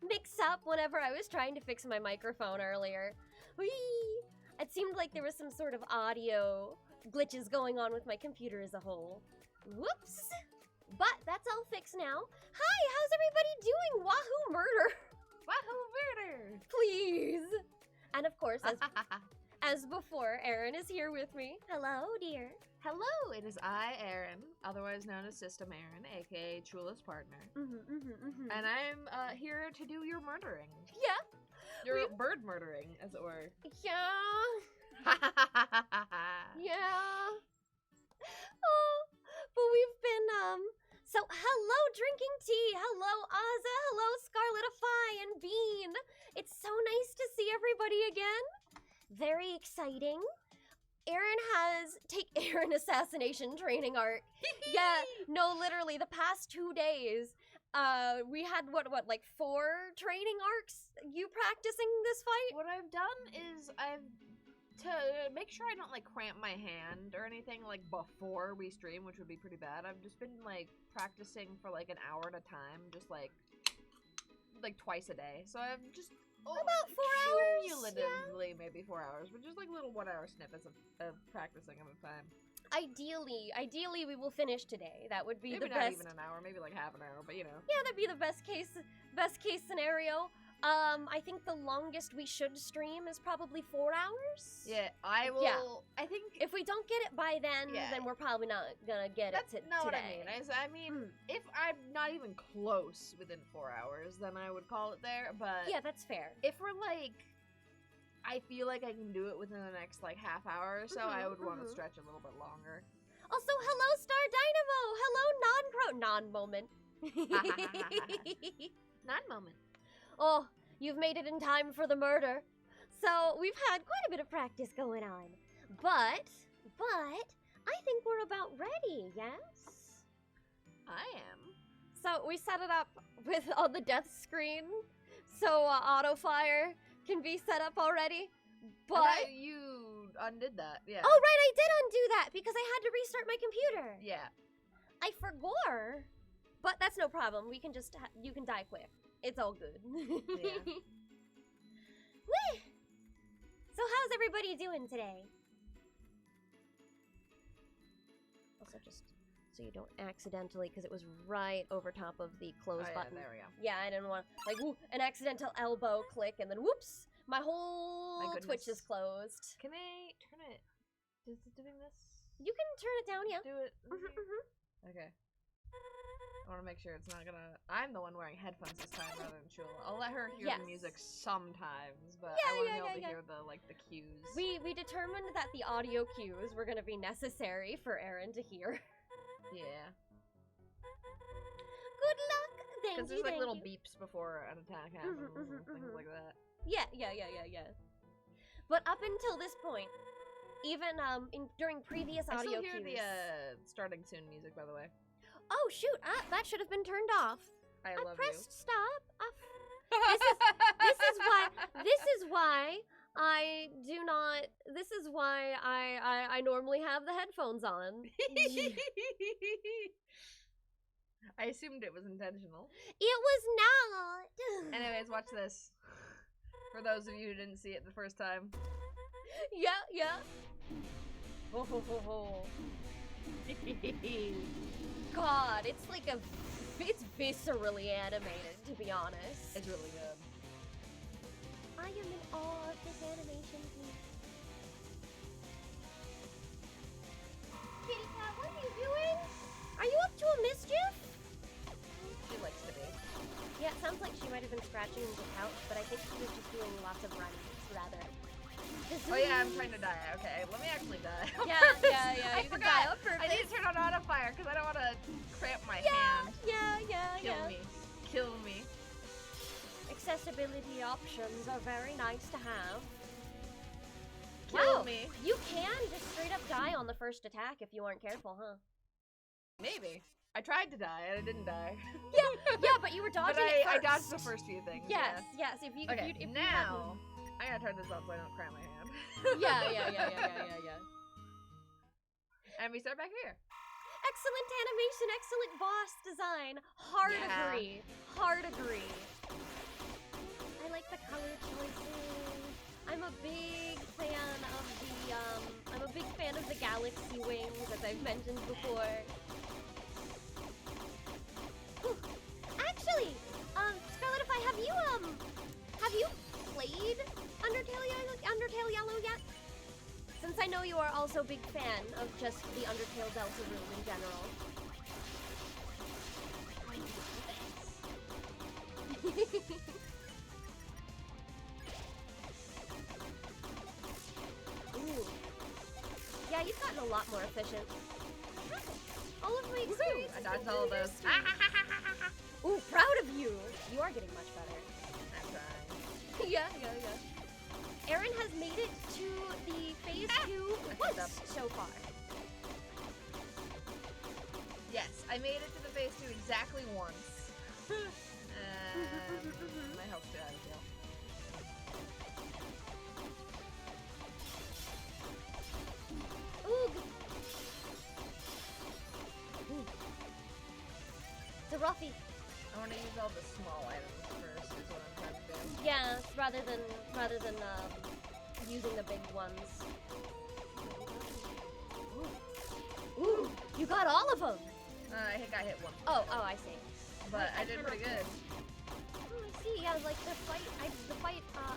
mix-up whenever I was trying to fix my microphone earlier. Whee! It seemed like there was some sort of audio glitches going on with my computer as a whole. Whoops! But that's all fixed now. Hi, how's everybody doing? Wahoo murder! Wahoo murder! Please! And of course, as before, Erin is here with me. Hello, dear. Hello, it is I, Erin, otherwise known as System Erin, aka Chula's partner. And I'm here to do your murdering. Yeah. Your bird murdering, as it were. Yeah. Yeah. Oh, but we've been, so hello Drinking Tea, hello Azza, hello Scarletify and Bean. It's so nice to see everybody again. Very exciting. Erin has Erin assassination training arc. Yeah, no, literally the past 2 days, we had what, like 4 training arcs you practicing this fight? What I've done is to make sure I don't like cramp my hand or anything like before we stream, which would be pretty bad. I've just been like practicing for like an hour at a time, just like twice a day. So I'm just about 4 hours. Cumulatively, maybe 4 hours, but just like little 1 hour snippets of practicing at a time. Ideally, we will finish today. That would be maybe the best. Maybe not even an hour, maybe like half an hour, but you know. Yeah, that'd be the best case scenario. I think the longest we should stream is probably 4 hours. Yeah, I will. Yeah. I think if we don't get it by then, then we're probably not gonna get it today. That's not what I mean. If I'm not even close within 4 hours, then I would call it there. But yeah, that's fair. If we're like, I feel like I can do it within the next like half hour or so, I would want to stretch a little bit longer. Also, hello Star Dynamo. Hello non-moment. Non-moment. Oh, you've made it in time for the murder. So, we've had quite a bit of practice going on. But, I think we're about ready, yes? I am. So, we set it up on the death screen, so auto-fire can be set up already, but... you undid that, yeah. Oh, right, I did undo that, because I had to restart my computer. Yeah. I forgot, but that's no problem. We can just, you can die quick. It's all good. Yeah. Whee! So how's everybody doing today? Also, just so you don't accidentally, because it was right over top of the close button. There we go. Yeah, I didn't want, like, whoop, an accidental elbow click, and then whoops, my whole Twitch is closed. Can I turn it? Is it doing this? You can turn it down, yeah. Do it. Okay. I want to make sure it's not gonna... I'm the one wearing headphones this time rather than Chula. I'll let her hear the music sometimes, but I want to be able to hear the cues. We determined that the audio cues were gonna be necessary for Erin to hear. Yeah. Good luck! Thank you, because there's like little beeps before an attack happens and things like that. Yeah. But up until this point, even during previous audio cues... I still hear the starting soon music, by the way. Oh shoot! That should have been turned off. I pressed stop. This is why I do not. This is why I normally have the headphones on. I assumed it was intentional. It was not. Anyways, watch this. For those of you who didn't see it the first time. Yeah. God, it's viscerally animated, to be honest. It's really good. I am in awe of this animation piece. Kitty cat, what are you doing? Are you up to a mischief? She likes to be. Yeah, it sounds like she might have been scratching the couch, but I think she was just doing lots of running, rather. Oh yeah, I'm trying to die. Okay, let me actually die. Yeah. I forgot. I need to turn on auto fire because I don't want to cramp my hand. Yeah. Kill me. Accessibility options are very nice to have. Kill me. You can just straight up die on the first attack if you aren't careful, huh? Maybe. I tried to die and I didn't die. Yeah, but you were dodging it first. I dodged the first few things. Yes. If now, I gotta turn this off so I don't cramp my hand. Yeah. And we start back here. Excellent animation, excellent boss design. Hard agree. I've mentioned before. Whew. Actually, Scarlet, if I have you played Undertale Yellow yet? Since I know you are also a big fan of just the Undertale Delta room in general. Ooh. Yeah, you've gotten a lot more efficient. All of my experience. I dodged all of those. Ooh, proud of you! You are getting much better. I'm trying. Yeah. Aaron has made it to the phase 2 once so far. Yes, I made it to the phase 2 exactly once. My health's too out of jail. Oog! It's a roughie. I want to use all the small items first, is what I'm trying to do. Yeah, rather than using the big ones. Ooh, you got all of them. I think I hit one. Oh, I see. But I did pretty good. Oh, I see. Yeah, like the fight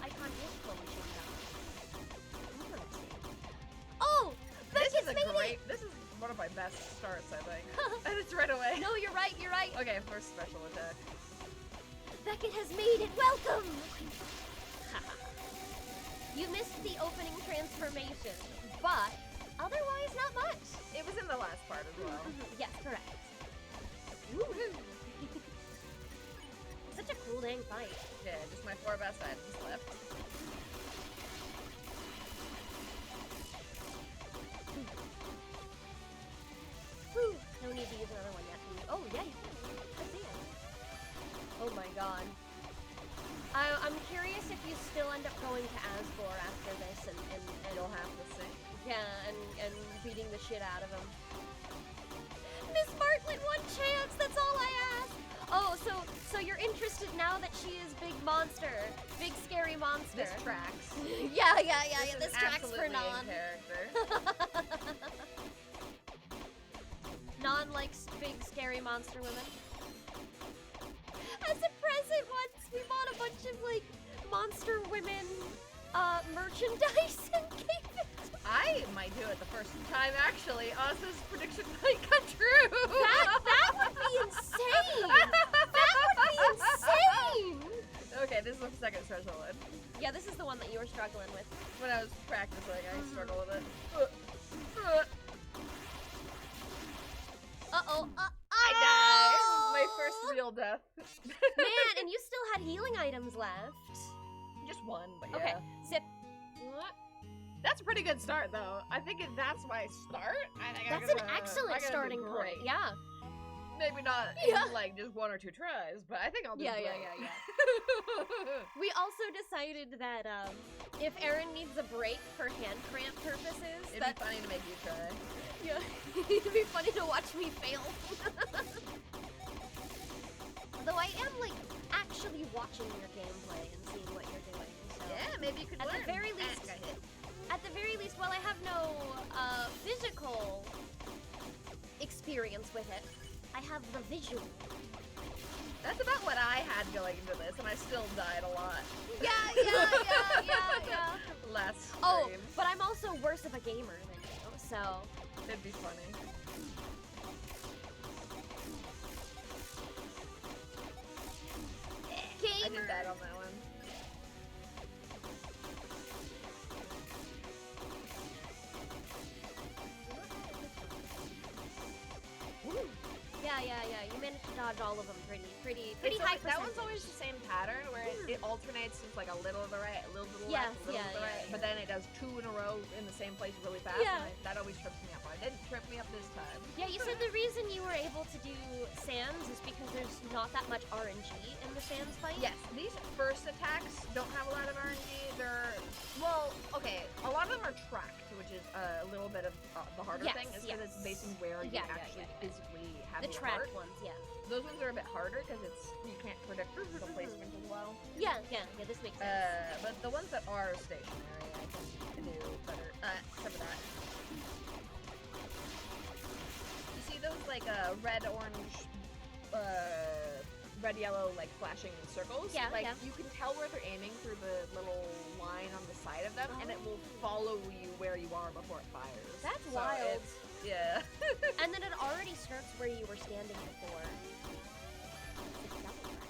icon is fully showing up. Oh, This is Beckett's made it. This is one of my best starts, I think. And it's right away. No, you're right. Okay, first special attack. Beckett has made it. Welcome. You missed the opening transformation, but otherwise not much. It was in the last part as well. Yes, correct. Such a cool dang fight. Yeah, just my 4 best items left. Whew. No need to use another one yet. Oh, yeah, you can. Let's see it. Oh my god. I'm curious if you still end up going to Asgore after this and You'll have to see. yeah, and beating the shit out of him. Miss Martlet, one chance, that's all I ask! Oh, so you're interested now that she is big monster. Big scary monster. This tracks. Yeah, this is tracks for absolutely Non. in character. Non likes big scary monster women. As a present once, we bought a bunch of like monster women merchandise and gave it to I might do it the first time, actually. Oz's prediction might come true. That would be insane! That would be insane! Okay, this is the second special one. Yeah, this is the one that you were struggling with. When I was practicing, I struggled with it. Uh-oh. I died! My first real death. Man, and you still had healing items left. Just one, but Okay, yeah. sip. That's a pretty good start, though. I think if that's my start, I think That's an excellent starting point. Yeah. Maybe not Yeah. in, like, just 1 or 2 tries, but I think I'll do Yeah. great. We also decided that if Erin needs a break for hand cramp purposes, It'd be funny to make you try. yeah, it'd be funny to watch me fail. Although I am like actually watching your gameplay and seeing what you're doing. So. Yeah, maybe you could At learn. the very least, I hit. At the very least, while I have no physical experience with it, I have the visual. That's about what I had going into this, and I still died a lot. Yeah. Last stream. Oh, but I'm also worse of a gamer than you, so. It'd be funny. Gamer. I did that on that one. Yeah. You managed to dodge all of them pretty It's high always- that percentage. one's always the same pattern where it alternates just like a little to the right, a little to the Yes, left, a little to the right, yeah. but then it does 2 in a row in the same place really fast. Yeah. And that always trips me up. It didn't trip me up this time. Yeah, you said the reason you were able to do sands is because there's not that much RNG in the sands fight? Yes, these first attacks don't have a lot of RNG. They're, well, okay, a lot of them are tracked, which is a little bit of the harder Yes, thing, is because yes. it's based on where you Yeah, actually physically have The your tracked heart. ones, yeah. Those ones are a bit harder because you can't predict the placement as well. Yeah, this makes sense. But the ones that are stationary, I think, can do better. Some of that. those like red, orange, red, yellow, like flashing circles? Yeah, Like yeah. you can tell where they're aiming through the little line on the side of them, and it will follow you where you are before it fires. That's So wild. Yeah. And then it already starts where you were standing before. It's double track.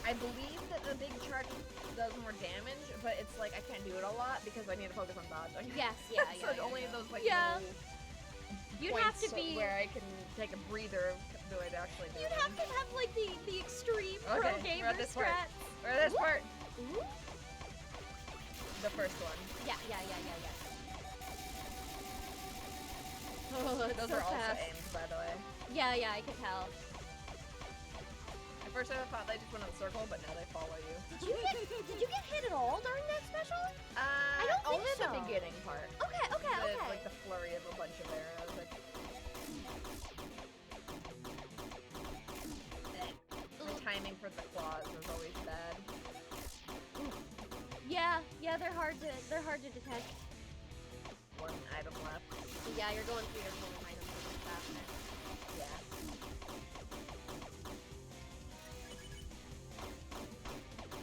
I believe that the big charge does more damage, but it's like I can't do it a lot because I need to focus on dodging. Yes, yeah, So yeah. only those like Yeah. little You'd have to points be. where I can take a breather do it actually do You'd it. have to have like the extreme pro Okay, we're gamer at this part. strats. Or this part. Ooh. The first one. Yeah. Oh, it's Those so are also fast. aimed, by the way. Yeah, I can tell. At first I thought they just went in a circle, but now they follow you. Did you get hit at all during that special? I don't think only so. the beginning part. Okay. Like the flurry of a bunch of arrows. Like, my timing for the claws was always bad. Yeah, they're hard to detect. One item left. Yeah, you're going through your home items a little faster. Yeah.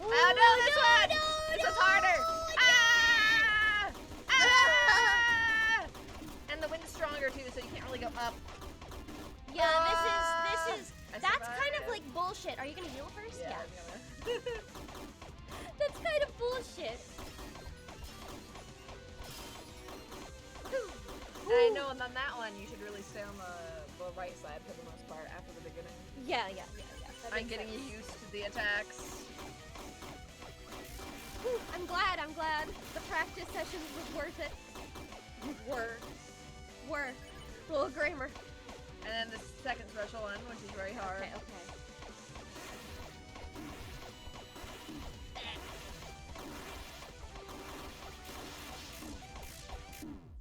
Oh no, this one! No, This no, one's harder! I Ah! And the wind's stronger too, so you can't really go up. Yeah, this is I that's survived, kind of yeah. like bullshit. Are you gonna heal first? Yeah. I'm gonna... That's kind of bullshit. I know, and on that one, you should really stay on the right side for the most part after the beginning. Yeah. That I'm makes getting sense. you used to the attacks. Whew, I'm glad. The practice sessions was worth it. Were. Little Grammar. And then the second special one, which is very hard. Okay.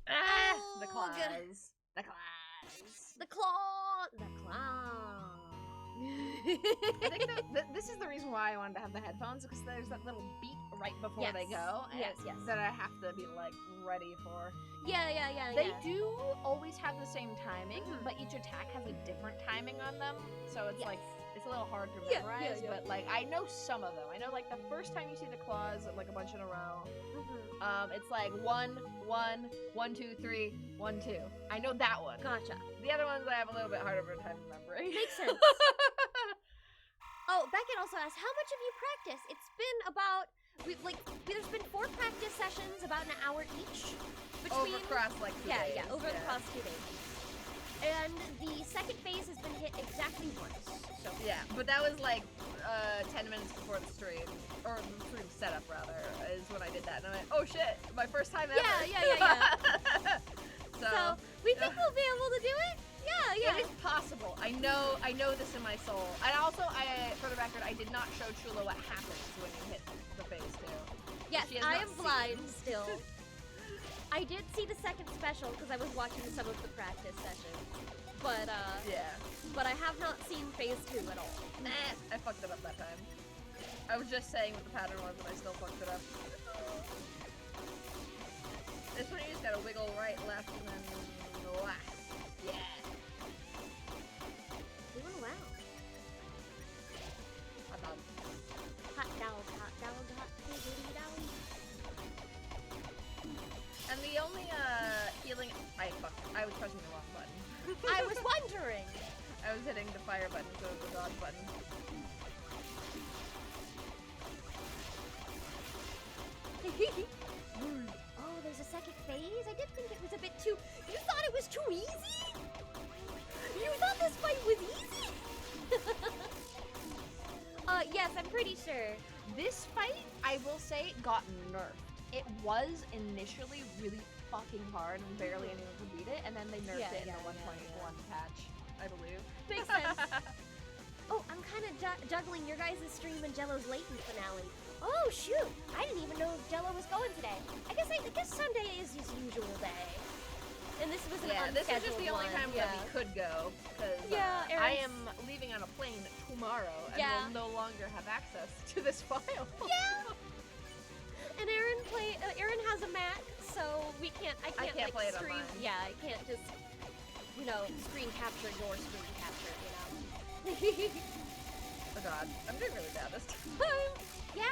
Ah! Oh, The good. claws. The claws. The claw. I think this is the reason why I wanted to have the headphones, because there's that little beat right before Yes. they go. Yes. That I have to be like ready for. Yeah. They do always have the same timing, Mhm. but each attack has a different timing on them, so it's Yes. like it's a little hard to Yeah, memorize. yeah. But like I know some of them. I know like the first time you see the claws, like a bunch in a row. It's like 1, 1, 1, 2, 3, 1, 2. I know that one. Gotcha. The other ones I have a little bit harder of a time remembering. Makes sense. Oh, Beckett also asked, how much have you practiced? It's been about, there's been 4 practice sessions, about an hour each. Between, Over across like 2 days. Yeah, over the cross 2 days. And the second phase has been hit exactly once. So Yeah, but that was like 10 minutes before the stream, or the stream setup rather, is when I did that, and I went, oh shit, my first time ever. Yeah. So we think we'll be able to do it? Yeah. It is possible. I know this in my soul. And also, for the record, I did not show Chula what happens when you hit the phase 2. Yes, She has I not am seen. blind still. I did see the second special because I was watching some of the practice sessions. But I have not seen phase 2 at all. Nah, I fucked it up that time. I was just saying what the pattern was, and I still fucked it up. This one you just gotta wiggle right, left, and then left. Yeah. Doing well. Hot dog. Hot dog, hot diggity dog. And the only healing I was pressing the wrong button. I was wondering. I was hitting the fire button instead of the dodge button. Oh, there's a second phase? I did think it was a bit too... You thought it was too easy? You thought this fight was easy? Yes, I'm pretty sure. This fight, I will say, got nerfed. It was initially really fucking hard and barely anyone could beat it, and then they nerfed it in the 1.1 patch, I believe. Makes sense. Oh, I'm kind of juggling your guys' stream and Jello's Layton finale. Oh, shoot. I didn't even know Jello was going today. I guess Sunday is his usual day. And this was an unscheduled this was just the only time that we could go, because I am leaving on a plane tomorrow and will no longer have access to this file. Yeah. And Aaron has a Mac, so I can't can't like play it on screen. mine. Yeah, I can't just, screen capture your screen capture, Oh god, I'm doing really bad this time. Yeah,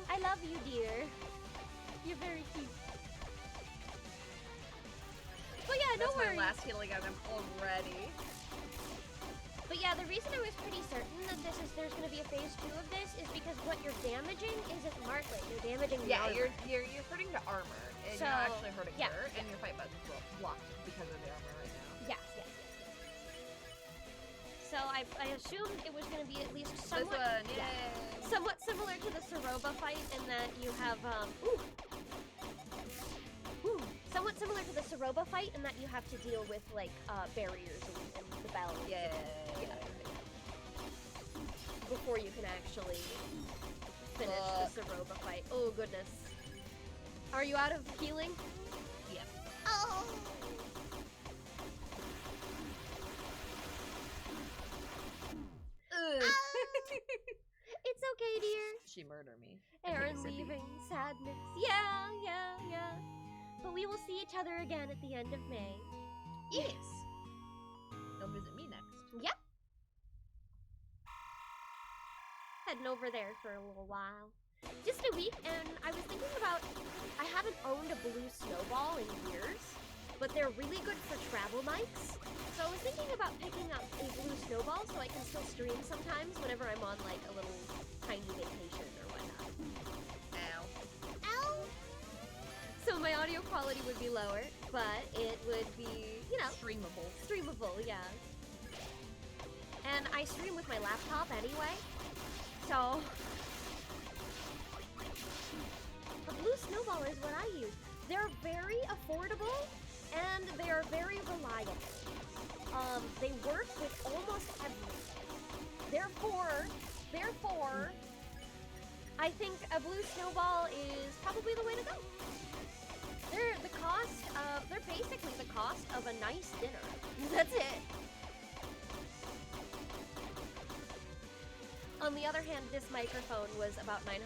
I love you, dear. You're very cute. But yeah, That's don't worry. my last healing item already. But yeah, the reason I was pretty certain that there's gonna be a phase 2 of this is because what you're damaging isn't Martlet, you're damaging the armor. you're hurting the armor, and So, you're actually hurting yeah, her, and your fight button's blocked because of the armor right now. Yes. So I assumed it was gonna be at least somewhat, This one, yay! somewhat similar to the Soroba fight in that you have somewhat similar to the Soroba fight in that you have to deal with like barriers and the bells. Yeah. Before you can actually finish the Soroba fight. Oh goodness. Are you out of healing? Yep. Oh. It's okay, dear. She murdered me. Aaron leaving, sadness. Yeah. But we will see each other again at the end of May. Yes. You'll visit me next. Yep. Heading over there for a little while. Just a week, and I was thinking about, I haven't owned a blue snowball in years, but they're really good for travel mics. So I was thinking about picking up a blue snowball so I can still stream sometimes whenever I'm on like a little tiny vacation or whatnot. Ow. So my audio quality would be lower, but it would be, streamable, yeah. And I stream with my laptop anyway, so the blue snowball is what I use. They're very affordable and they are very reliable. They work with almost everything. Therefore, I think a blue snowball is probably the way to go. They're basically the cost of a nice dinner. That's it. On the other hand, this microphone was about $900.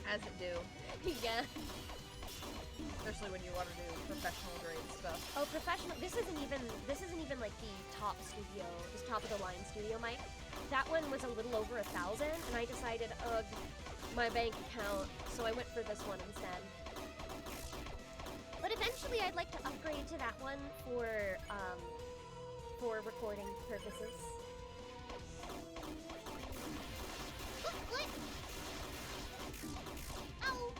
As it do. Yeah. Especially when you want to do professional grade stuff. Oh, professional. This isn't even like the top of the line studio mic. That one was a little over 1,000, and I decided, my bank account, so I went for this one instead. But eventually, I'd like to upgrade to that one for recording purposes. What? Ow.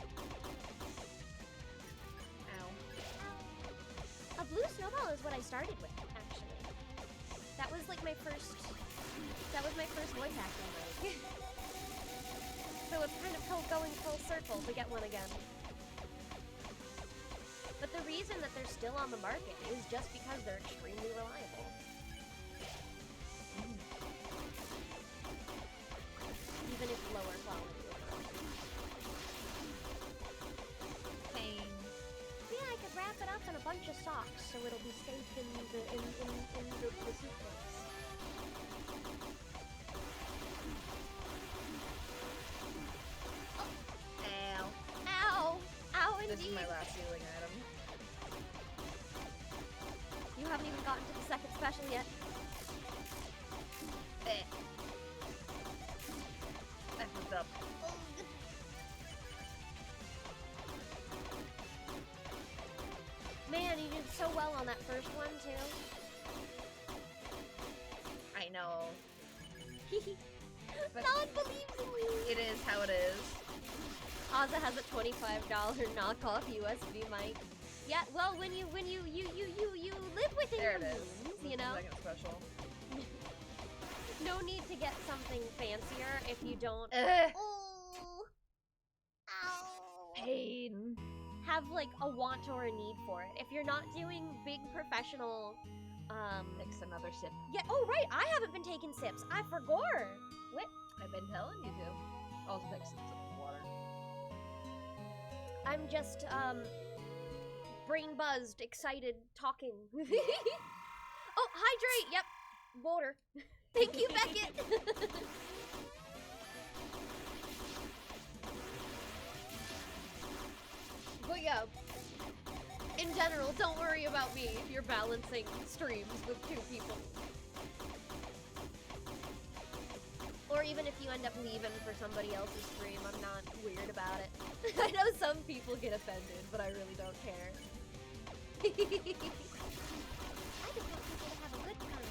A blue snowball is what I started with, actually. That was like my first voice acting mic. So it's kind of going full circle to get one again. But the reason that they're still on the market is just because they're extremely reliable. Even if lower quality. Pain. Yeah, I could wrap it up in a bunch of socks so it'll be safe in the suitcase. Ow, indeed. This is my last healing item. You haven't even gotten to the second special yet. I fucked up. Man, you did so well on that first one, too. I know. But No one believes in me. it is how it is. Ozza has a $25 knockoff USB mic. Yeah, well, when you live within There your it is. means, This you is know. second special. No need to get something fancier if you don't. Ugh. Oh, ow. Pain. Have like a want or a need for it. If you're not doing big professional, Next another sip. yeah. Oh right, I haven't been taking sips. I forgot. What? I've been telling you to. Also take some sips of water. I'm just brain buzzed, excited, talking. Oh, hydrate. Yep, water. Thank you, Beckett. But yeah, in general, don't worry about me if you're balancing streams with 2 people. Or even if you end up leaving for somebody else's stream, I'm not weird about it. I know some people get offended, but I really don't care. I just want people to have a good time.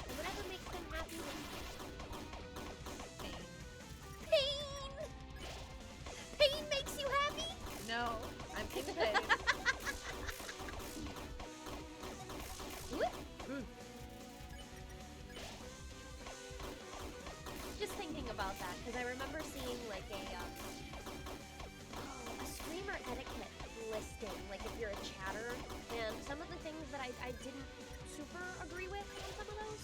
And whatever makes them happy. Pain! Pain makes you happy? No, I'm in pain. Just thinking about that, because I remember seeing like a streamer etiquette listing, like if you're a chatter, and some of the things that I didn't super agree with on some of those,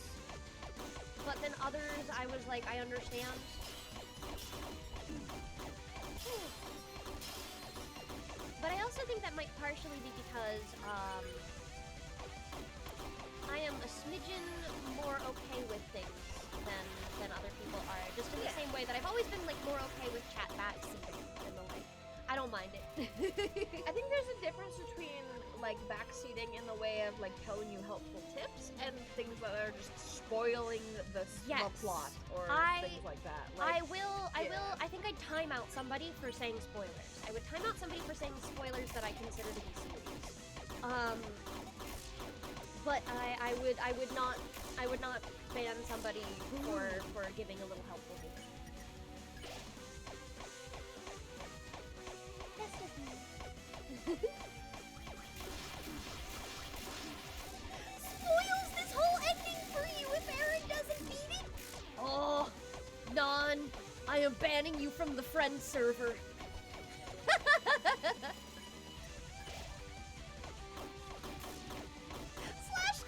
but then others I was like, I understand. But I also think that might partially be because I am a smidgen more okay with things than other people are. Just in the same way that I've always been like more okay with chat backseating and the like. I don't mind it. I think there's a difference between like backseating in the way of like telling you helpful tips and things that are just spoiling the plot or things like that. Like, I think I'd time out somebody for saying spoilers. I would time out somebody for saying spoilers that I consider to be serious. But I would not ban somebody for giving a little helpful hint. That's just me. Spoils this whole ending for you if Aaron doesn't beat it. Oh, Non, I am banning you from the friend server.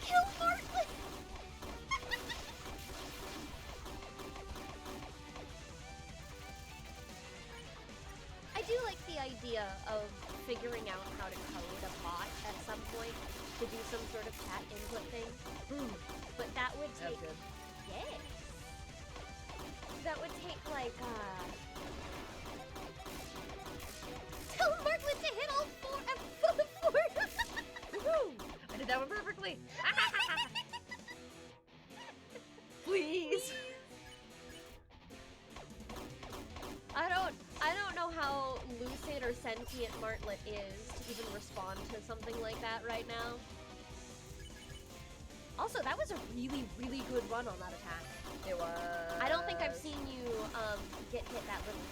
/kill Martlet. I do like the idea of figuring out how to code a bot at some point to do some sort of chat input thing. But that would take... Yes. That would take, like, Tell Martlet to hit all 4 F4. Woohoo! I did that one perfectly. Please. I don't know how lucid or sentient Martlet is to even respond to something like that right now. Also, that was a really, really good run on that attack. It was. I don't think I've seen you get hit that little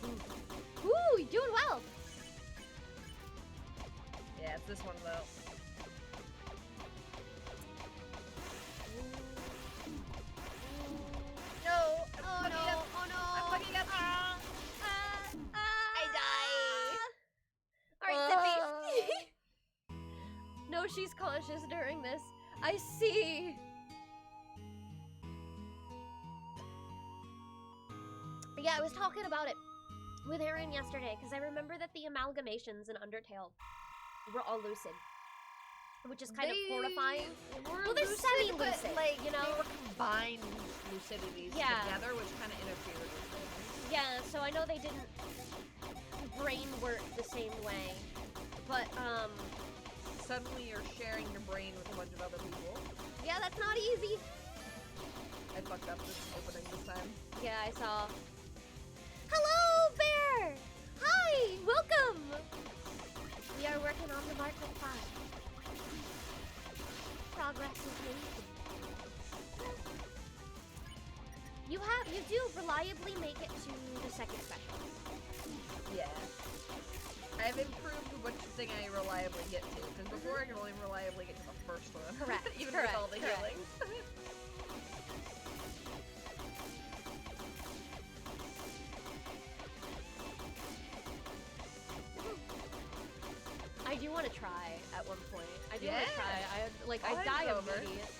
before. Ooh, you're doing well. Yeah, it's this one though. No! Oh no! Oh no! I'm fucking up! I die! Alright, Zippy! No, she's conscious during this. I see! Yeah, I was talking about it with Aaron yesterday, because I remember that the amalgamations in Undertale were all lucid. Which is kind of horrifying. Well, they're semi-lucid, like, you know? They were combined lucidities together, which kind of interfered with things. Yeah, so I know they didn't brain work the same way, but, Suddenly you're sharing your brain with a bunch of other people. yeah, that's not easy. I fucked up this opening this time. Yeah, I saw. Hello, Bear! Hi! Welcome! We are working on the Martlet 5. Progress is made. You do reliably make it to the second special. Yeah. I've improved which thing I reliably get to, because before I could only reliably get to the first one. Correct. Even correct, with all the correct. healing. I do want to try at one point. I do want Yeah. to try. I I'll die hand it over. immediate.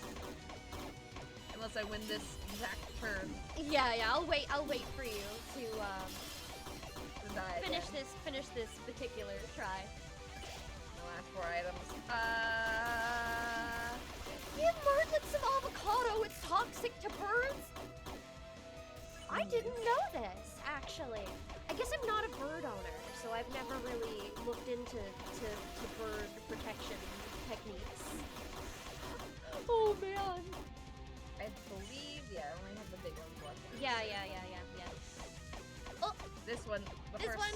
Unless I win this exact turn Yeah, I'll wait for you to to die finish again. this particular try. The last 4 items. Give Martlet some avocado. It's toxic to birds. I didn't know this, actually. I guess I'm not a bird owner, so I've never really looked into to bird protection techniques. Oh man. I believe, yeah, I only have the big ones left. Yeah. Oh, This one. The This first, one?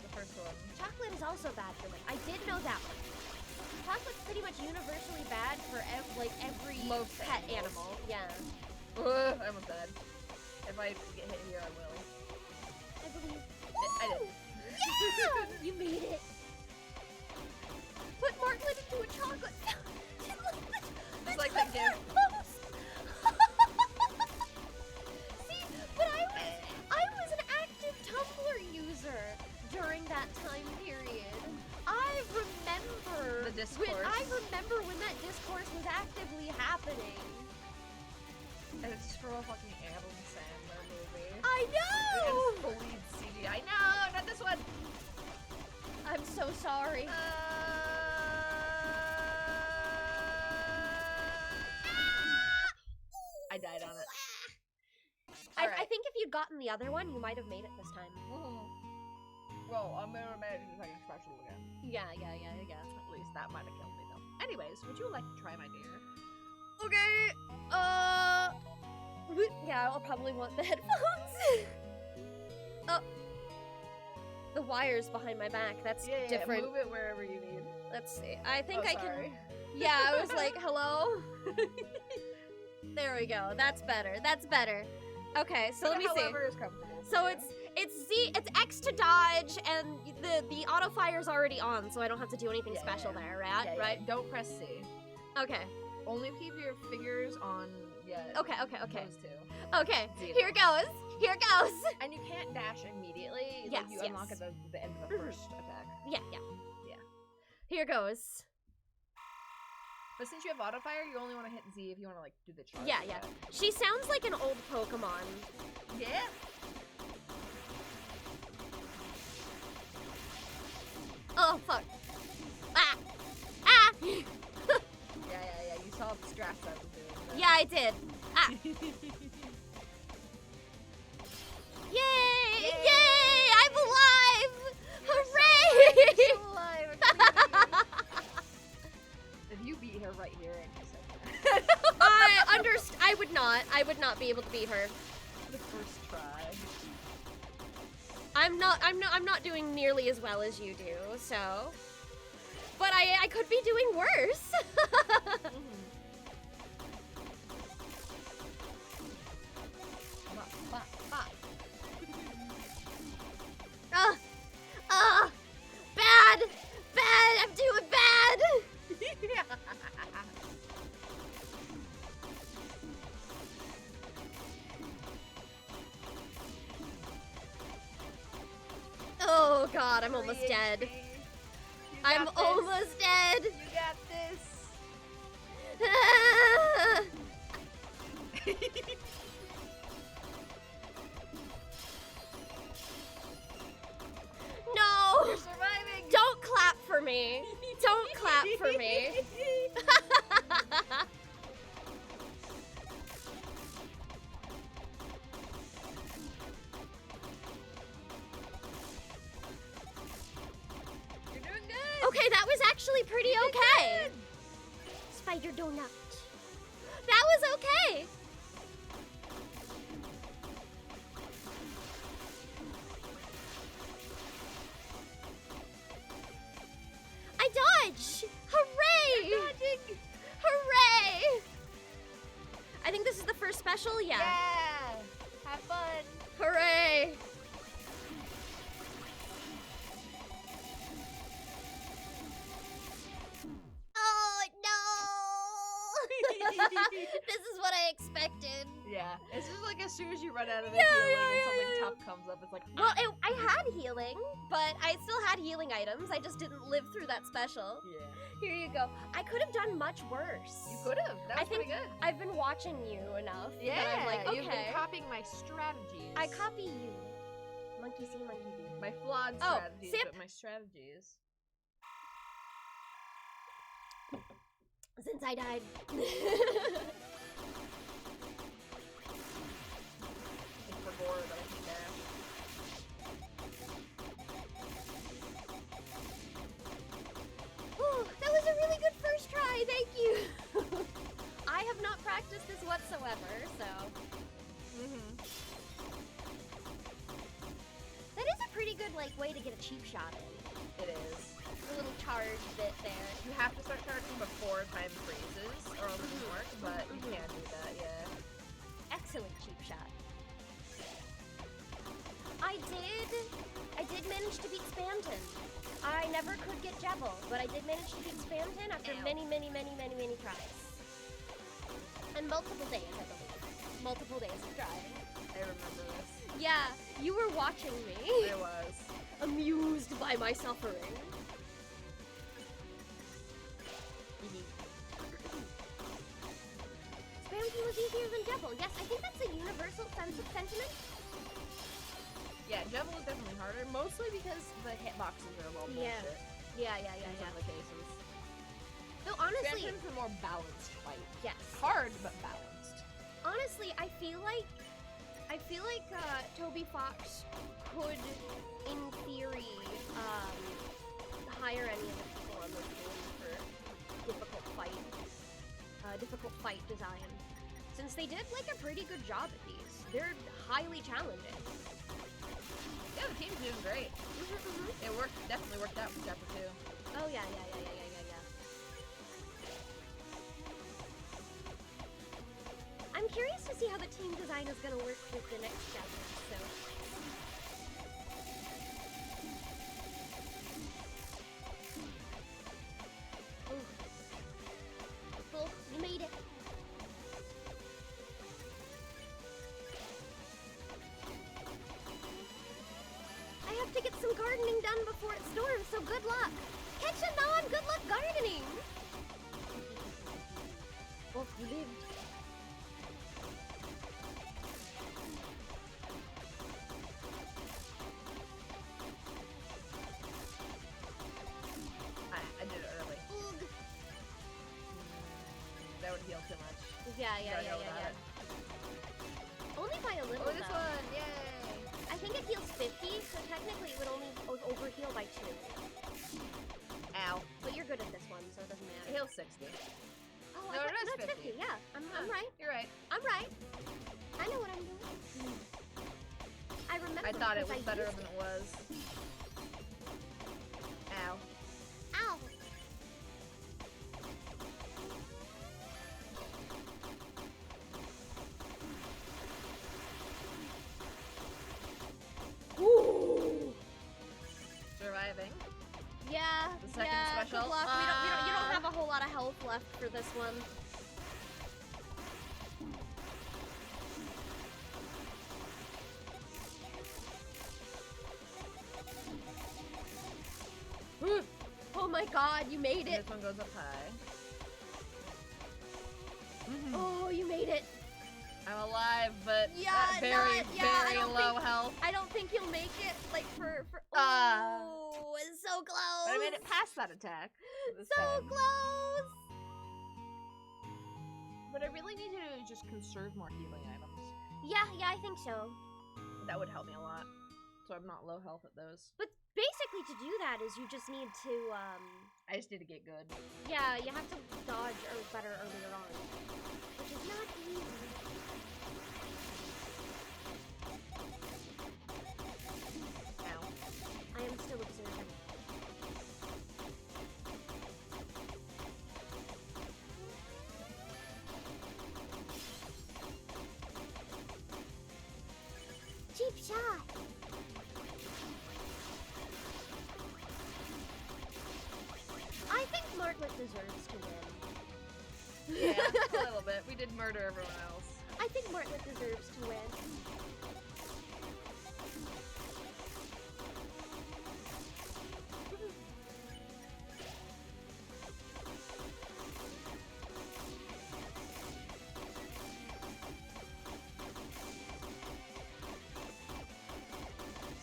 The first one. chocolate is also bad for them. I did know that one. Chocolate's pretty much universally bad for every Most pet animals. animal. Yeah. I almost died. If I get hit here, I will. I believe. I did. Yeah! You made it. Put Martlet into a chocolate. Just like that gift. See, but I was an active Tumblr user during that time period. I remember The discourse. I remember when that discourse was actively happening. And it's just from a fucking Adam Sandler movie. I know. It's fully CGI. No, not this one. I'm so sorry. I died on it. I think if you'd gotten the other one, you might have made it this time. Well, I'm gonna imagine if I can special again. Yeah. At least that might have killed me though. Anyways, would you like to try, my dear? Okay. Yeah, I'll probably want the headphones. Oh. The wire's behind my back. That's different. Move it wherever you need. Let's see. I think Oh, I sorry. can. Yeah, I was like, hello? There we go. That's better. That's better. Okay, so let me see. However is comfortable. So it's X to dodge, and the auto fire's already on, so I don't have to do anything special there, right? Yeah. Right? Don't press C. Okay. Only keep your fingers on. Yeah. Okay. Those two. Okay. Zero. Here goes. Here goes. And you can't dash immediately. Yes, You unlock at the end of the first attack. Yeah. Here goes. But since you have auto fire, you only want to hit Z if you want to like do the charge. Yeah. She sounds like an old Pokemon. Yeah. Oh fuck. Ah. Yeah. You saw the strats I was doing. But... Yeah, I did. Ah. Yay! Yay! I'm alive! Hooray! You're so alive. If you beat her right here, and just like that. I would not be able to beat her. The first try. I'm not doing nearly as well as you do, so. But I could be doing worse. Bad! I'm doing bad! Oh god, I'm almost dead. I'm almost dead! You got this! No! You're surviving! Don't clap for me! Don't clap for me! You're doing good! Okay, that was actually pretty okay. Spider donut. That was okay. I dodge! Hooray! You're dodging! Hooray! I think this is the first special, yeah. Yeah! Have fun! Hooray! Oh no! This is what I expected. Yeah, it's just like as soon as you run out of the Yeah, healing yeah, and yeah, something yeah. tough comes up, it's like, Well, I had healing, but I still had healing items. I just didn't live through that special. yeah. Here you go. I could have done much worse. You could have. That I was pretty think good. I've been watching you enough. Yeah, that I'm like, okay. you've been copying my strategies. I copy you. Monkey see, monkey do. my flawed Oh, strategies, sip. but my strategies. Since I died. It's for gore, but I can dash. practice this whatsoever, so. That is a pretty good, like, way to get a cheap shot in. It is. A little charge bit there. You have to start charging before time freezes, or else it doesn't work, but you can do that, yeah. Excellent cheap shot. I did manage to beat Spamton. I never could get Jebel, but I did manage to beat Spamton after many tries. And multiple days, I believe. Multiple days of trying. I remember this. Yeah, you were watching me. I was. Amused by my suffering. Spamton was easier than Jebel. Yes, I think that's a universal sense of sentiment. Yeah, Jebel is definitely harder, mostly because the hitboxes are a little bullshit. Yeah. In some of the cases. No, honestly, Spamton's a more balanced fight. yes. Hard, but balanced. Honestly, I feel like Toby Fox could, in theory, hire any of the people on this game for difficult fight design. Since they did like a pretty good job at these. They're highly challenging. Yeah, the team's doing great. It definitely worked out for chapter 2. Oh yeah. I'm curious to see how the team design is gonna work with the next chapter, so. Cool, you made it. I have to get some gardening done before it storms, so good luck. Catch a non, good luck gardening. Oh, you lived. I did it early. Ugh. That would heal too much. Yeah. It. Only by a little, Oh, this though. one! Yay! I think it heals 50, so technically it would only overheal by 2. Ow. But you're good at this one, so it doesn't It matter. heals 60. Oh, No, it is that's 50. Yeah, I'm right. You're right. I'm right. I know what I'm doing. I remember. I thought it because was I better used than it. it was. Ow. Ow. Ooh. Surviving. Yeah. The second yeah, special. Good luck. You don't have a whole lot of health left for this one. Oh my god, you made And it. this one goes up high. Oh, you made it. I'm alive, but Yeah, at very, I very don't low think- health. I don't think you'll make it, like, for Ah. oh, it's so close. But I made it past that attack. This So time. close. What I really need to do is just conserve more healing items. Yeah, I think so. That would help me a lot. So I'm not low health at those. But basically to do that is you just need to, I just need to get good. yeah, you have to dodge better earlier on. Which is not easy. Ow. I am still observing. Cheap shot. I think Martlet deserves to win. Yeah, a little bit. We did murder everyone else. I think Martlet deserves to win.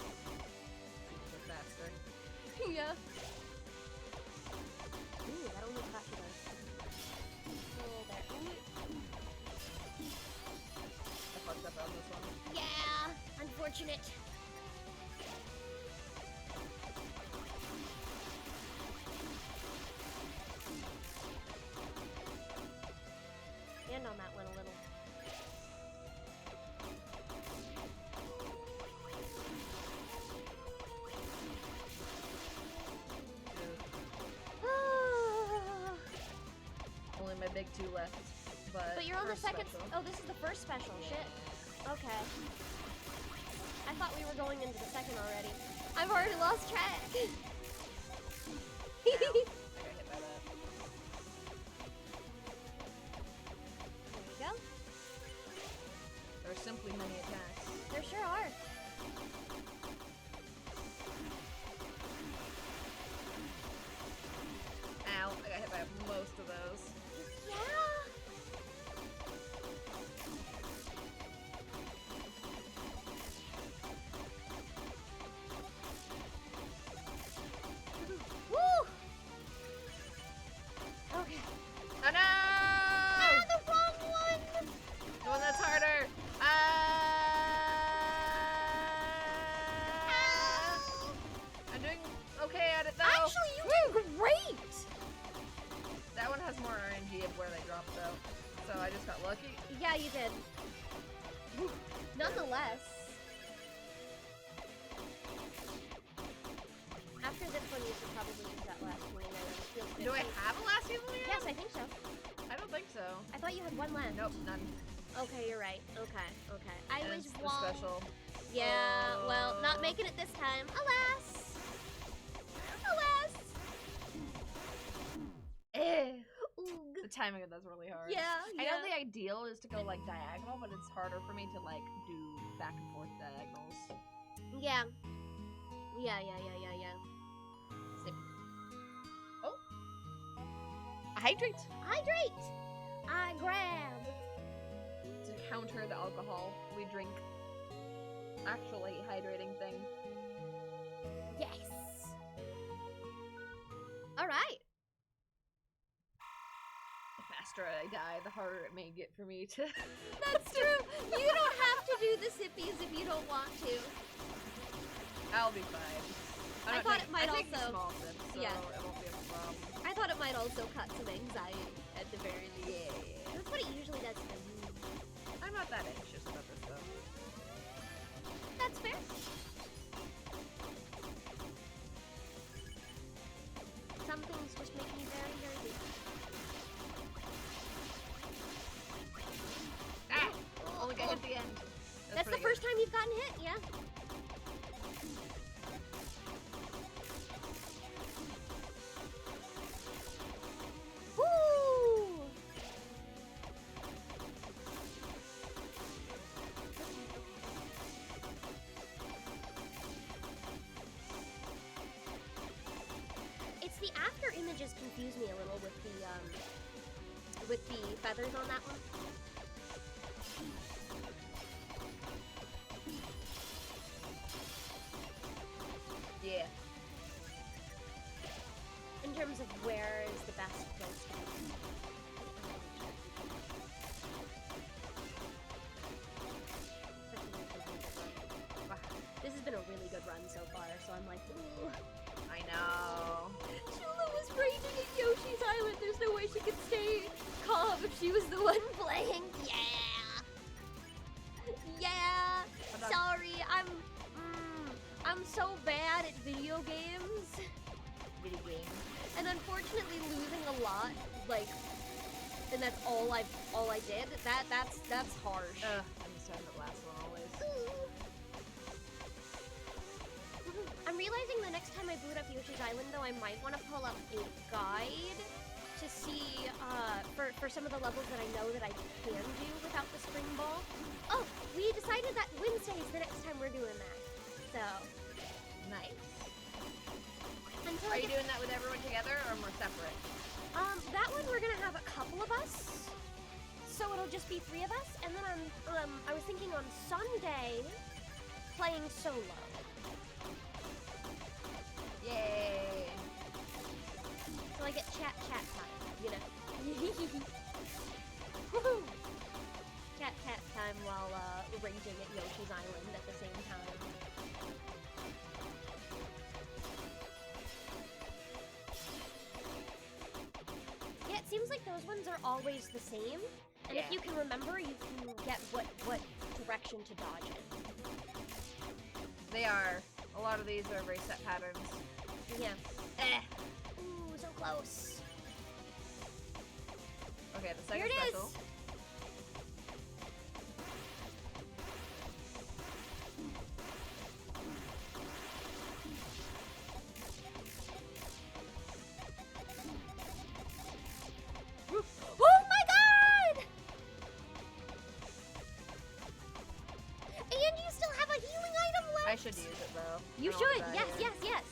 Go faster. Yeah. Ooh, that only cost you those. Oh, there. I fucked up on this one. Yeah! like 2 left. But you're on the first second. special. Oh, this is the first special. Shit. Okay. I thought we were going into the second already. I've already lost track. Ow. I got hit by that. There you go. There are simply many attacks. There sure are. Ow, I got hit by most of those. Yeah. Woo! Okay. Oh no! Ah, the wrong one! The one that's harder! Ow! I'm doing okay at it though! Actually, you did great! That one has more RNG of where they drop though. So I just got lucky. Yeah, you did. Nonetheless. After this one, you should probably use that last healing item. It feels good. Do I have a last healing item? Yes, I think so. I don't think so. I thought you had one left. Nope, none. Okay, you're right. Okay, okay. I And was it's the wrong. special. Yeah, well, not making it this time. Alas! Alas! Oog. The timing of that's really hard. Yeah, I yeah. know the ideal is to go like diagonal, but it's harder for me to like do back and forth diagonals. Yeah. Yeah. Same. Oh! Hydrate! Hydrate! I grab. To counter the alcohol we drink. Actually hydrating thing. Yes. All right. The faster I die, the harder it may get for me to. That's true. You don't have to do the sippies if you don't want to. I'll be fine. I thought it might I take also- small sips, so yeah. it won't be a problem. I thought it might also cut some anxiety at the very least. Yeah. That's what it usually does for me. I'm not that anxious about this though. That's fair. Some things just make me very nervy. Ah! Only got hit at the end. That's the pretty first time you've gotten hit, yeah. Woo! It's the after images confuse me a little with the feathers on that one. Yeah. In terms of where is the best place to be. This has been a really good run so far, so I'm like, ooh. I know. Chula was raging at Yoshi's Island. There's no way she could stay calm if she was the one playing. Yeah. Yeah. Sorry, I'm so bad at video games. Video game. And unfortunately losing a lot, like, and that's all I did. That's harsh. I'm just having the last one always. I'm realizing the next time I boot up Yoshi's Island, though, I might want to pull up a guide to see for some of the levels that I know that I can do without the spring ball. Oh, we decided that Wednesday is the next time we're doing that. So Nice. until Are I you get, doing that with everyone together or more separate? that one we're gonna have a couple of us, so it'll just be 3 of us, and then I was thinking on Sunday playing solo. Yay! So I get chat time, you know. Woohoo! Chat time while raging at Yoshi's Island at the same time. Yeah, it seems like those ones are always the same, and if Yeah. you can remember, you can get what direction to dodge in. They are. A lot of these are very set patterns. Yeah. Eh. Ooh, so close. Okay, the Here second it special. is. Oh my god! And you still have a healing item left? I should use it though. You I don't wanna should. die Yes, here. yes, yes.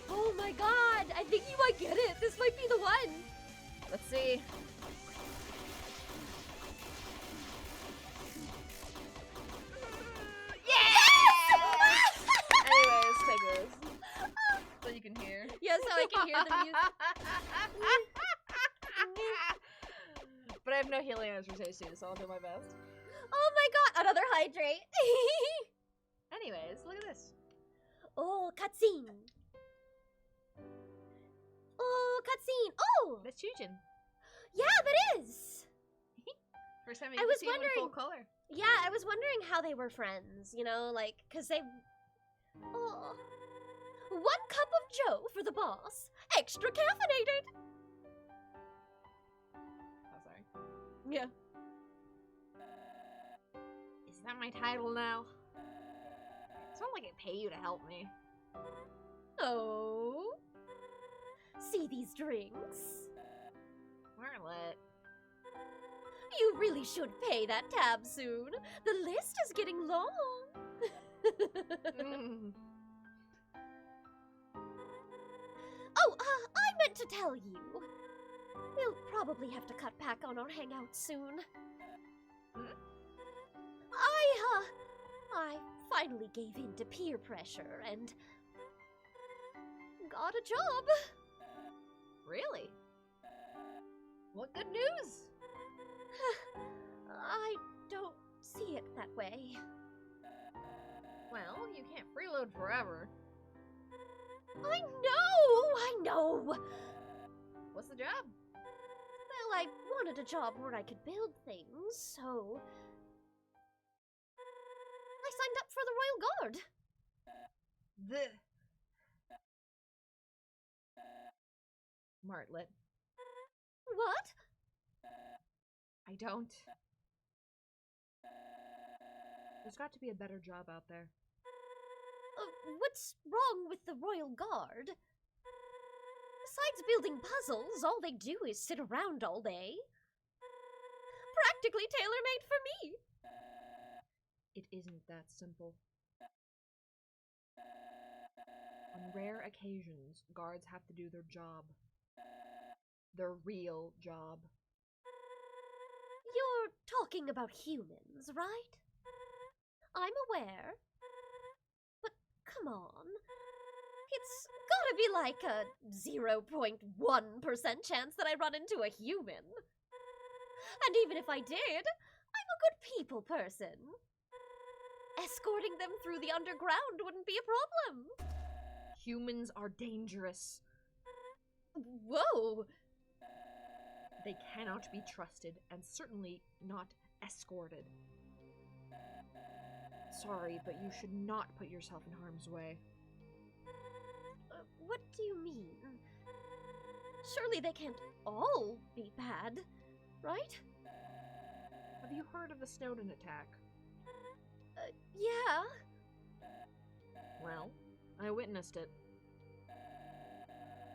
Oh my god! I think you might get it. This might be the one. Let's see. Anyways, take this. So you can hear. Yeah, so I can hear the music. But I have no healing items for stage 2, so I'll do my best. Oh my god! Another hydrate. Anyways, look at this. Oh, cutscene. Oh, cutscene. Oh, That's Chujin. yeah, that is. First time I you was see him in full wondering- color. Yeah, I was wondering how they were friends, you know, like, because they... Oh. 1 cup of Joe for the boss. Extra caffeinated. Oh, sorry. Yeah. Is that my title now? It's not like I pay you to help me. Oh. See these drinks? Martlet. You really should pay that tab soon. The list is getting long. Mm. Oh, I meant to tell you. We'll probably have to cut back on our hangout soon. Hmm? I finally gave in to peer pressure and got a job. Really? What good news? I don't see it that way. Well, you can't freeload forever. I know! What's the job? Well, I wanted a job where I could build things, so... I signed up for the Royal Guard. Martlet. What? I don't. There's got to be a better job out there. What's wrong with the Royal Guard? Besides building puzzles, all they do is sit around all day. Practically tailor-made for me. It isn't that simple. On rare occasions, guards have to do their job. Their real job. You're talking about humans, right? I'm aware. But come on. It's gotta be like a 0.1% chance that I run into a human. And even if I did, I'm a good people person. Escorting them through the underground wouldn't be a problem. Humans are dangerous. Whoa! They cannot be trusted, and certainly not escorted. Sorry, but you should not put yourself in harm's way. What do you mean? Surely they can't all be bad, right? Have you heard of the Snowden attack? Yeah. Well, I witnessed it.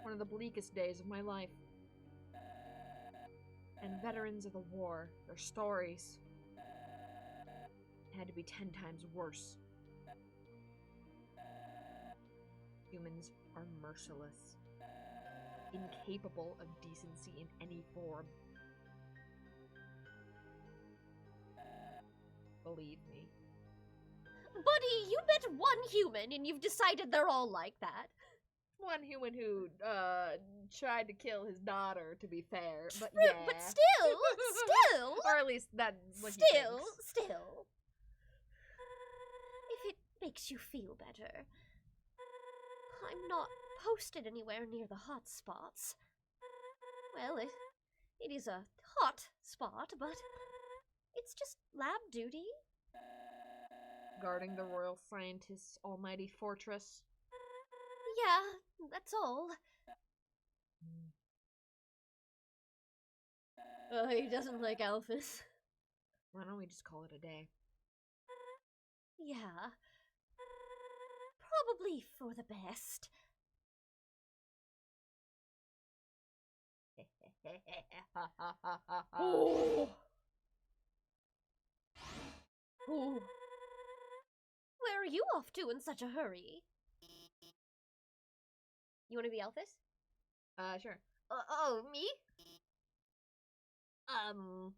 One of the bleakest days of my life. And veterans of the war, their stories had to be 10 times worse. Humans are merciless, incapable of decency in any form. Believe me. Buddy, you met one human and you've decided they're all like that. One human who tried to kill his daughter, to be fair, but True, yeah. but still, Or at least that's what he still. thinks. If it makes you feel better, I'm not posted anywhere near the hot spots. Well, it is a hot spot, but it's just lab duty. guarding the royal scientist's almighty fortress. Yeah, that's all. He doesn't like Alphys. Why don't we just call it a day? Yeah. Probably for the best. Oh. Oh. Where are you off to in such a hurry? You want to be Alphys? Sure. Oh, me? I'm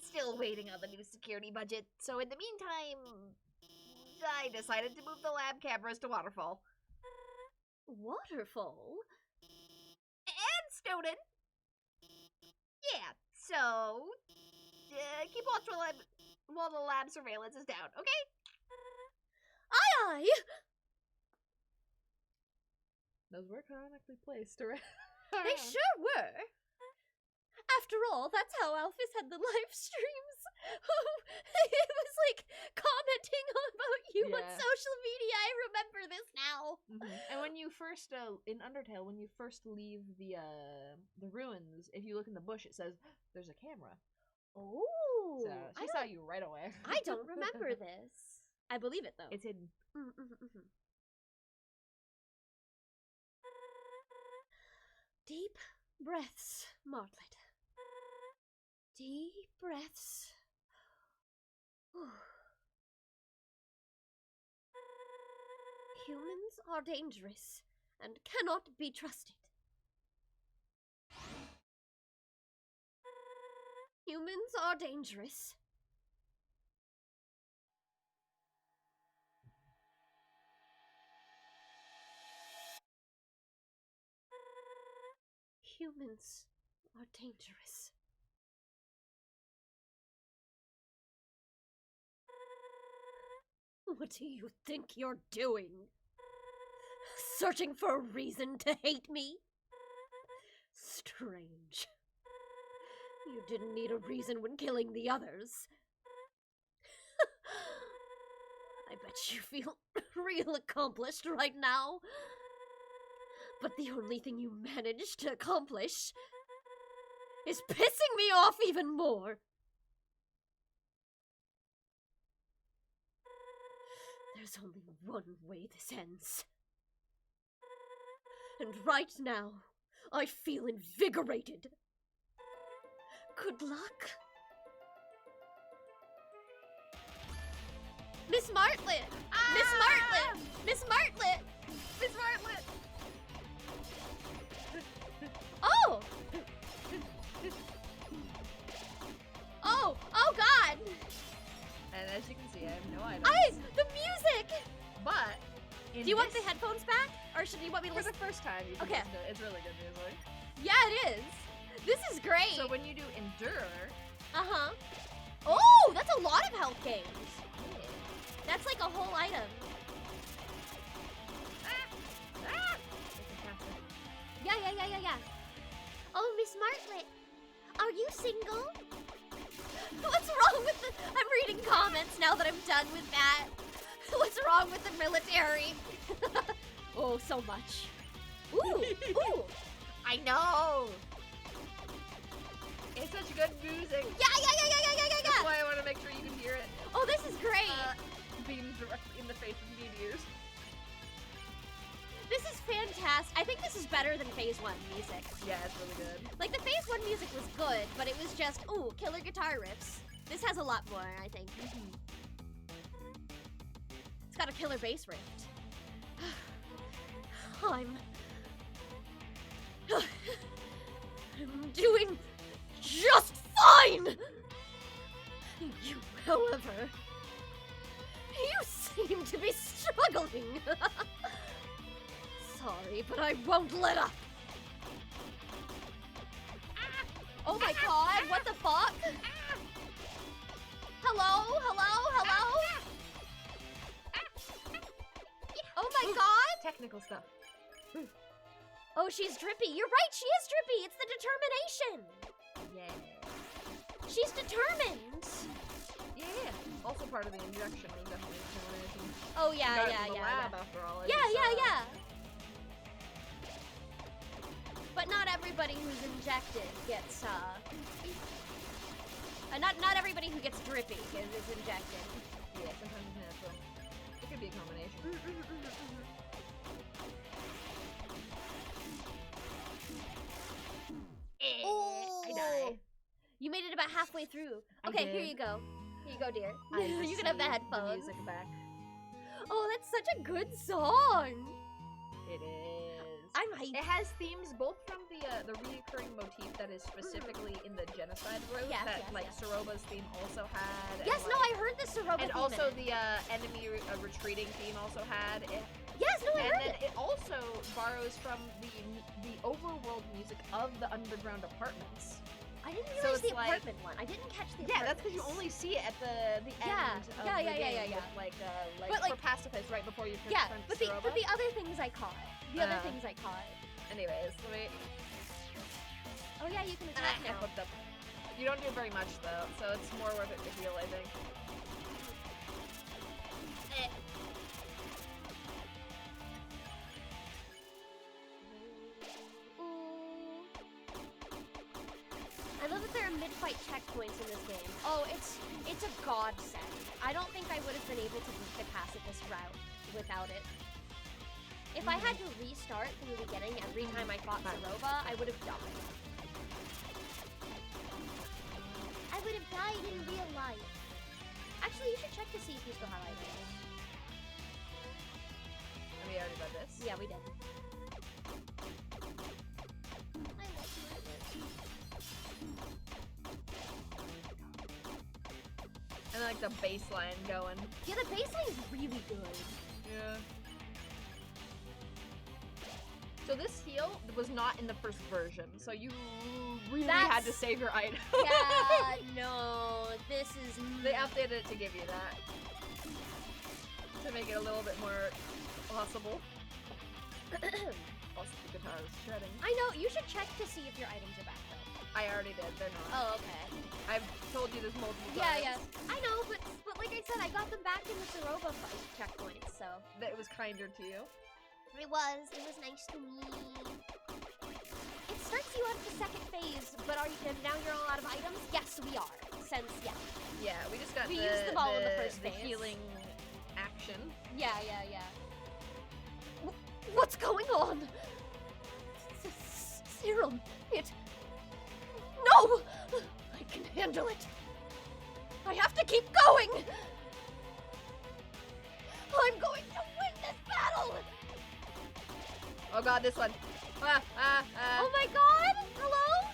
still waiting on the new security budget, so in the meantime, I decided to move the lab cameras to Waterfall. Waterfall? And Snowden! Yeah, so, keep watch while the lab surveillance is down, okay? Aye, aye! Those were canonically placed around. They sure were. After all, that's how Alphys had the live streams. It was like commenting about you on Yeah. social media. I remember this now. And when you first in Undertale, when you first leave the ruins, if you look in the bush, it says there's a camera. Oh, So she saw you right away. I don't remember this. I believe it though. It's hidden. Deep breaths, Martlet. Deep breaths. Humans are dangerous and cannot be trusted. Humans are dangerous. Humans are dangerous. What do you think you're doing? Searching for a reason to hate me? Strange. You didn't need a reason when killing the others. I bet you feel real accomplished right now. But the only thing you managed to accomplish is pissing me off even more. There's only one way this ends. And right now, I feel invigorated. Good luck. Miss Martlet! Miss Martlet! Miss Martlet! Miss Martlet! Oh! Oh God! And as you can see, I have no items. The music! But Do you want the headphones back? Or should you want me to for listen? the first time? You can Okay. listen to it. It's really good music. Yeah, it is. This is great. So when you do endure, Uh-huh. Oh, that's a lot of health gains. That's like a whole item. Yeah. Oh, Miss Martlet, are you single? What's wrong with the... I'm reading comments now that I'm done with that. What's wrong with the military? Oh, so much. Ooh. I know! it's such good music. Yeah. That's why I want to make sure you can hear it. Oh, this is great. Beamed directly in the face of meteors. This is fantastic. I think this is better than Phase 1 music. Yeah, it's really good. Like, the Phase 1 music was good, but it was just, ooh, killer guitar riffs. This has a lot more, I think. It's got a killer bass riff. I'm doing just fine! You, however, you seem to be struggling. Sorry, but I won't let up. Oh my god, what the fuck? Hello? Oh my god! Technical stuff. Oh, she's drippy. You're right, she is drippy. It's the determination. Yeah. She's determined. Yeah. Also part of the injection was definitely determination. Oh yeah, Got it yeah, from the yeah, lab yeah. after all. Yeah. But not everybody who's injected gets not everybody who gets drippy is injected. Yeah, sometimes it's natural. It could be a combination. Oh, I die. You made it about halfway through. I Okay, here did. you go. Here you go, dear. I You can have the received headphones. music back. Oh, that's such a good song. It is. I'm hyped. It has themes both from the reoccurring motif that is specifically in the Genocide route Yes, that yes, like yes. Soroba's theme also had. Yes, and, no, like, I heard the Soroba and theme also in it. the enemy retreating theme also had it. Yes, no, I And heard then it. it also borrows from the overworld music of the underground apartments. I didn't so realize the it's like- apartment one. I didn't catch the Yeah, apartment. that's because you only see it at the end Yeah, of yeah, the yeah, game yeah. with, like But, for like- pacifist right before you Yeah, confront but Soroba. the other things I caught. The other Uh. things I caught. Anyways, let me. Oh yeah, you can I attack now. fucked up. You don't do very much though, so it's more worth it to heal, I think. Ooh. I love that there are mid-fight checkpoints in this game. Oh, it's a godsend. I don't think I would have been able to beat the pacifist route without it. If I had to restart from the beginning every time I fought Soroba, I would have died. I would have died in real life. Actually, you should check to see if you still have items. We already read this. Yeah, we did. I love Martlet. And like the bass line going. Yeah, the bassline's really good. Yeah. So this heal was not in the first version, so you really had to That's- save your item. Yeah, no, this is... They updated it to give you that. To make it a little bit more possible. Also, the guitar is shredding. I know, you should check to see if your items are back, though. I already did, they're not. Oh, okay. I've told you this multiple Yeah, times. yeah. I know, but like I said, I got them back in the Soroba fight checkpoints, so... That it was kinder to you. It was nice to me. It starts you out the second phase, but now you're all out of items? Yes, we are. Since, yeah. Yeah, we just got We used them all in the first the phase. healing action. Yeah. What's going on? Serum, it... No! I can handle it. I have to keep going! I'm going to win this battle! Oh god, this one. Oh my god! Hello?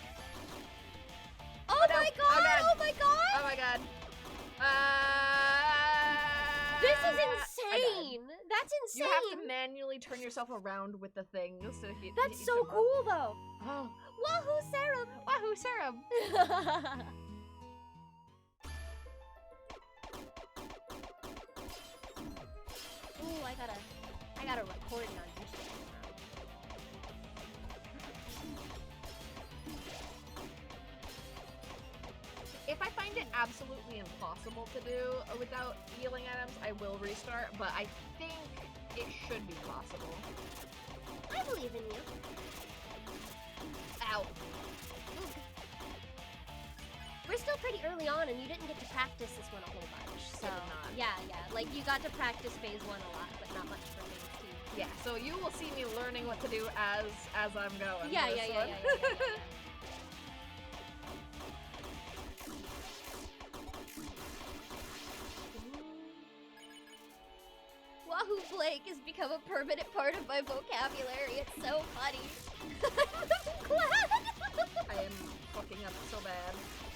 Oh no. my god! Oh Oh my god! Oh my god. This is I died. insane! That's insane! You have to manually turn yourself around with the things to hit. That's so them up. cool though! Oh. Wahoo serum! Wahoo serum! Ooh, I gotta record it on YouTube. If I find it absolutely impossible to do without healing items, I will restart, but I think it should be possible. I believe in you. Ow. We're still pretty early on, and you didn't get to practice this one a whole bunch. So did not. yeah. Like you got to practice phase 1 a lot, but not much for phase 2. Yeah, so you will see me learning what to do as I'm going. Yeah. for this one. Wahoo Blake has become a permanent part of my vocabulary. It's so funny. I'm glad. I am fucking up so bad.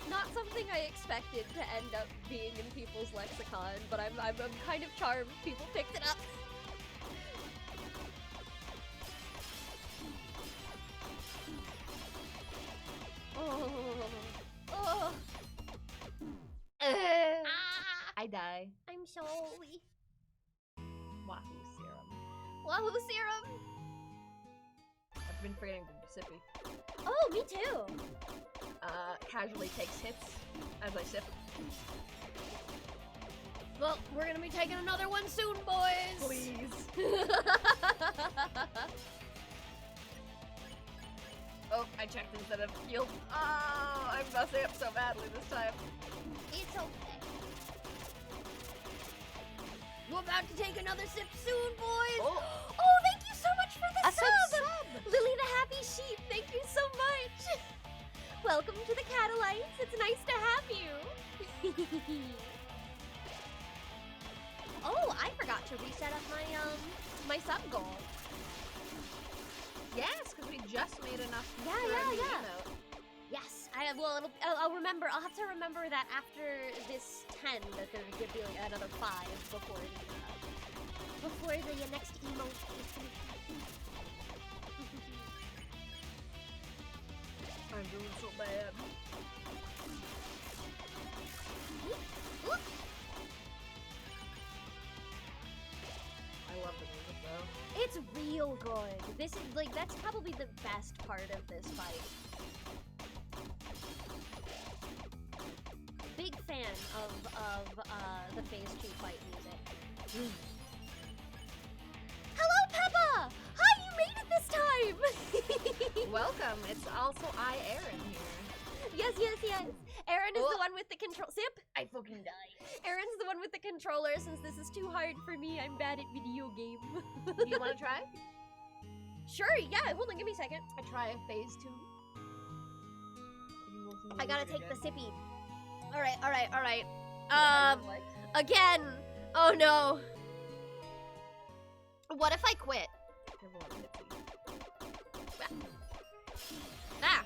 Not something I expected to end up being in people's lexicon, but I'm kind of charmed people picked it up. Oh. Ah, I die. I'm sorry. Wahoo serum. Wahoo serum. I'm been forgetting to do sippy. Oh, me too. Casually takes hits as I sip. Well, we're gonna be taking another one soon, boys. Please. Oh, I checked instead of healed. Oh, I'm messing up so badly this time. It's okay. We're about to take another sip soon, boys. Oh. Oh, thank you so much for the A sub. Lily the Happy Sheep, thank you so much. Welcome to the Catalites. It's nice to have you. Oh, I forgot to reset up my sub goal. Yes, because we just made enough. Yeah, for yeah, a yeah. emote. Yes, I'll remember. I'll have to remember that after this 10, that there's gonna be like another 5 before the next emote is finished. I'm doing so bad. I love the music though. It's real good. This is like that's probably the best part of this fight. Big fan of the Phase 2 fight music. Hello, Peppa! Hi, you made it this time! Welcome. It's also Aaron here. Yes. Aaron is Oh. the one with the control. Sip. I fucking died. Aaron's the one with the controller. Since this is too hard for me, I'm bad at video game. Do you want to try? Sure. Yeah. Hold on. Give me a second. I try a phase 2. I gotta take the sippy. All right. Like, Again. Oh no. What if I quit? Ah.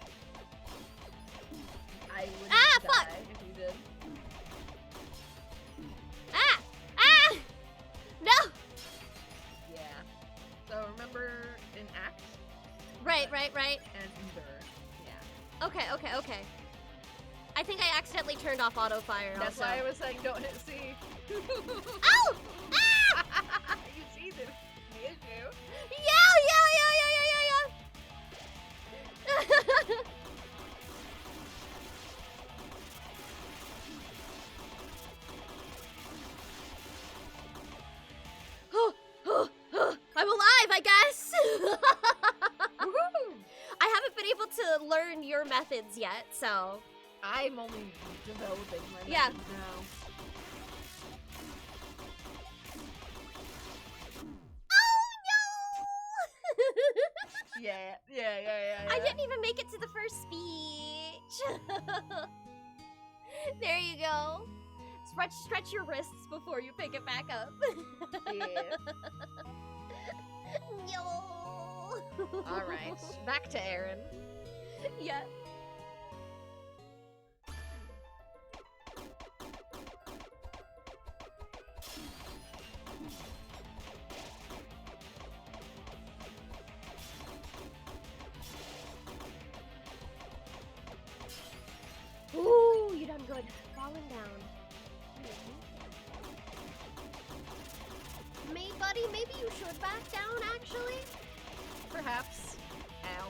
I would Ah, die fuck. if you did. Ah. No. Yeah. So remember in act Right. and endure. Yeah. Okay. I think I accidentally turned off auto fire. That's also. why I was saying don't hit C. Ow! Ah! You see the issue. Yeah. I'm alive, I guess. Woohoo! I haven't been able to learn your methods yet, so. I'm only developing my Yeah. methods now. Yeah. I didn't even make it to the first speech. There you go. Stretch your wrists before you pick it back up. Yeah. Yo. All right. Back to Aaron. Yeah. Ooh, you done good. Falling down. Buddy, maybe you should back down, actually. Perhaps. Ow.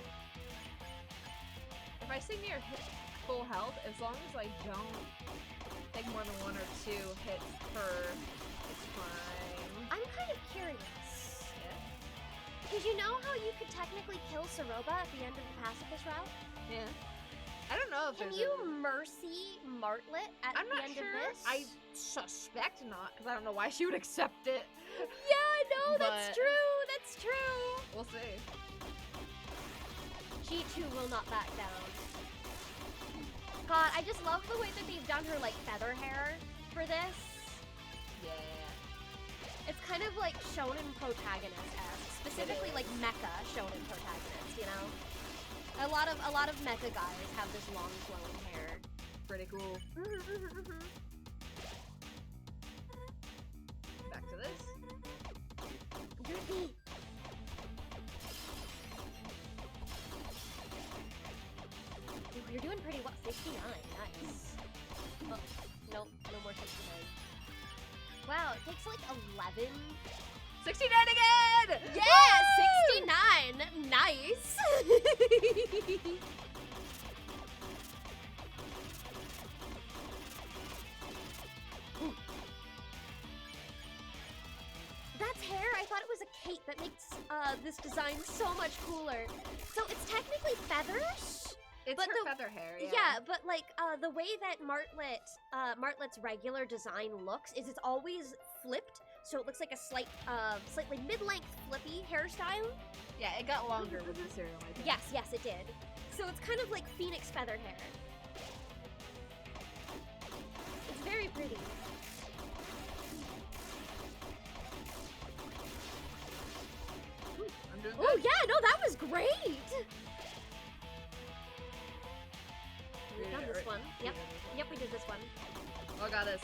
If I stay near full health, as long as I don't take more than 1 or 2 hits per, it's fine. I'm kind of curious. Yeah. Because you know how you could technically kill Saroba at the end of the pacifist route? Yeah. I don't know if Can there's you mercy Martlet at I'm the not end sure. of this? I suspect not, because I don't know why she would accept it. Yeah, no, that's But- true. That's true. We'll see. She too will not back down. God, I just love the way that they've done her like feather hair for this. Yeah. It's kind of like shonen protagonist-esque, specifically like mecha shonen protagonist. You know, a lot of mecha guys have this long flowing hair. Pretty cool. Back to this. Groovy. Ooh, you're doing pretty well. 69, nice. Oh, nope, no more 69. Wow, it takes like 11. 69 again! Yeah, 69! Nice. That's hair? I thought it was a cape. That makes this design so much cooler. So it's technically feathers? It's But her the- feather hair, Yeah, but like the way that Martlet's regular design looks is it's always flipped, so it looks like a slightly mid-length flippy hairstyle. Yeah, it got longer with the serum, I think. Yes, it did. So it's kind of like phoenix feather hair. It's very pretty. I'm doing Oh good. yeah, no, that was great. We've done this one. Yep, we did this one. Oh, got this.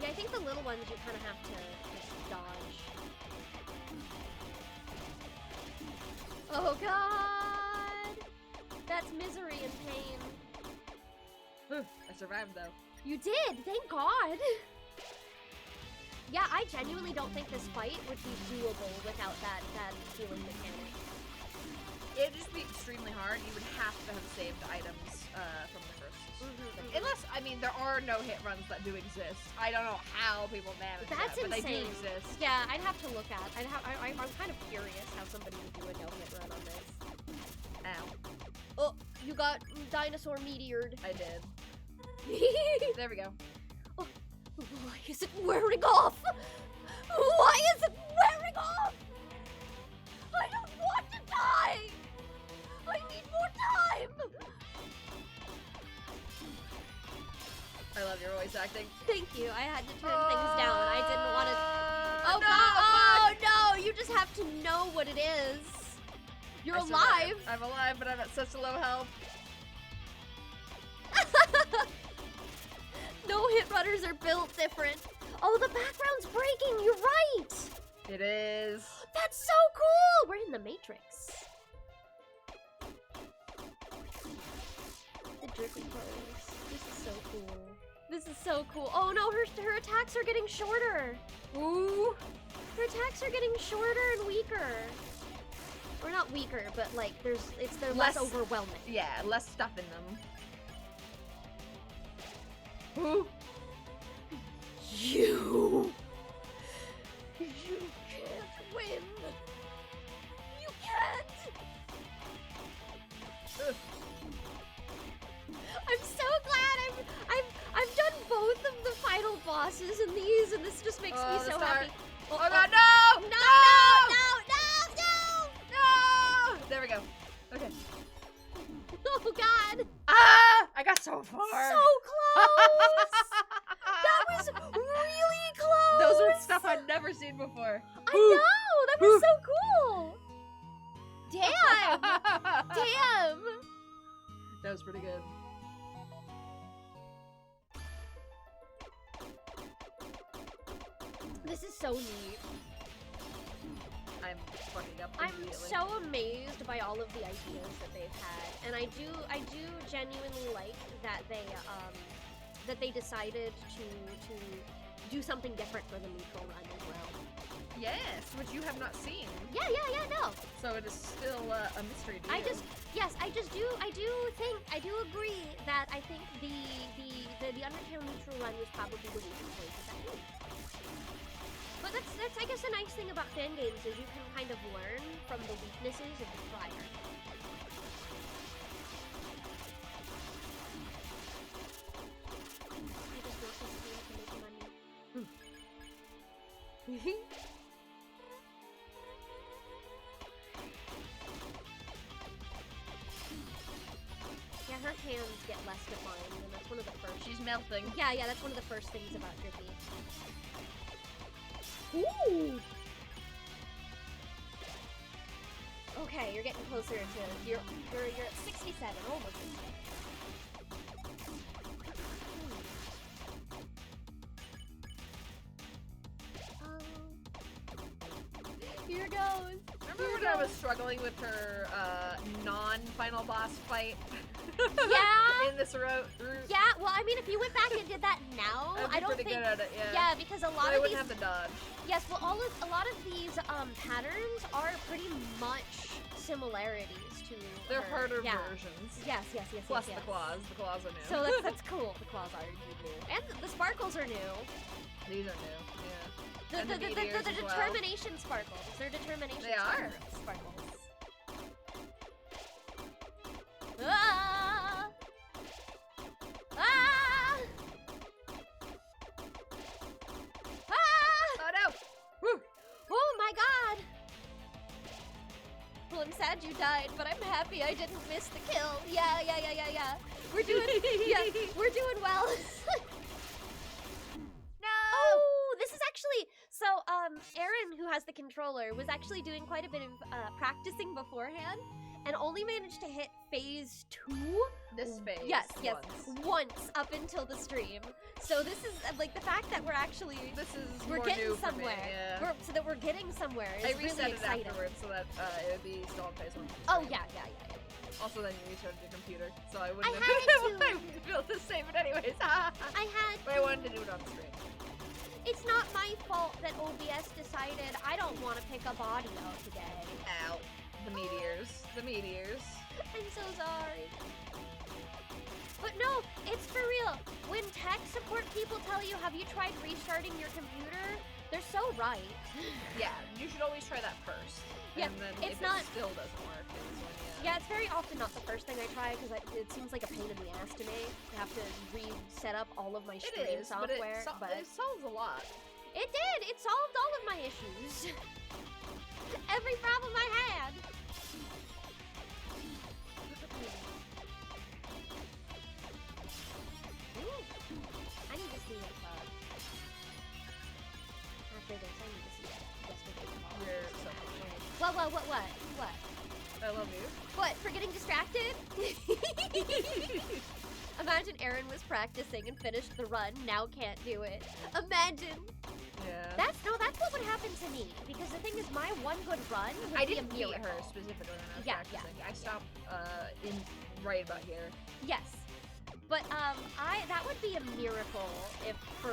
Yeah, I think the little ones you kind of have to just dodge. Oh god! That's misery and pain. I survived though. You did, thank god! Yeah, I genuinely don't think this fight would be doable without that healing mechanic. It'd just be extremely hard. You would have to have saved items from the first thing. Unless, I mean, there are no hit runs that do exist. I don't know how people manage That's that, but they do insane. exist. Yeah, I'd have to look at. I'm kind of curious how somebody would do a no-hit run on this. Ow. Oh, you got dinosaur meteored. I did. There we go. Why is it wearing off? Why is it wearing off? I don't want to die! I need more time! I love your voice acting. Thank you, I had to turn things down. I didn't want to... Oh, no, God. Oh, no! You just have to know what it is. You're I survived. alive! I'm alive, but I'm at such low health. No hit runners are built different. Oh, the background's breaking. You're right. It is. That's so cool. We're in the Matrix. The drippy pose. This is so cool. This is so cool. Oh no, her attacks are getting shorter. Ooh. Her attacks are getting shorter and weaker. Or not weaker, but like they're less overwhelming. Yeah, less stuff in them. Ooh. You can't win. You can't. Ugh. I'm so glad I've done both of the final bosses in these, and this just makes me the so start. happy. Oh god, no! No! No! There we go. Okay. Oh god! Ah! I got so far. So close! That was really close! Those were stuff I'd never seen before. I know! That was so cool! Damn! Damn! That was pretty good. This is so neat. I'm fucking up I'm immediately. so amazed by all of the ideas that they've had, and I do genuinely like that they decided to do something different for the neutral run as well. Yes, which you have not seen. Yeah, no. So it is still a mystery to you. I do agree that I think the Undertale neutral run was probably the weakest point of that game. But that's I guess a nice thing about fan games is you can kind of learn from the weaknesses of the prior. I just want this game to make money. Yeah, her hands get less defined, and that's one of the first. She's melting. Yeah, that's one of the first things about Drippy. Ooh! Okay, you're getting closer to you're at 67, almost 67. Here goes. Remember when I was struggling with her non-final boss fight? Yeah. In this route. Yeah, well, I mean, if you went back and did that now, I'd be I don't pretty think. good at it, yeah. Yeah, because a lot But I of wouldn't these. have to dodge. Yes, well, a lot of these patterns are pretty much similarities to. They're harder yeah. versions. Yes. Plus yes. the claws. The claws are new. So that's cool. The claws are new, and the sparkles are new. These are new, yeah. And The the meteors as well. determination sparkles. They're determination. They are. Sparkles. Ah! Ah! Ah! Oh no! Woo! Oh my god! Well, I'm sad you died, but I'm happy I didn't miss the kill. Yeah. We're doing, we're doing well. No! Oh, this is actually, so, Aaron, who has the controller, was actually doing quite a bit of, practicing beforehand, and only managed to hit phase 2. This phase. Yes, once. once up until the stream. So this is, like, the fact that we're actually, we're more getting new for me, somewhere. yeah. So that we're getting somewhere is I really reset it exciting. afterwards so that it would be still on phase 1. Oh, yeah. Also, then you restarted your computer, so I wouldn't I have had been to. able to be able to save it anyways. I had But I wanted to do it on stream. It's not my fault that OBS decided I don't want to pick up audio today. Ow. The meteors. The meteors. I'm so sorry. But no, it's for real. When tech support people tell you, have you tried restarting your computer? They're so right. Yeah, you should always try that first. Yeah, and then it's if not- it still doesn't work, it's when Yeah, it's very often not the first thing I try because it seems like a pain in the ass to me to have to reset up all of my It stream is, software. but it solves a lot. It did! It solved all of my issues. Every problem I had. Ooh. I need to see if, after this, I need to see if yesterday's call. You're so What? I love you. What, for getting distracted? Imagine Aaron was practicing and finished the run, now can't do it. Imagine. Yeah. That's what would happen to me. Because the thing is, my one good run would I be didn't a beat miracle. her specifically when I was Yeah, practicing. yeah. I stopped in right about here. Yes. But that would be a miracle if for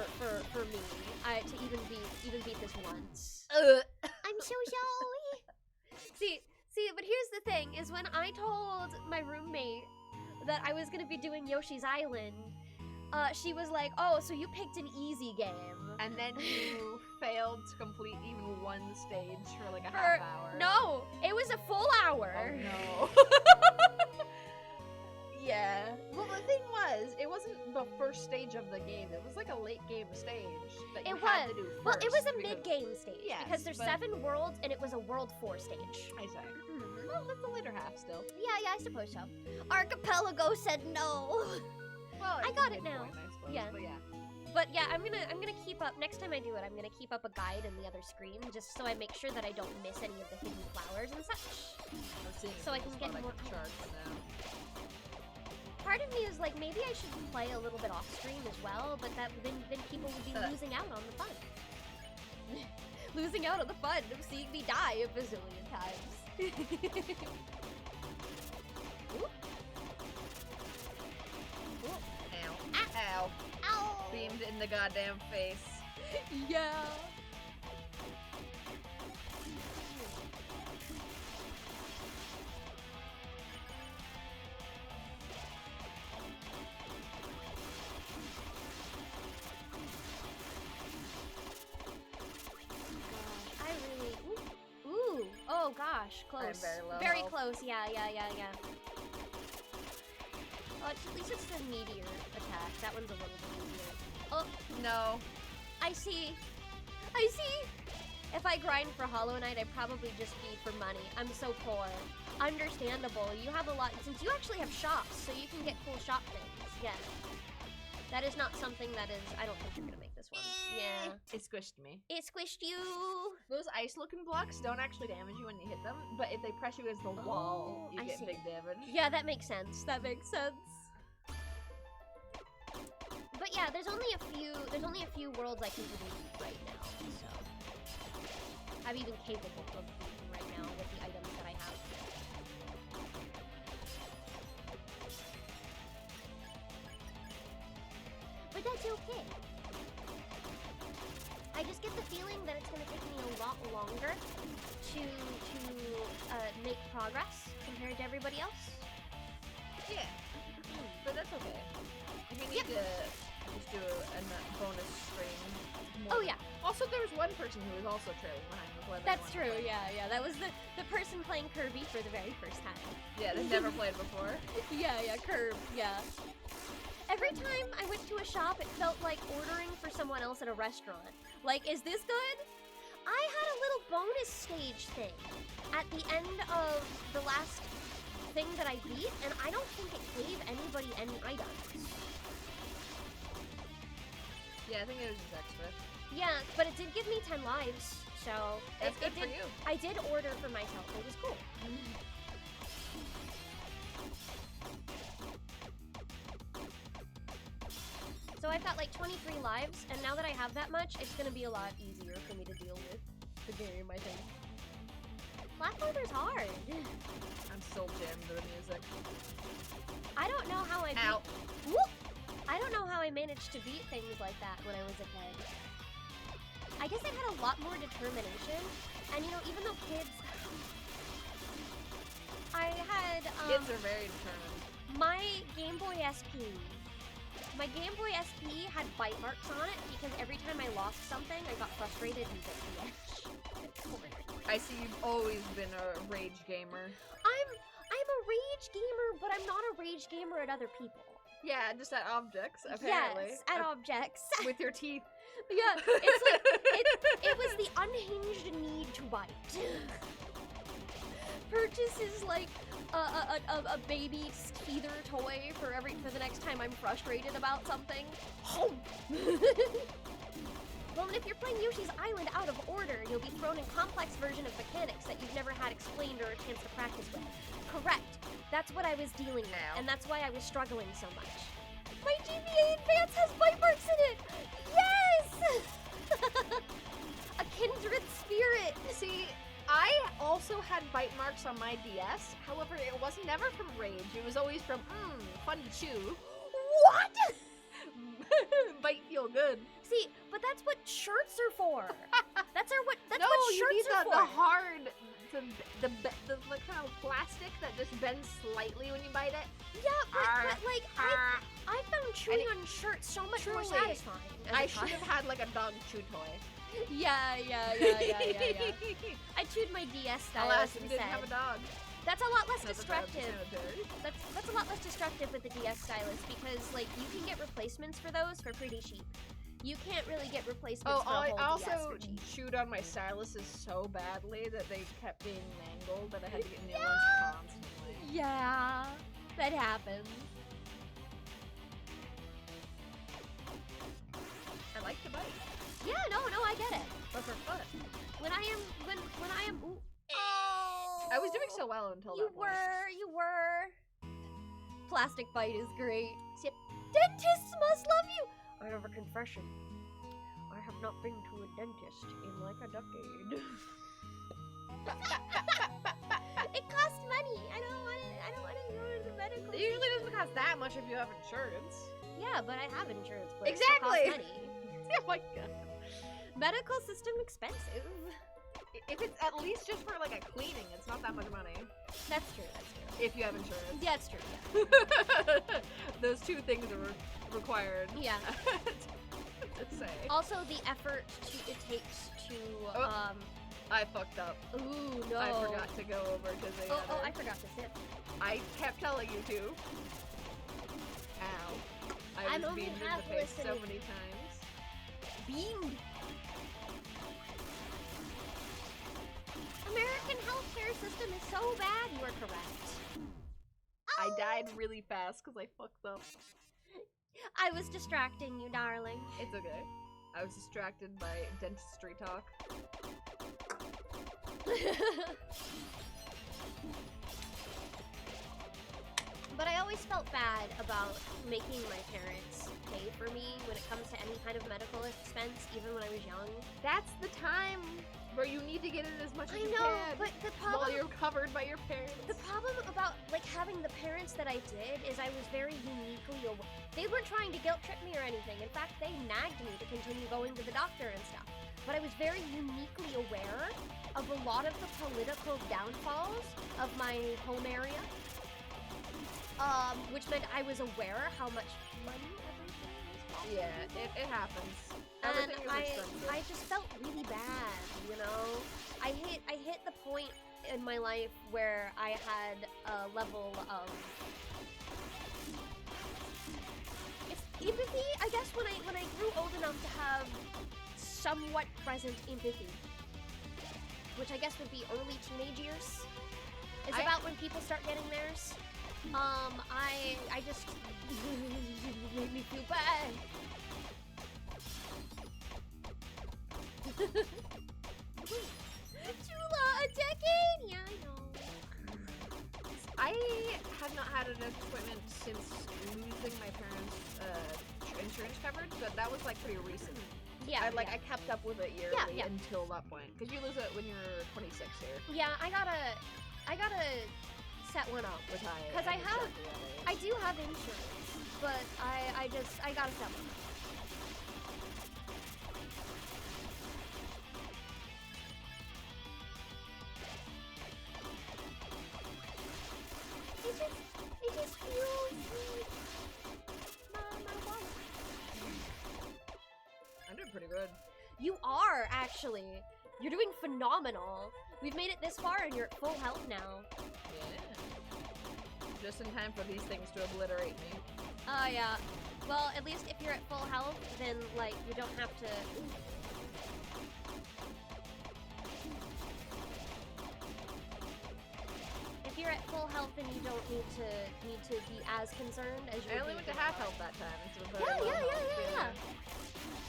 me to even beat this once. I'm so sorry. See, but here's the thing: is when I told my roommate that I was gonna be doing Yoshi's Island, she was like, "Oh, so you picked an easy game." And then you failed to complete even one stage for like a half hour. No, it was a full hour. Oh no. Yeah. Well, the thing was, it wasn't the first stage of the game. It was like a late game stage that you had to do first. Well, it was a because- mid-game stage Yes, because there's but- 7 worlds and it was a world 4 stage. I say. Well, that's the later half still. Yeah, I suppose so. Archipelago said no. Well, I it's got a it now. midpoint, I suppose, Yeah. But yeah. But yeah, I'm gonna keep up. Next time I do it, I'm gonna keep up a guide in the other screen just so I make sure that I don't miss any of the hidden flowers and such. I'm seeing So I if can there's get one more charge now. Part of me is like, maybe I should play a little bit off stream as well, but then people would be losing out on the fun. Losing out on the fun of seeing me die a bazillion times. Ooh. Ooh. Ow. Ah. Ow. Ow! Beamed in the goddamn face. Yeah. I really. Ooh. Oh gosh, close. I'm very low Very health. close. Yeah. Oh, at least it's the meteor attack. That one's a little bit easier. Oh, No. I see. If I grind for Hollow Knight, I'd probably just be for money. I'm so poor. Understandable. You have a lot, since you actually have shops, so you can get cool shop things. Yes. That is not something that is, I don't think you're gonna make this one. Yeah. It squished me. It squished you. Those ice-looking blocks don't actually damage you when you hit them, but if they press you as the wall, you I get see. big damage. Yeah, that makes sense. But yeah, there's only a few worlds I can even beat right now, so I'm even capable of beating right now with the items that I have. but that's okay. I just get the feeling that it's gonna take me a lot longer to make progress compared to everybody else. Yeah. But that's okay. If you need to just do a bonus stream. Oh yeah. Also, there was one person who was also trailing behind with Weather. That's true, yeah. That was the person playing Kirby for the very first time. Yeah, they've never played before. Yeah, Kirby, yeah. Every time I went to a shop, it felt like ordering for someone else at a restaurant. Like, is this good? I had a little bonus stage thing at the end of the last thing that I beat, and I don't think it gave anybody any items. Yeah, I think it was just extra. Yeah, but it did give me 10 lives, so That's good it for did, you. I did order for myself. It was cool. So I've got like 23 lives, and now that I have that much, it's gonna be a lot easier for me to deal with the game, I think. Platformer's hard. I'm still jammed to the music. I don't know how I Ow. beat... Whoop! I don't know how I managed to beat things like that when I was a kid. I guess I had a lot more determination, and you know, even though kids... I had, Kids are very determined. my Game Boy SP. My Game Boy SP had bite marks on it because every time I lost something, I got frustrated and bit the edge. I see you've always been a rage gamer. I'm a rage gamer, but I'm not a rage gamer at other people. Yeah, just at objects, apparently. Yes, at objects. With your teeth. Yeah, it's like, it was the unhinged need to bite. Purchases like a baby teether toy for the next time I'm frustrated about something. Well, and if you're playing Yoshi's Island out of order, you'll be thrown in complex version of mechanics that you've never had explained or a chance to practice with. Correct. That's what I was dealing with, and that's why I was struggling so much. My GBA Advance has bite marks in it! Yes! A kindred spirit! See, I also had bite marks on my DS. However, it was never from rage. It was always from, fun to chew. What? Bite feel good. See, but that's what shirts are for. That's what no, shirts you need are the for. hard, the kind of plastic that just bends slightly when you bite it. Yeah, but like, I found chewing on shirts so much more Truly. satisfying. as a I should child. have had like a dog chew toy. Yeah. I chewed my DS Alas, stylus we instead. didn't have a dog. That's a lot less Not that destructive. sanitary. That's a lot less destructive with the DS stylus because like you can get replacements for those for pretty cheap. You can't really get replacements for a I whole also DS for cheap. chewed on my styluses so badly that they kept being mangled that I had to get new ones constantly. Yeah, that happens. I like to bite, Yeah, no, I get it. but for fun. When I am, ooh, I was doing so well until You that point. were. Plastic bite is great. Yep. Dentists must love you. I have a confession. I have not been to a dentist in like a decade. It costs money. I don't want to go to the medical. It usually doesn't cost that much if you have insurance. Yeah, but I have insurance. But Exactly. It costs money. Oh my god. Medical system expensive. If it's at least just for like a cleaning, it's not that much money. That's true. If you have insurance. Yeah, it's true. Yeah. Those two things are required. Yeah. to say. Also, the effort it takes to I fucked up. Ooh, no. I forgot to go over to the Oh, other. I forgot to sit. I kept telling you to. Ow. I I'm was only beamed in half the face so listening. many times. Beamed. American healthcare system is so bad. You are correct. I died really fast because I fucked up. I was distracting you, darling. It's okay. I was distracted by dentistry talk. But I always felt bad about making my parents pay for me when it comes to any kind of medical expense, even when I was young. That's the time Bro, you need to get in as much as I you know, can but the while problem you're covered by your parents. The problem about like having the parents that I did is I was very uniquely aware. They weren't trying to guilt trip me or anything. In fact, they nagged me to continue going to the doctor and stuff. But I was very uniquely aware of a lot of the political downfalls of my home area. Which meant I was aware how much money everything was costing. Yeah, it happens. And Everything is expensive. I just felt really bad, you know? I hit the point in my life where I had a level of empathy, I guess, when I grew old enough to have somewhat present empathy. Which I guess would be early teenage years. It's about when people start getting theirs. I just made me feel bad. Chula, a decade? Yeah, I know. I have not had a dentist appointment since losing my parents' insurance coverage, but that was like pretty recent. Yeah, I kept up with it yearly Yeah. until that point. Because you lose it when you're 26 here. Yeah, I gotta set one up. Which I 'Cause I have- exactly that age. I do have insurance, but I gotta set one up. It just feels like my wallet. I'm doing pretty good. You are, actually. You're doing phenomenal. We've made it this far and you're at full health now. Yeah. Just in time for these things to obliterate me. Oh, yeah. Well, at least if you're at full health, then, like, you don't have to... If you're at full health, then you don't need to be as concerned as you I would only be went to if half you're health that time instead of Yeah, very low yeah, health. yeah.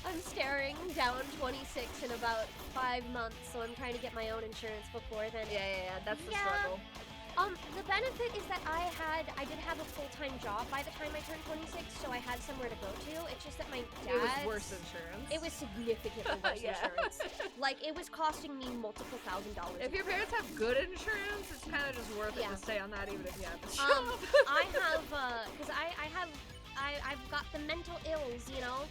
I'm staring down 26 in about 5 months, so I'm trying to get my own insurance before then. Yeah, that's the Yeah. struggle. The benefit is that I did have a full-time job by the time I turned 26, so I had somewhere to go to. It's just that my dad... It was worse insurance. It was significantly worse Yeah. insurance. Like, it was costing me multiple $1,000s. If your parents have good insurance, it's kind of just worth it Yeah. to stay on that even if you have a job. I have, because I've got the mental ills, you know?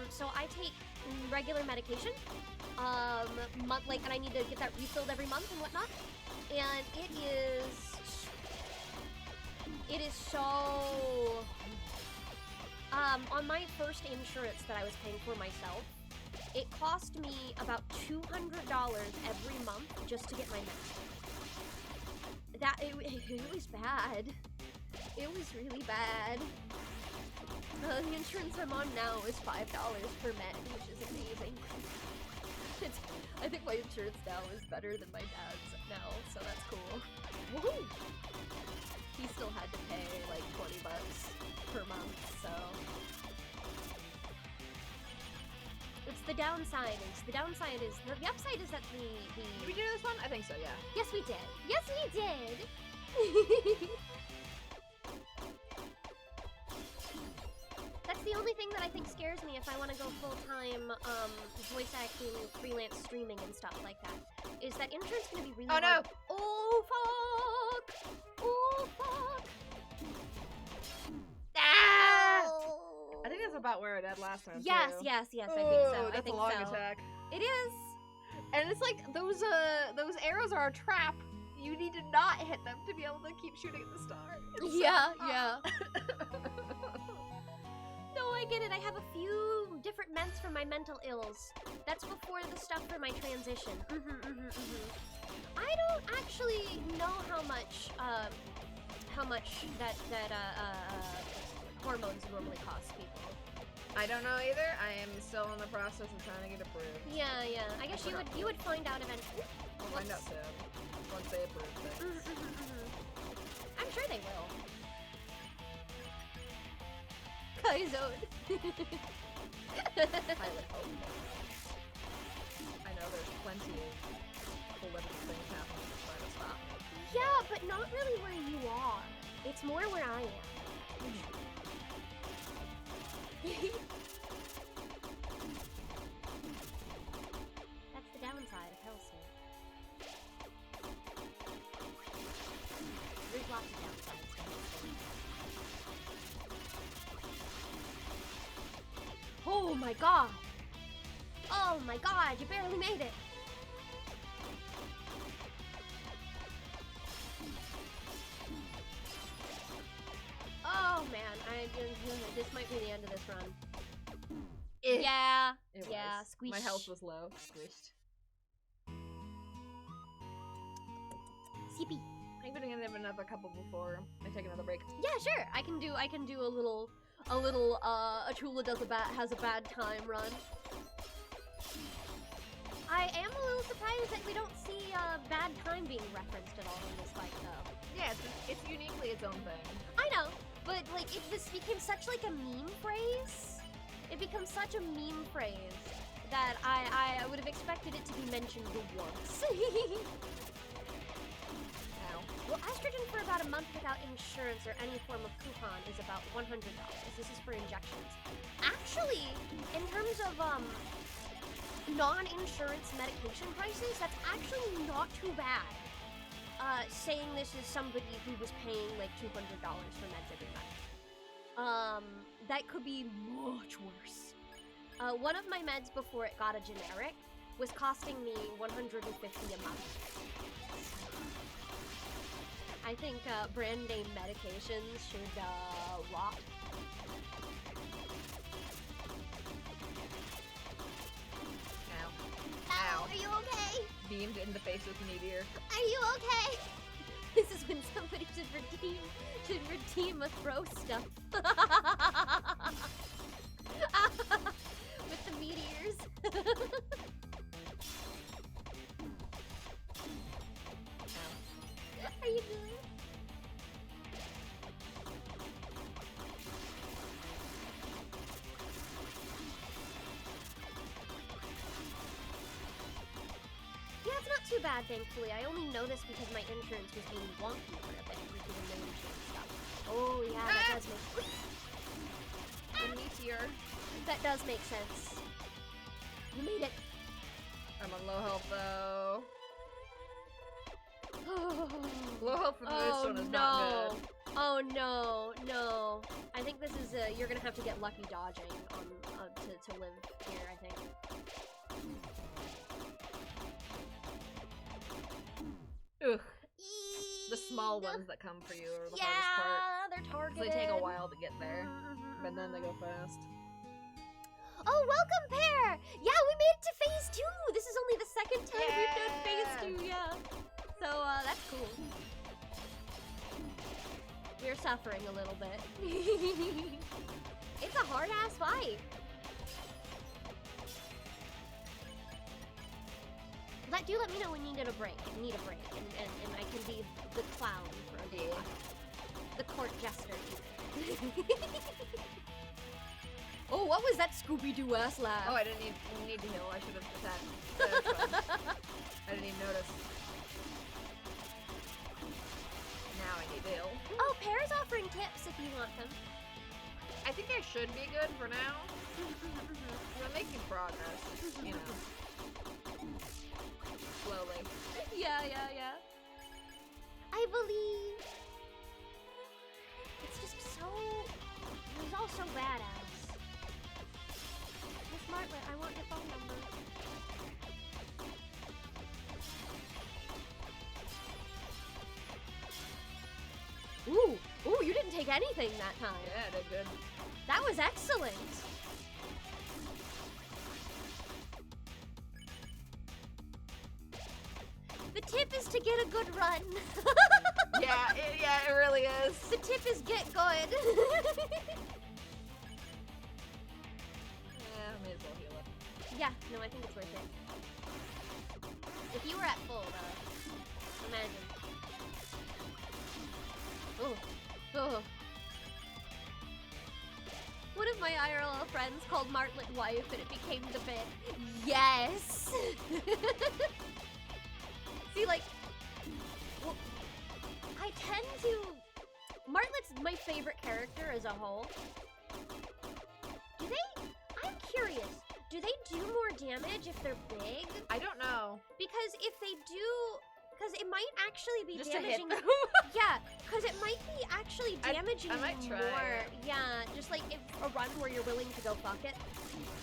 So I take regular medication, and I need to get that refilled every month and whatnot. And it is so, on my first insurance that I was paying for myself, it cost me about $200 every month just to get my meds. It was bad. It was really bad. The insurance I'm on now is $5 per med, which is amazing. I think my insurance now is better than my dad's now, so that's cool. Woohoo! He still had to pay like $20 per month, so... It's the downside is, the upside is that Did we do this one? I think so, yeah. Yes, we did. Yes, we did! That's the only thing that I think scares me if I want to go full-time, voice acting, freelance streaming and stuff like that. Is that insurance gonna be really Oh, no! hard. Oh, fuck! Oh, fuck! Ah! Oh. I think that's about where it had last time, Yes, too. yes, yes, I think so. Oh, that's I think a long so. attack. It is! And it's like, those arrows are a trap. You need to not hit them to be able to keep shooting at the star. Yeah, yeah. No, I get it. I have a few different meds for my mental ills. That's before the stuff for my transition. I don't actually know how much that hormones normally cost people. I don't know either. I am still in the process of trying to get approved. Yeah, yeah. I guess you would find out eventually. I'll find out soon. Once they approve things. I'm sure they will. Kaizode. I would hope. I know there's plenty of political things happening to try to stop me. Yeah, but not really where you are. It's more where I am. That's the downside of health. my god! Oh my god, you barely made it! Oh man, this might be the end of this run. Yeah, It yeah, was. squish. My health was low. Squished. CP. I'm gonna have another couple before I take another break. Yeah, sure. I can do a little Achula has a bad time run. I am a little surprised that we don't see bad time being referenced at all in this fight though. Yeah, it's uniquely its own thing. I know, but like this became such like a meme phrase. It becomes such a meme phrase that I would have expected it to be mentioned once. Ow. Well, estrogen for about a month without insurance or any form of coupon is about $100. This is for injections. Actually, in terms of non-insurance medication prices, that's actually not too bad. Saying this is somebody who was paying like $200 for meds every month. That could be much worse. One of my meds before it got a generic was costing me $150 a month. I think brand name medications should rot. Ow. Ow, are you okay? Beamed in the face with meteor. Are you okay? This is when somebody should redeem a throw stuff. With the meteors. Are you doing? Yeah, it's not too bad, thankfully. I only noticed because my insurance was being wonky for a bit due to the no insurance stuff. Oh, yeah, that does make The meteor. that does make sense. You made it. I'm on low health though. Low health for this one is not good. Oh no, no. I think this is you're gonna have to get lucky dodging on to live here, I think. Ugh. The small ones that come for you are the hardest part. Yeah, they're 'Cause targeted. they take a while to get there, but then they go fast. Oh, welcome, Pear! Yeah, we made it to phase 2! This is only the second time we've done phase 2, yeah. So, that's cool. We're suffering a little bit. It's a hard-ass fight. Let me know when you need a break. I need a break, and I can be the clown for a day. The court jester. Oh, what was that Scooby-Doo ass laugh? Oh, I didn't need to heal. I should have attacked. I didn't even notice. Now I need to heal. Oh, Pear's offering tips if you want them. I think I should be good for now. We're making progress, you know. Slowly. Yeah. I believe. It's just so. He's all so badass. Miss Martlet, I want your phone number. Ooh, you didn't take anything that time. Yeah, I did good. That was excellent. The tip is to get a good run. Yeah, it really is. The tip is get good. Yeah, may as well heal it. Yeah, no, I think it's worth it. If you were at full, though, imagine. Oh. One of my IRL friends called Martlet wife, and it became the bit. Yes. See, like, well, I tend to. Martlet's my favorite character as a whole. I'm curious. Do they do more damage if they're big? I don't know. Because if they do, because it might actually be Just to hit damaging. them. Yeah, because it might be actually damaging I might try more. it. Yeah, just like if a run where you're willing to go fuck it.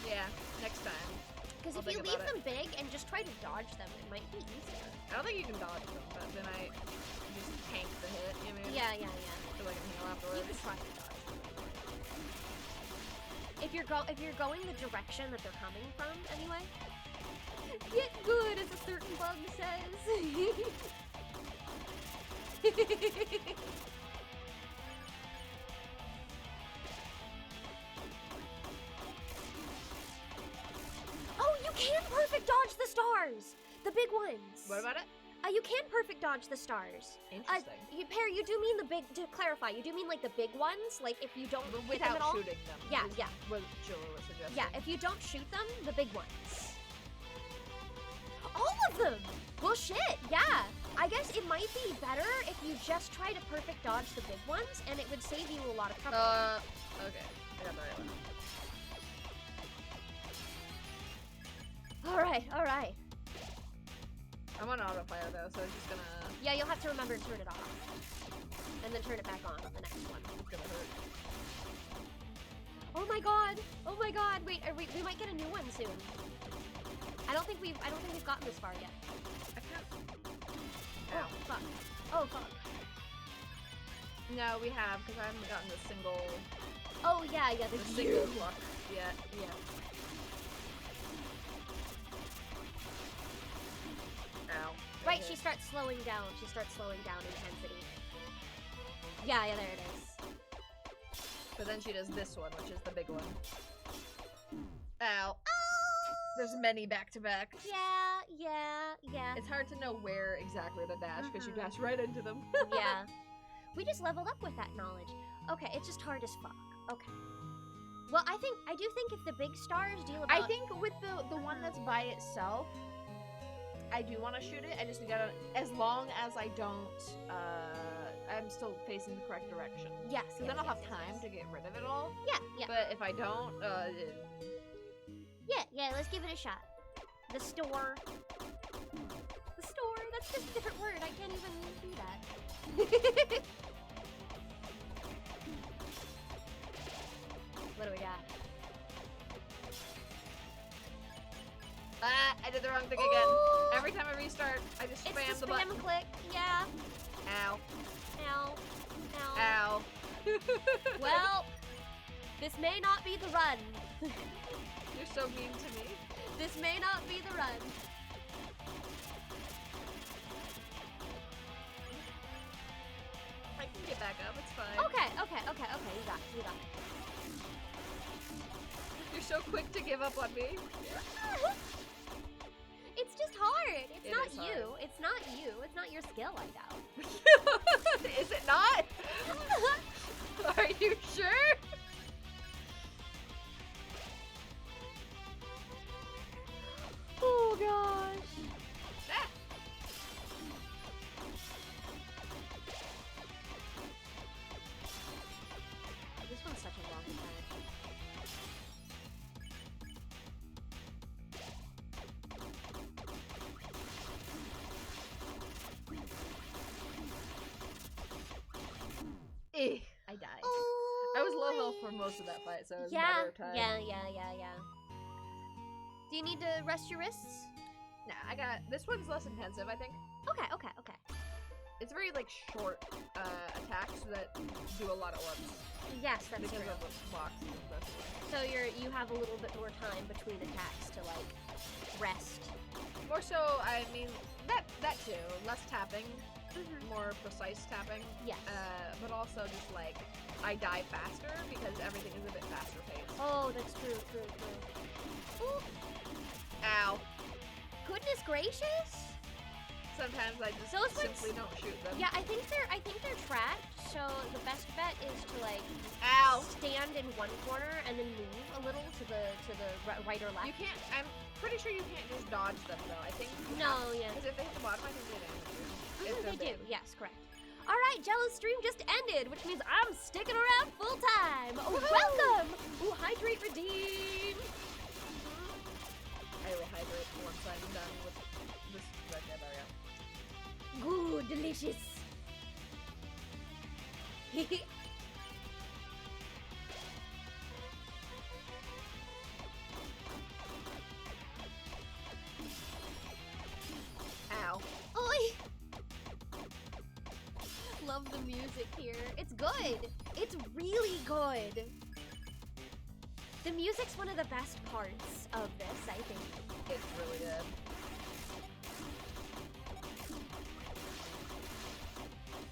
Yeah, next time. Because I'll if you think leave about them big and just try to dodge them, it might be easier. I don't think you can dodge them, but then I just tank the hit. You know what I mean? Yeah, yeah, yeah. So I can heal You afterwards. can try to dodge them. If you're going the direction that they're coming from, anyway. Get good, as a certain bug says. Oh, you can perfect dodge the stars! The big ones! What about it? You can perfect dodge the stars. Interesting. Perry, you do mean the big, to clarify, you do mean like the big ones? Like if you don't But hit them at without all? shooting them. Yeah, is yeah. What Jilla was suggesting. Yeah, if you don't shoot them, the big ones. All of them! Well, shit, yeah. I guess it might be better if you just try to perfect dodge the big ones, and it would save you a lot of trouble. Okay. I got the right one. Alright. I'm on autofire though, so it's just gonna. Yeah, you'll have to remember to turn it off. And then turn it back on the next one. It's gonna hurt. Oh my god! Oh my god! Wait, we might get a new one soon. I don't think we've gotten this far yet. I can't. Oh Ow. fuck. Oh fuck. No, we have, because I haven't gotten the single Oh yeah, the single luck yet. Yeah. Ow. Right, Okay. she starts slowing down. She starts slowing down intensity. Yeah, there it is. But then she does this one, which is the big one. Ow. There's many back to back. Yeah. It's hard to know where exactly to dash because you Mhm. dash right into them. Yeah. We just leveled up with that knowledge. Okay, it's just hard as fuck. Okay. Well, I do think if the big stars deal about... I think with the one that's by itself, I do want to shoot it. I just gotta, as long as I don't, I'm still facing the correct direction. Yes, So then I'll have time to get rid of it all. Yeah. But if I don't, Yeah, let's give it a shot. The store. The store? That's just a different word. I can't even do that. What do we got? I did the wrong thing again. Ooh! Every time I restart, I just It's spam the the spam button. click. Yeah. Ow. Ow. Ow. Ow. Well, this may not be the run. You're so mean to me. This may not be the run. I can get back up, it's fine. Okay. You got it. You're so quick to give up on me. It's just hard. It's It not is you. hard. It's not you. It's not your skill, I doubt. Is it not? Are you sure? Oh gosh. Ah. This one's such a long time. I died. I was low health for most of that fight, so it was a Yeah. matter of time. Yeah. Do you need to rest your wrists? Nah, I got this one's less intensive, I think. Okay. It's very like short attacks that do a lot at once Yes, that's because true. of the boxes especially. So you have a little bit more time between attacks to like rest. More so, I mean that too. Less tapping, more precise tapping. Yes. But also just like I die faster because everything is a bit faster paced. Oh, that's true. Ooh, Ow. goodness gracious. Sometimes I just Those ones- simply don't shoot them. Yeah, I think they're trapped. So the best bet is to like Ow. stand in one corner and then move a little to the right or left. You can't. I'm pretty sure you can't just dodge them though. I think. No, yeah. Because if they hit the bottom, I think they damage you. If They they're do. big. Yes, correct. All right, Jello's stream just ended, which means I'm sticking around full time. Oh, Woohoo! welcome. Ooh, hydrate, redeem. I will hydrate once I'm done with this. Okay, there we go. delicious. Ow. Oi! Love the music here. It's good. It's really good. The music's one of the best parts of this, I think. It's really good.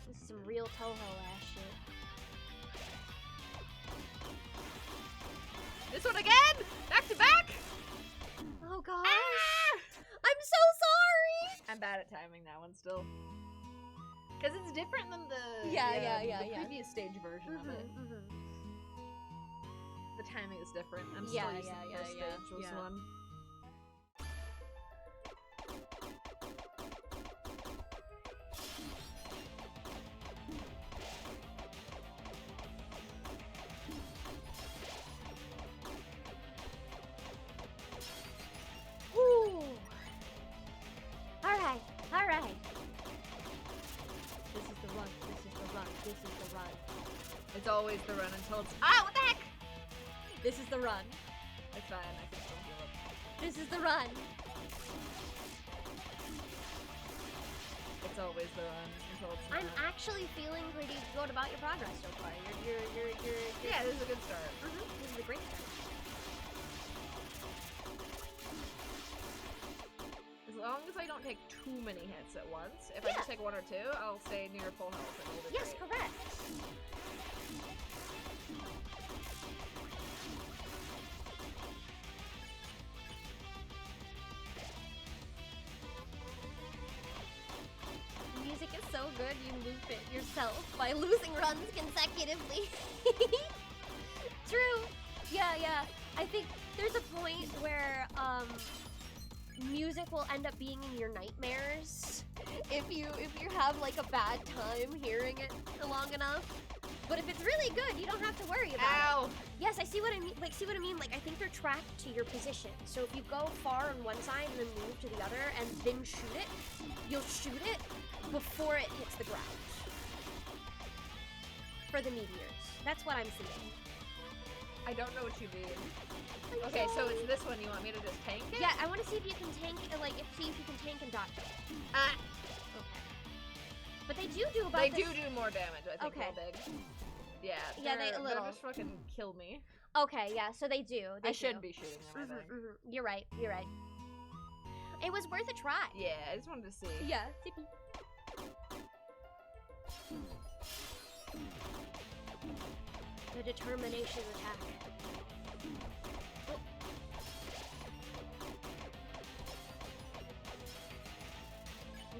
This is some real Toho-ass shit. This one again! Back to back! Oh gosh! I'm so sorry! I'm bad at timing that one still. Because it's different than the the previous stage version of it. The timing is different. I'm still using the first stage was one. Woo! Alright, alright. This is the run, this is the run, this is the run. It's always the run until it's what the heck? This is the run. It's fine, I can still feel it. This is the run. It's always the run until it's I'm not. actually feeling pretty good about your progress so far. You're Yeah, this is a good start. This is a great start. As long as I don't take too many hits at once, if I just take one or two, I'll stay near full health and it'll be Yes, great. correct. The music is so good you loop it yourself by losing runs consecutively. True. Yeah. I think there's a point where music will end up being in your nightmares if you have like a bad time hearing it long enough. But if it's really good, you don't have to worry about it. Yes, I see what I mean. Like, I think they're tracked to your position. So if you go far on one side and then move to the other and then shoot it, you'll shoot it before it hits the ground. For the meteors. That's what I'm seeing. I don't know what you mean. Okay, so it's this one you want me to just tank it? Yeah, I want to see if you can tank, see if you can tank and dodge it. Okay. But they do about They this. do more damage, I think, Okay. real big. Yeah, Yeah, they a little. They're just fucking kill me. Okay, yeah, so they do. I should be shooting them, I think. You're right. It was worth a try. Yeah, I just wanted to see. Yeah, zippy. The determination attack. Oh.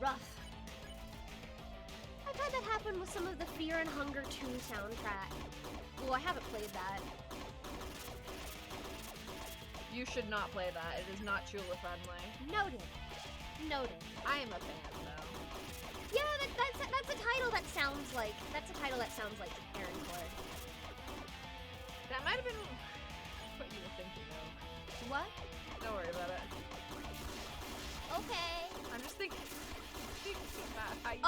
Rough. I've had that happen with some of the Fear and Hunger 2 soundtrack. Oh, I haven't played that. You should not play that. It is not Chula friendly. Noted. I am a fan, though. Yeah, that's a title that sounds like Aaron Cord. That might have been what you were thinking of. What? Don't worry about it. Okay. I'm just thinking about how you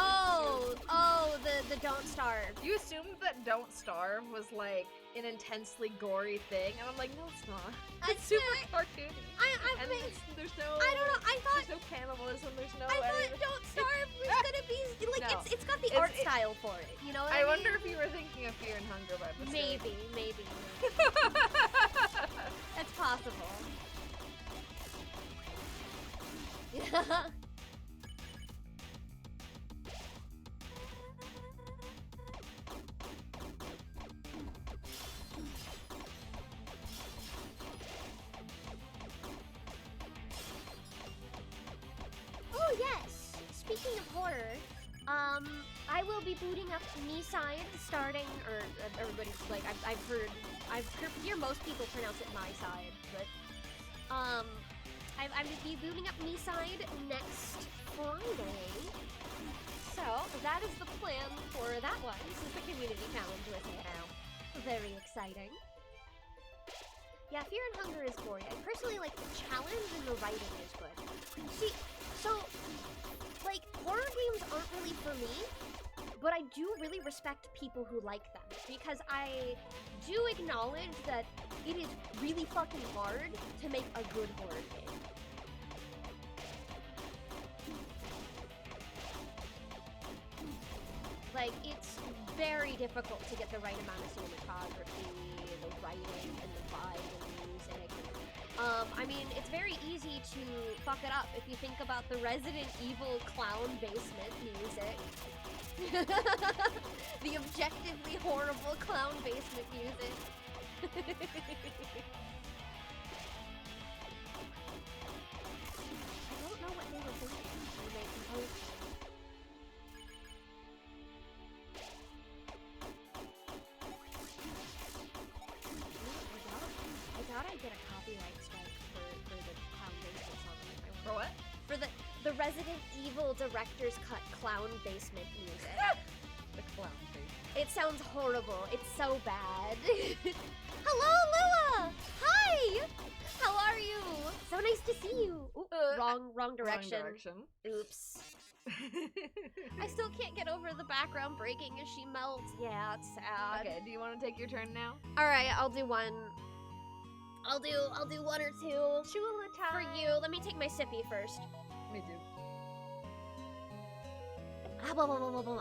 The Don't Starve. You assumed that Don't Starve was like an intensely gory thing, and I'm like, no, it's not. It's super cartoony. There's no. I don't know. I thought there's no cannibalism. There's no. Don't Starve was gonna be like No. it's got the art style for it. You know what I I mean? wonder if you were thinking of Fear and Hunger by mistake. Maybe. That's possible. Oh yes! Speaking of horror, I will be booting up Genocide starting, or everybody's like, I've heard hear most people pronounce it my side, but I'm gonna be booting up Genocide next Friday. So that is the plan for that one. This is the community challenge with it now. Very exciting. Yeah, Fear and Hunger is gory. I personally like the challenge and the writing is good. So, like, horror games aren't really for me, but I do really respect people who like them, because I do acknowledge that it is really fucking hard to make a good horror game. Like, it's very difficult to get the right amount of cinematography, the writing, and the vibe and the music. I mean, it's very easy to fuck it up if you think about the Resident Evil clown basement music. The objectively horrible clown basement music. I don't know what they were thinking when they composed it. I doubt I'd get a copyright strike for the clown basement song. For what? For the Resident Evil director's cut clown basement music. The clown face. It sounds horrible. It's so bad. Hello, Lua! Hi! How are you? So nice to see you. Ooh, wrong direction. Wrong direction. Oops. I still can't get over the background breaking as she melts. Yeah, it's sad. Okay, do you want to take your turn now? Alright, I'll do one. I'll do one or two. Chula time. For you. Let me take my sippy first. Me too.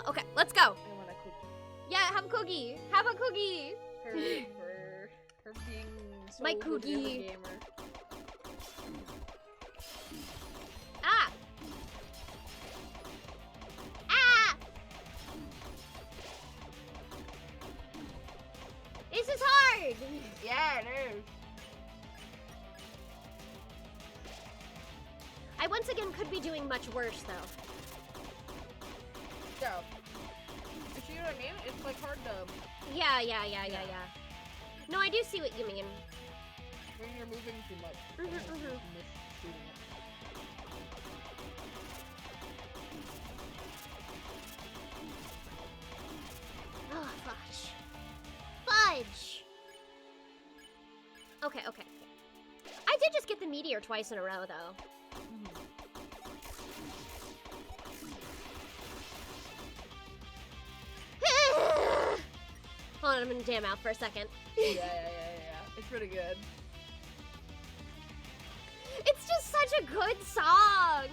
Okay, let's go. I want a cookie. Yeah, have a cookie. Have a cookie. For being so My good of a cookie. gamer. Ah! Ah! This is hard! Yeah, it is. I once again could be doing much worse, though. So, you see what I mean? It's like hard to Yeah. No, I do see what you mean. when you're moving too much. Mhm. Miss shooting it. Oh, fudge. Fudge! Okay. I did just get the meteor twice in a row, though. Hold on, I'm gonna jam out for a second. Yeah. It's pretty good. It's just such a good song!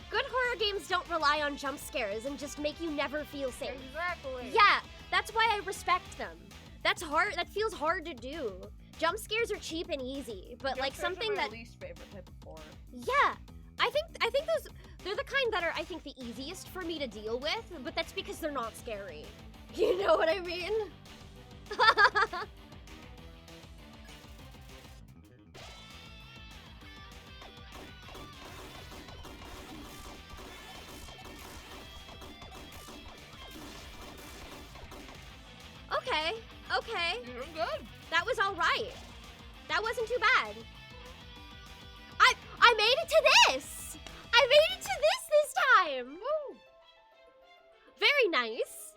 Good horror games don't rely on jump scares and just make you never feel safe. Exactly. Yeah, that's why I respect them. That's hard. That feels hard to do. Jump scares are cheap and easy, but like something that least favorite type of horror. yeah, I think those they're the kind that are I think the easiest for me to deal with, but that's because they're not scary. You know what I mean? Okay. You're doing good. That was all right. That wasn't too bad. I made it to this. I made it to this time. Woo. Very nice.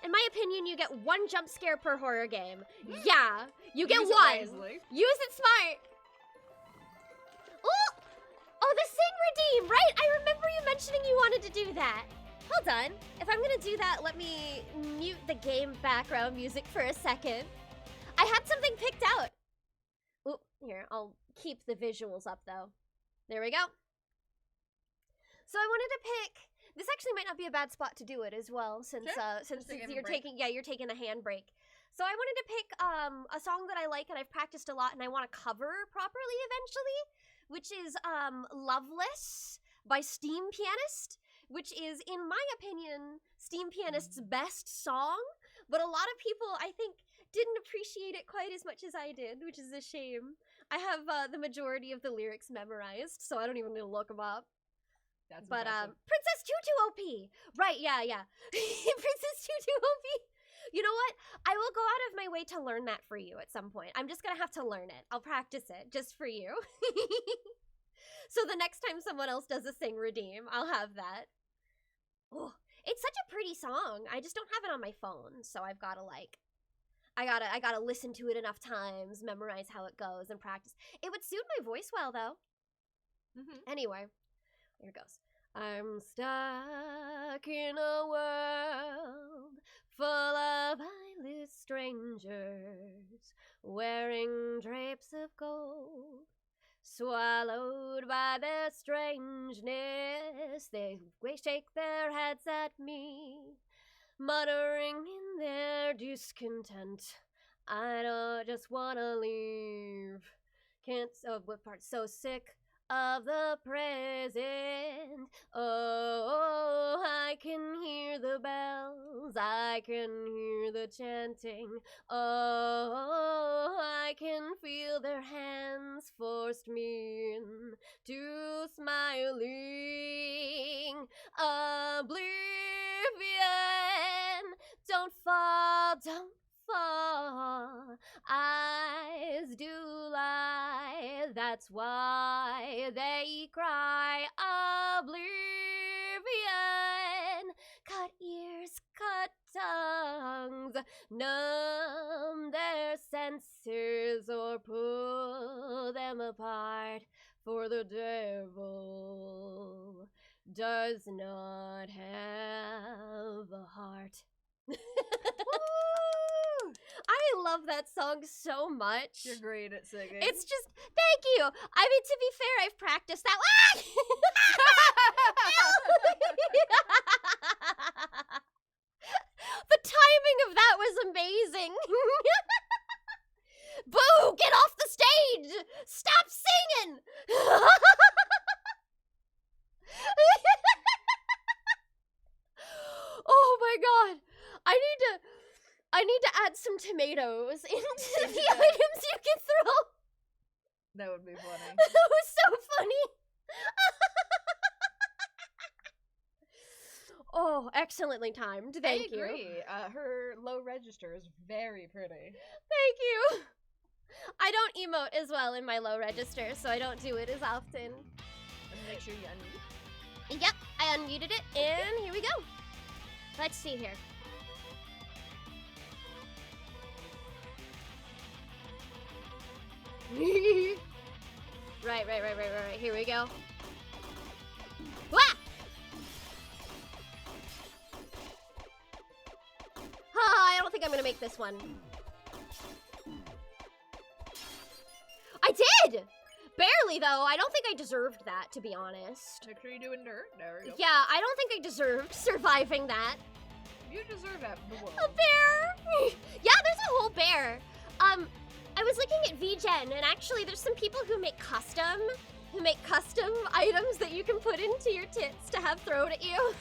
In my opinion, you get one jump scare per horror game. Yeah, you get Use it one. wisely. Use it smart. Oh, the sing redeem, right? I remember you mentioning you wanted to do that. Hold on. If I'm gonna do that, let me mute the game background music for a second. I had something picked out. Oop, here, I'll keep the visuals up though. There we go. So I wanted to pick, this actually might not be a bad spot to do it as well, since Sure. since Just taking a you're break. you're taking a hand break. So I wanted to pick a song that I like and I've practiced a lot and I want to cover properly eventually, which is Loveless by Steam Pianist, which is, in my opinion, Steam Pianist's best song, but a lot of people, I think, didn't appreciate it quite as much as I did, which is a shame. I have the majority of the lyrics memorized, so I don't even need to look them up. That's But impressive. Princess Tutu OP! Right, yeah. Princess Tutu OP! You know what? I will go out of my way to learn that for you at some point. I'm just gonna have to learn it. I'll practice it, just for you. So the next time someone else does a sing redeem, I'll have that. Oh, it's such a pretty song. I just don't have it on my phone, so I've gotta I gotta listen to it enough times, memorize how it goes, and practice. It would suit my voice well, though. Mhm. Anyway, Here it goes. I'm stuck in a world full of eyeless strangers wearing drapes of gold. Swallowed by their strangeness, they shake their heads at me, muttering in their discontent, I don't just wanna leave. Can't, what part? So sick of the present. Oh, I can hear the bells, I can hear the chanting. Oh, I can feel their hands forced me into smiling oblivion. Don't fall, don't fall. Eyes do lie, that's why they cry. Oblivion. Cut ears, cut tongues, numb their senses or pull them apart, for the devil does not have a heart. I love that song so much. You're great at singing. It's just, thank you. I mean, to be fair, I've practiced that. The timing of that was amazing. Boo! Get off the stage! Stop singing! Oh my god. I need to add some tomatoes into the items you can throw. That would be funny. That was so funny. Oh, excellently timed. Thank you. I agree. Her low register is very pretty. Thank you. I don't emote as well in my low register, so I don't do it as often. And make sure you unmute. Yep, I unmuted it, and here we go. Let's see here. Right. Here we go. Wah! I don't think I'm gonna make this one. I did! Barely, though. I don't think I deserved that, to be honest. Make sure you do endure. There we go. Yeah, I don't think I deserved surviving that. You deserve that. The world. A bear! Yeah, there's a whole bear. I was looking at VGen, and actually there's some people who make custom items that you can put into your tits to have thrown at you.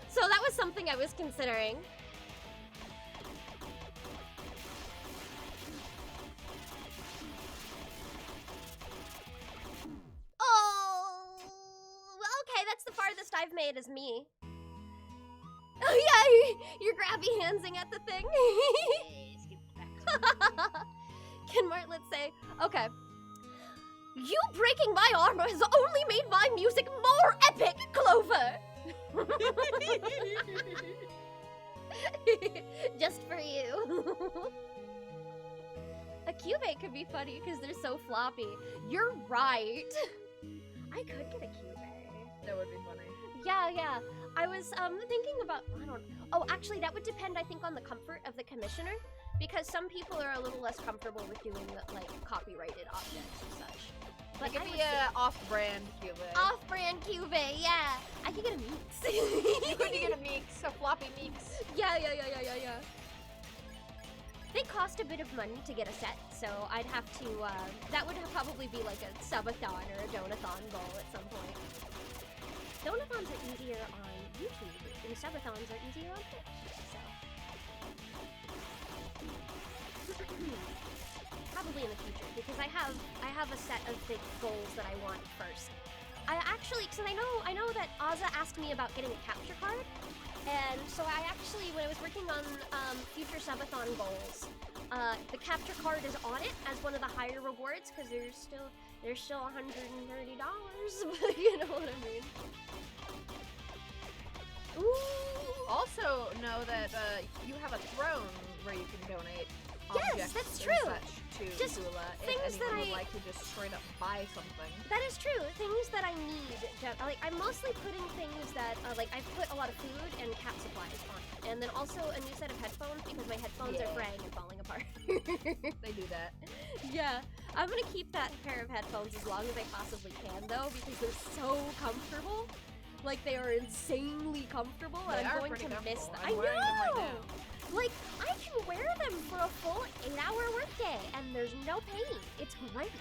So that was something I was considering. Oh, okay, that's the farthest I've made as me. Oh yeah, you're grabby handsing at the thing. Can Martlet say, okay, you breaking my armor has only made my music more epic, Clover. Just for you. A cubate could be funny because they're so floppy. You're right. I could get a cubate. That would be funny. Yeah. I was thinking about, oh, actually that would depend, I think, on the comfort of the commissioner, because some people are a little less comfortable with doing like copyrighted objects and such. But Give me a off-brand cubate. Off-brand cubate, yeah. I could get a mix. You could get a mix, a floppy mix. Yeah. They cost a bit of money to get a set, so I'd have to, that would probably be like a subathon or a donathon goal at some point. Donathons are easier on YouTube, and subathons are easier on Twitch, so. Probably in the future, because I have a set of big goals that I want first. I actually, because I know that Ozza asked me about getting a capture card, and so I actually, when I was working on future subathon goals, the capture card is on it as one of the higher rewards, because there's still $130, but you know what I mean. Ooh. Also know that you have a throne where you can donate. objects that's and true. such to Just Zula if things that anyone would I- like to just straight up buy something. That is true. Things that I need. Like, I'm mostly putting things that, like, I've put a lot of food and cat supplies on it. And then also a new set of headphones because my headphones are Yeah. fraying and falling apart. They do that. Yeah. I'm gonna keep that pair of headphones as long as I possibly can, though, because they're so comfortable. Like, they are insanely comfortable, and They I'm are going pretty to miss comfortable. them. I'm I wearing them right know! Like, I can wear them for a full 8-hour workday, and there's no pain. It's great.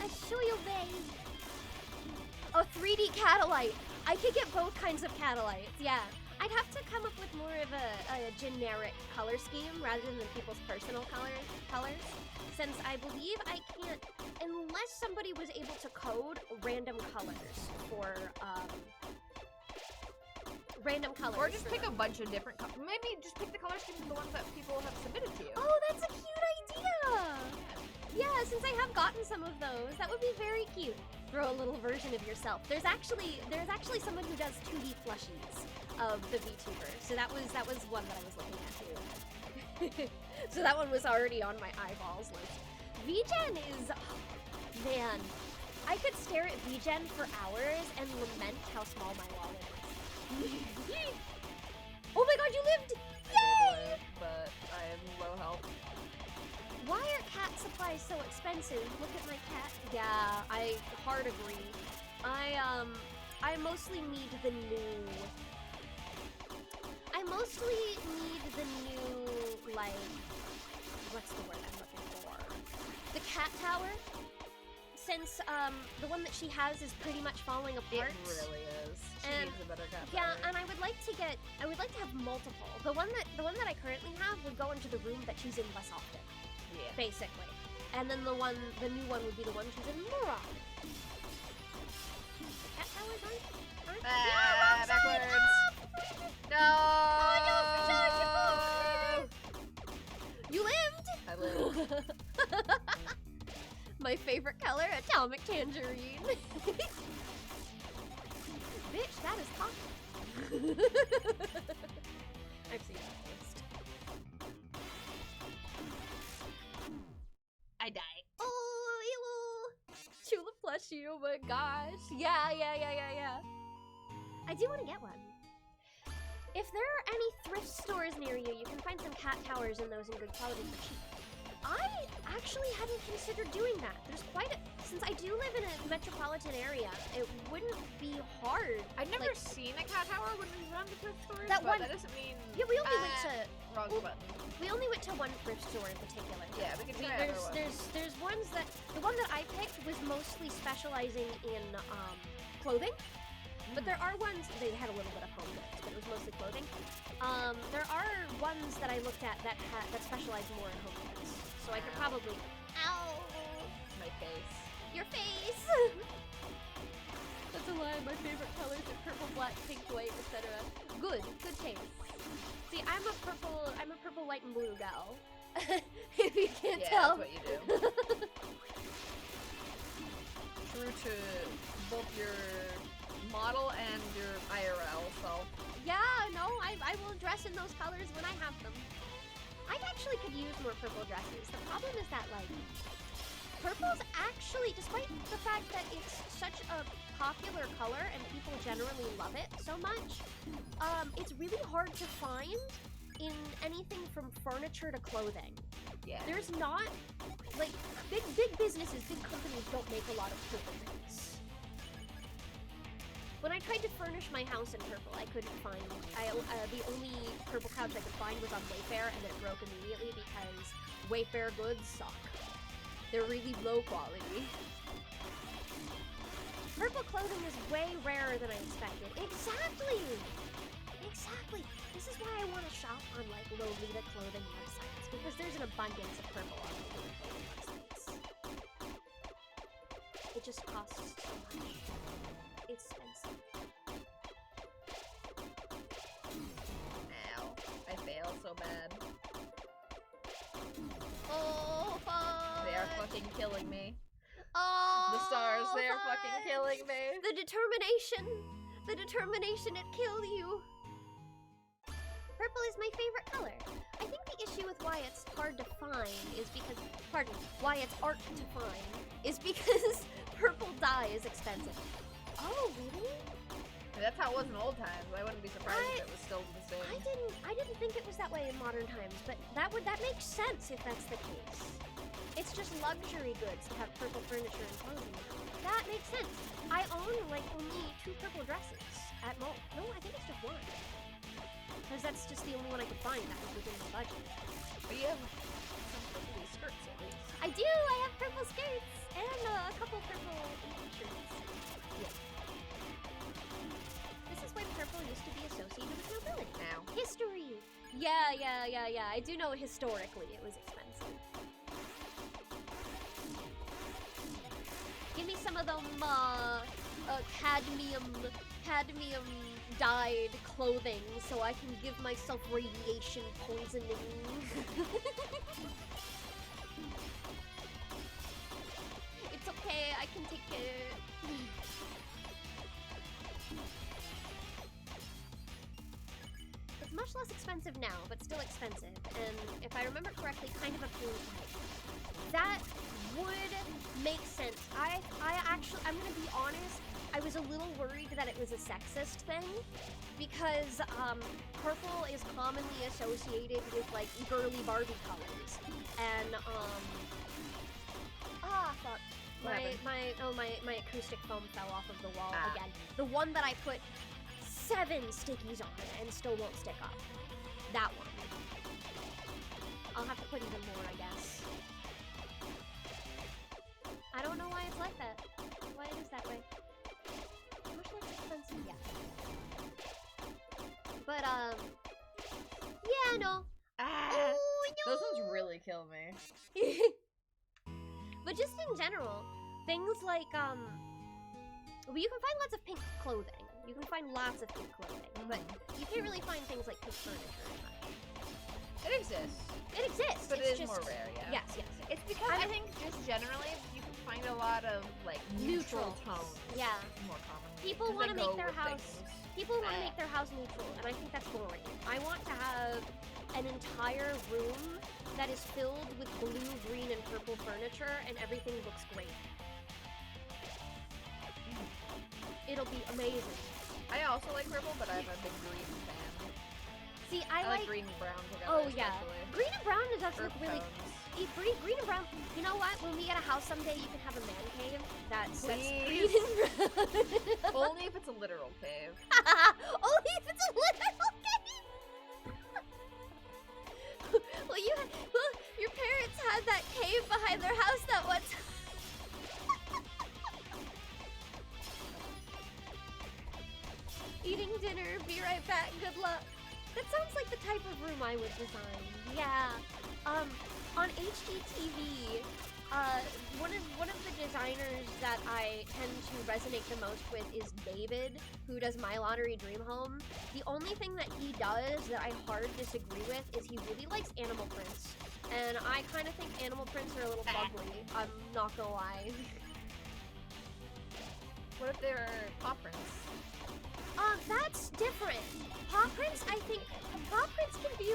I show you, babe. A 3D Catalyte. I could get both kinds of Catalytes, yeah. I'd have to come up with more of a generic color scheme rather than people's personal colors, since I believe I can't, unless somebody was able to code random colors for, random colors. Or just for pick them. a bunch of different maybe just pick the color schemes of the ones that people have submitted to you. Oh, that's a cute idea! Yeah, since I have gotten some of those, that would be very cute. Throw a little version of yourself. There's actually someone who does 2D plushies of the VTuber. So that was one that I was looking at too. So that one was already on my eyeballs list. VGen is, man, I could stare at VGen for hours and lament how small my wallet is. Oh my god, you lived! I Yay! did live, but I am low health. Why are cat supplies so expensive? Look at my cat. Yeah, I hard agree. I mostly need the new. I mostly need the new, like, what's the word I'm looking for? The cat tower. Since the one that she has is pretty much falling apart. It really is. She And- needs a better cat. Yeah, battery. and I would like to have multiple. The one that I currently have would go into the room that she's in less often, yeah. basically. And then the new one would be the one she's in more often. Cat towers aren't Ah, backwards. No. Oh, you lived! I lived. My favorite color, atomic tangerine. Bitch, that is coffee. I've seen that list. I die. Oh, ew. Chula plushie, oh my gosh. Yeah. I do want to get one. If there are any thrift stores near you, you can find some cat towers and those in good quality for cheap. I actually hadn't considered doing that. There's since I do live in a metropolitan area, it wouldn't be hard. I've never Like- seen a cat tower when we run to thrift stores, That but one- that doesn't mean Yeah, we only went to wrong well, button. one thrift store in particular. Yeah, we can try there's other ones. there's ones that the one that I picked was mostly specializing in clothing. But there are ones they had a little bit of home goods, but it was mostly clothing. There are ones that I looked at that specialize more in home goods. So I could Ow. probably My face. your face. That's a lie. My favorite colors are purple, black, pink, white, etc. Good taste. See, I'm a purple, white, and blue gal. If you can't Yeah, tell. that's what you do. True to both your model and your IRL self. Yeah, no, I will dress in those colors when I have them. I actually could use more purple dresses. The problem is that, like, purple's actually, despite the fact that it's such a popular color and people generally love it so much, it's really hard to find in anything from furniture to clothing. Yeah. There's not, like, big businesses, big companies don't make a lot of purple things. When I tried to furnish my house in purple, I couldn't find, the only purple couch I could find was on Wayfair, and then it broke immediately because Wayfair goods suck. They're really low quality. Purple clothing is way rarer than I expected. Exactly! This is why I want to shop on, like, Lolita clothing websites, because there's an abundance of purple on Lolita clothing websites. It just costs so much. It's expensive. Ow. I fail so bad. Oh, fuck! They are fucking killing me. Oh, The stars, they are fucking fudge. killing me. The determination to kill you. purple is my favorite color. I think the issue with why it's hard to find is because, why it's art to find is because purple dye is expensive. Oh, really? That's how it was in old times. I wouldn't be surprised if it was still the same. I didn't think it was that way in modern times, but that makes sense if that's the case. It's just luxury goods to have purple furniture and clothing. That makes sense. I own like only 2 purple dresses at most. No, I think it's just 1. Because that's just the only one I could find that was within the budget. But you have some purple skirts at least. I do! I have purple skirts! And a couple purple t-shirts. Yeah. This is when purple used to be associated with nobility. Now. History! Yeah. I do know historically it was expensive. Give me some of them, cadmium dyed clothing so I can give myself radiation poisoning. It's okay, I can take it. It's much less expensive now, but still expensive, and if I remember correctly, kind of a pain to make. That would make sense. I'm gonna be honest, I was a little worried that it was a sexist thing, because purple is commonly associated with like girly Barbie colors, and fuck. My acoustic foam fell off of the wall again. The one that I put 7 stickies on and still won't stick up. That one. I'll have to put even more, I guess. I don't know why it's like that. Why it is that way. Much less expensive, yeah. But, yeah, no. Oh, no. Those ones really kill me. But just in general, things like, well, you can find lots of pink clothing. You can find lots of pink clothing, but you can't really find things like pink furniture. It exists. It exists. But it's it is just more rare, yeah. Yes. It's because I think just generally you can find a lot of like neutral tones. Yeah. More commonly. People 'cause want to they make go their with house. things. People want to make their house neutral, and I think that's boring. I want to have an entire room that is filled with blue, green, and purple furniture, and everything looks great. It'll be amazing. I also like purple, but I'm a big green fan. See, I like green and brown together. Oh yeah, especially. green and brown does look really. tones. Green and brown. You know what? When we get a house someday, you can have a man cave that's Please. green and brown. Only if it's a literal cave. Only if it's a literal cave. Well, your parents had that cave behind their house that one time. Eating dinner, be right back, good luck. That sounds like the type of room I would design. Yeah. On HGTV, one of the designers that I tend to resonate the most with is David, who does My Lottery Dream Home. The only thing that he does that I hard disagree with is he really likes animal prints. And I kind of think animal prints are a little ugly. I'm not gonna lie. What if they're paw prints? That's different. Paw prints, I think paw prints can be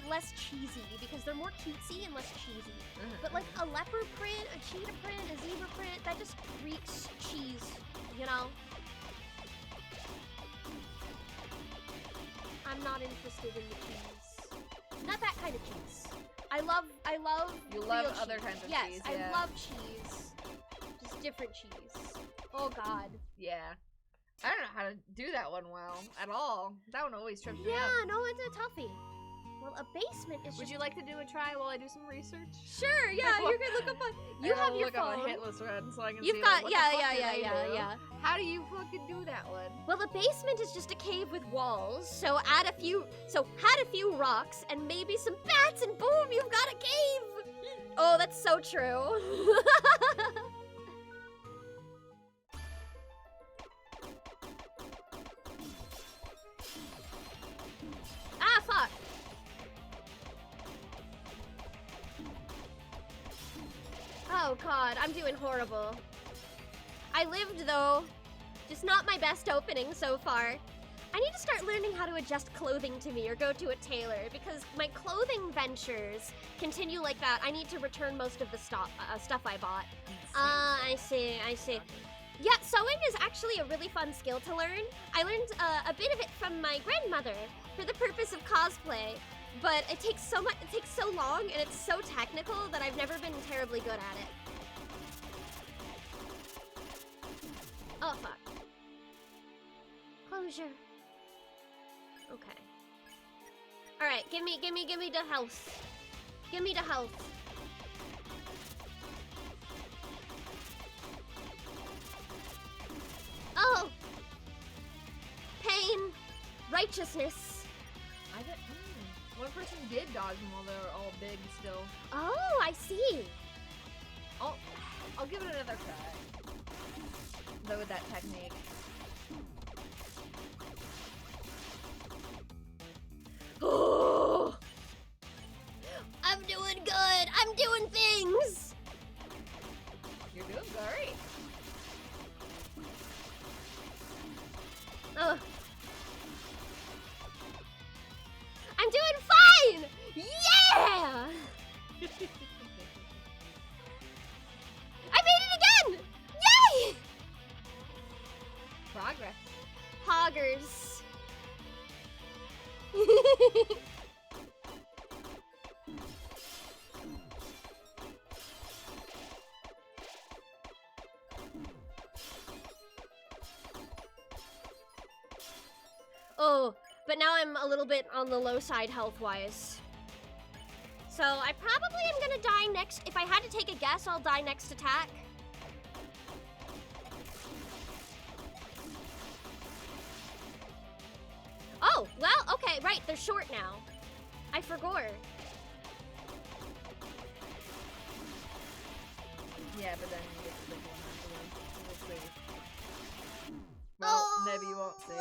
less cheesy because they're more cutesy and less cheesy. But like a leopard print, a cheetah print, a zebra print, that just reeks cheese, you know? I'm not interested in the cheese. Not that kind of cheese. I love You real love cheese. other kinds of yes, cheese, I yeah. love cheese. Just different cheese. Oh god. Yeah. I don't know how to do that one well at all. That one always trips me Yeah, up. no, it's a toughie. Well, a basement is Would just... you like to do a try while I do some research? Sure, yeah, you can look up on... You have your look phone. on my hit list run so I can You've see got... what Yeah, the fuck did I do? yeah. How do you fucking do that one? Well, a basement is just a cave with walls, so add a few rocks and maybe some bats and boom, you've got a cave! Oh, that's so true. Ah, fuck! Oh god, I'm doing horrible. I lived though. Just not my best opening so far. I need to start learning how to adjust clothing to me or go to a tailor because my clothing ventures continue like that. I need to return most of the stuff I bought. I see. Yeah, sewing is actually a really fun skill to learn. I learned a bit of it from my grandmother for the purpose of cosplay, but it takes so long, and it's so technical that I've never been terribly good at it. Oh, fuck. Closure. Okay. Alright, give me the health. Give me the health. Oh! Pain. Righteousness. One person did dodge them while they were all big still. Oh, I see. I'll give it another try. Though with that technique. Oh! I'm doing good. I'm doing things. You're doing great. Oh. I'm doing fine. Yeah! I made it again! Yay! Progress. Hoggers. Oh, but now I'm a little bit on the low side health-wise. So I probably am gonna die next. If I had to take a guess, I'll die next attack. Oh, well, okay, right, they're short now. I forgot. Yeah, but then you get the big one afterwards. We'll see. Well, maybe you won't see.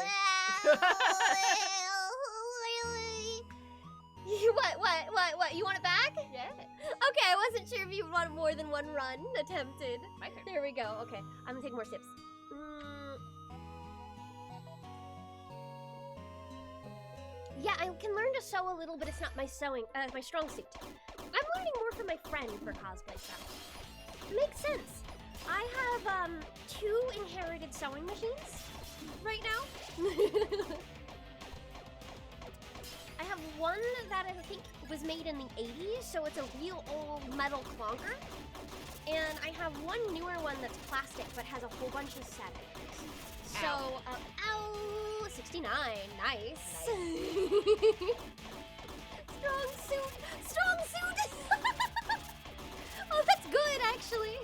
What? You want it back? Yeah. Okay, I wasn't sure if you want more than one run attempted. My turn. There we go. Okay, I'm gonna take more sips. Yeah, I can learn to sew a little, but it's not my my strong suit. I'm learning more from my friend for cosplay stuff. It makes sense. I have 2 inherited sewing machines right now. I have one that I think was made in the 80s, so it's a real old metal clonker. And I have one newer one that's plastic but has a whole bunch of settings. So, ow, 69, nice. Strong suit, strong suit. Oh, that's good, actually.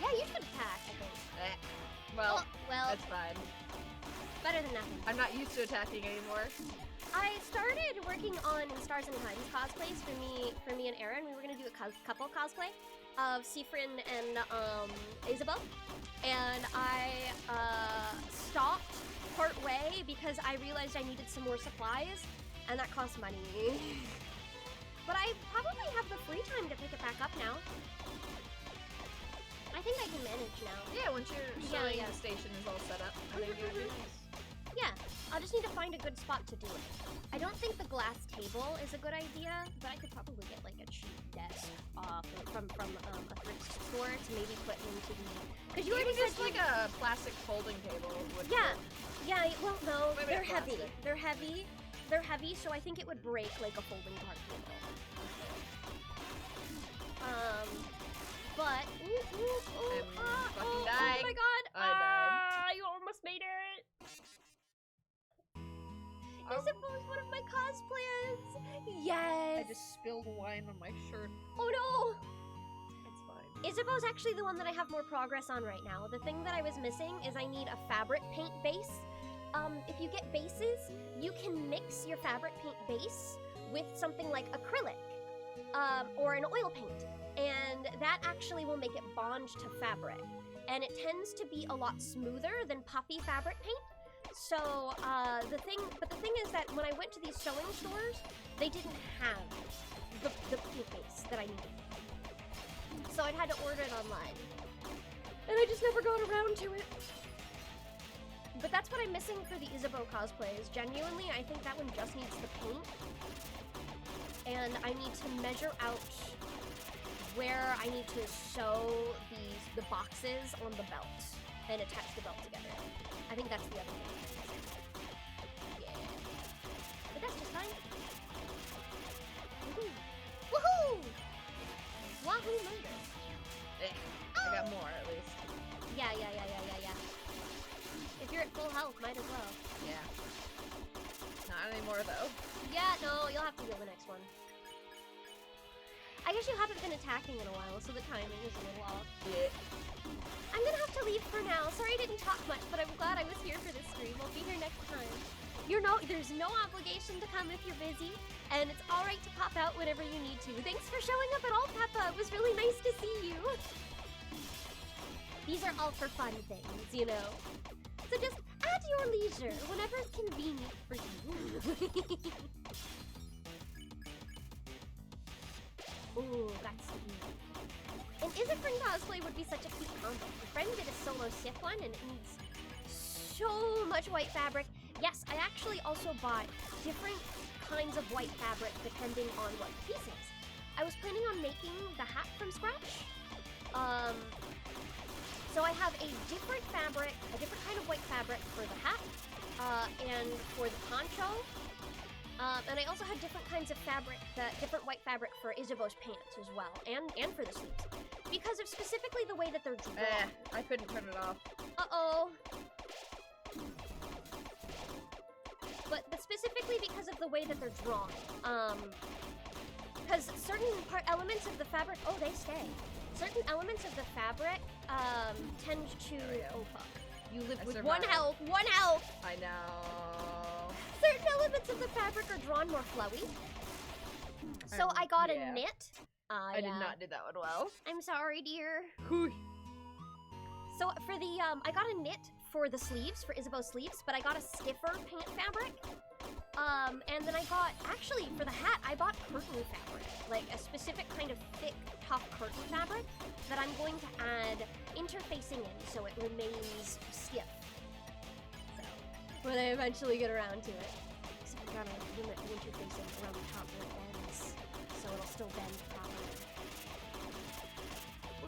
Yeah, you should attack, I think. Well, well, that's fine. better than nothing. I'm not used to attacking anymore. I started working on Stars and Huns cosplays for me and Aaron. We were gonna do a couple cosplay of Seafrin and Isabel, and I stopped part way because I realized I needed some more supplies, and that cost money. But I probably have the free time to pick it back up now. I think I can manage now. Yeah, once your sewing yeah. station is all set up, I think you're doing this. Yeah, I'll just need to find a good spot to do it. I don't think the glass table is a good idea, but I could probably get like a cheap desk from a thrift store to maybe put into the. Because you already just said like a plastic folding table. Would Yeah, well no, Maybe they're a heavy. plastic. They're heavy, so I think it would break like a folding cart table. But fucking dying. Oh my god! I died. You almost made it. Oh. Isabeau's one of my cosplays. I Yes. just spilled wine on my shirt. Oh no. It's fine. Isabeau's actually the one that I have more progress on right now. The thing that I was missing is I need a fabric paint base. If you get bases, you can mix your fabric paint base with something like acrylic, or an oil paint, and that actually will make it bond to fabric. And it tends to be a lot smoother than puffy fabric paint. So, the thing is that when I went to these sewing stores, they didn't have the paint base that I needed. So I'd had to order it online. And I just never got around to it. But that's what I'm missing for the Isabeau cosplay, is genuinely, I think that one just needs the paint. And I need to measure out where I need to sew the boxes on the belt and attach the belt together. I think that's the other thing. Yeah. But that's just fine. Woohoo! Woohoo! Wahoo murder. I got more at least. Yeah. If you're at full health, might as well. Yeah. Not anymore though. Yeah, no, you'll have to heal the next one. I guess you haven't been attacking in a while, so the timing is a little off. Yeah. I'm gonna have to leave for now. Sorry I didn't talk much, but I'm glad I was here for this stream. I'll be here next time. There's no obligation to come if you're busy, and it's alright to pop out whenever you need to. Thanks for showing up at all, Peppa. It was really nice to see you. These are all for fun things, you know? So just at your leisure, whenever it's convenient for you. Ooh, that's sweet. And is a friend cosplay would be such a cute combo. A friend did a solo Sith one, and it needs so much white fabric. Yes, I actually also bought different kinds of white fabric depending on what the piece is. I was planning on making the hat from scratch. So I have a different fabric, a different kind of white fabric for the hat, and for the poncho. And I also had different kinds of fabric, different white fabric for Isabeau's pants as well, and for the sleeves. Because of specifically the way that they're drawn. I couldn't turn it off. Uh-oh. But specifically because of the way that they're drawn. Because certain elements of the fabric, oh, they stay. Certain elements of the fabric, tend to, oh fuck. You live with one health. I know. Certain elements of the fabric are drawn more flowy. So I got a knit. I did not do that one well. I'm sorry, dear. Whew. So for the, I got a knit for the sleeves, for Isabeau's sleeves, but I got a stiffer pant fabric. And then I got, actually, for the hat, I bought curtain fabric. Like a specific kind of thick, tough curtain fabric that I'm going to add interfacing in so it remains stiff. So, when I eventually get around to it. So I gotta limit the interfacing around the top where it bends, so it'll still bend properly.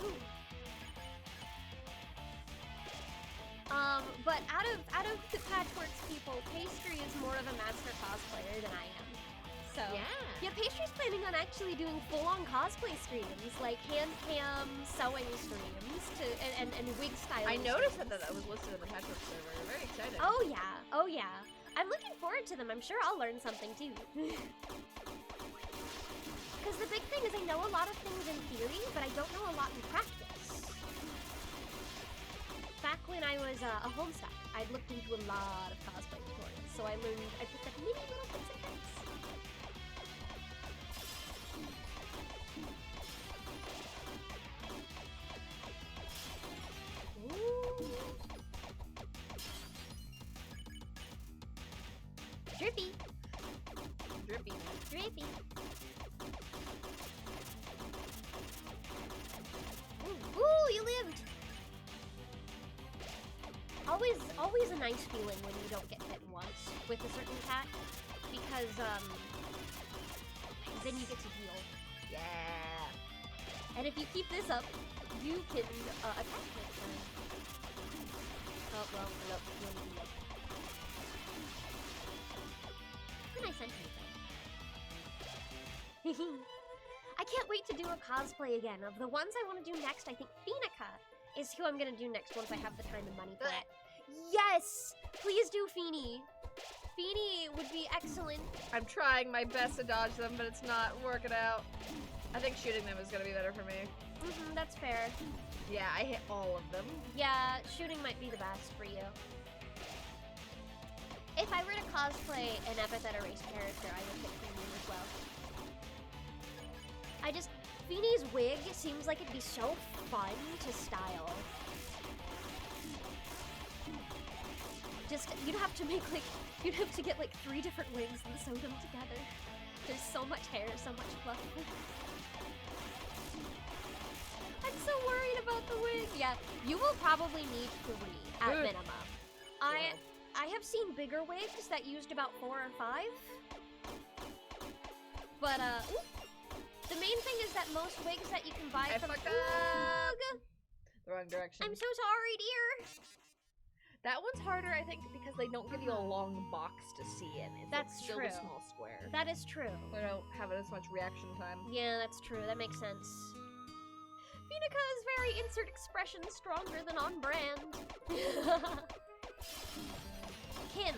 Ooh. But out of the Patchworks people, Pastry is more of a master cosplayer than I am. So yeah, Pastry's planning on actually doing full-on cosplay streams, like hand cam sewing streams and wig styling. I noticed that was listed in the Patchworks server. I'm very excited. Oh yeah. I'm looking forward to them. I'm sure I'll learn something too. Because the big thing is I know a lot of things in theory, but I don't know a lot in practice. Back when I was a homestuck, I'd looked into a lot of cosplay tutorials, so I picked up many little bits and bits. Ooh. Drippy. Ooh, you lived! Always a nice feeling when you don't get hit once with a certain attack, because then you get to heal. Yeah. And if you keep this up, you can attack next time. Oh well, nope, you only do that. It's a nice sentence though. I can't wait to do a cosplay again. Of the ones I want to do next, I think Phoenica is who I'm gonna do next once I have the time and money for it. Yes! Please do Feeny! Feeny would be excellent. I'm trying my best to dodge them, but it's not working out. I think shooting them is gonna be better for me. That's fair. Yeah, I hit all of them. Yeah, shooting might be the best for you. If I were to cosplay an Epithet Erase character, I would pick Feeny as well. Feeny's wig seems like it'd be so fun to style. You'd have to get like 3 different wigs and sew them together. There's so much hair, so much fluff. I'm so worried about the wig. Yeah, you will probably need 3 at minimum. I have seen bigger wigs that used about 4 or 5. But the main thing is that most wigs that you can buy I from fucked up. The wrong direction. I'm so sorry, dear. That one's harder, I think, because they don't give you a long box to see in. It's That's still true. a small square. That is true. They don't have as much reaction time. Yeah, that's true. That makes sense. Vinica is very insert expression stronger than on brand. Kin.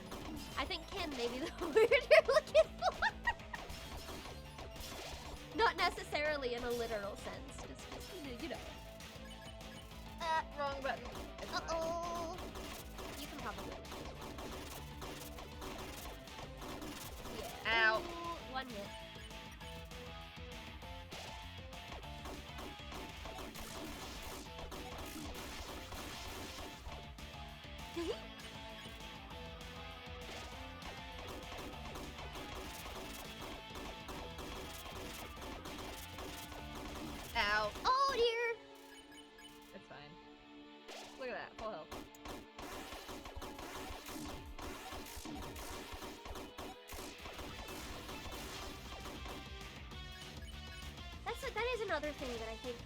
I think kin may be the word you're looking for. Not necessarily in a literal sense. Just you know. Wrong button. It's fine. Uh-oh. You can probably. Yeah. Ow. Ooh, one hit. Ow. Oh dear. It's fine. Look at that. Full health. That is another thing that I think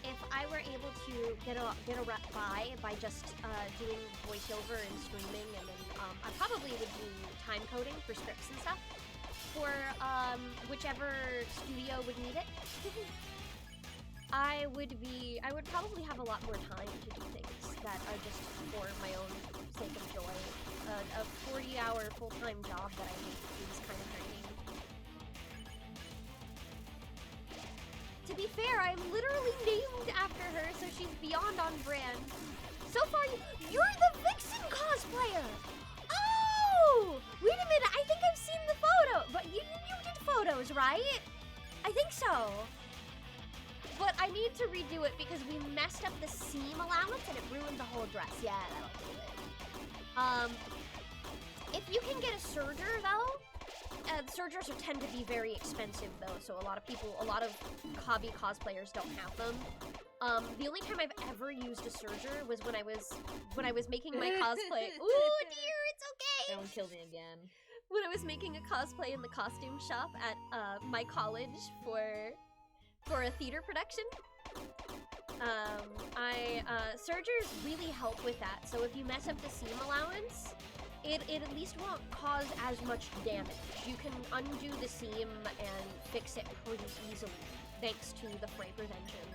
if I were able to get a rep by just doing voiceover and streaming, and then I probably would do time coding for scripts and stuff for whichever studio would need it. I would probably have a lot more time to do things that are just for my own sake of joy. A 40-hour full-time job that I hate is kind of draining. To be fair, I'm literally named after her, so she's beyond on brand. So far, you're the Vixen cosplayer! Oh! Wait a minute, I think I've seen the photo! But you did photos, right? I think so. But I need to redo it because we messed up the seam allowance and it ruined the whole dress. Yeah, that'll do it. If you can get a serger, though, sergers tend to be very expensive, though, so a lot of hobby cosplayers don't have them. The only time I've ever used a serger was when I was making my cosplay. Ooh, dear, it's okay. That one killed me again. When I was making a cosplay in the costume shop at my college for a theater production, sergers really help with that. So if you mess up the seam allowance, it at least won't cause as much damage. You can undo the seam and fix it pretty easily, thanks to the fray prevention.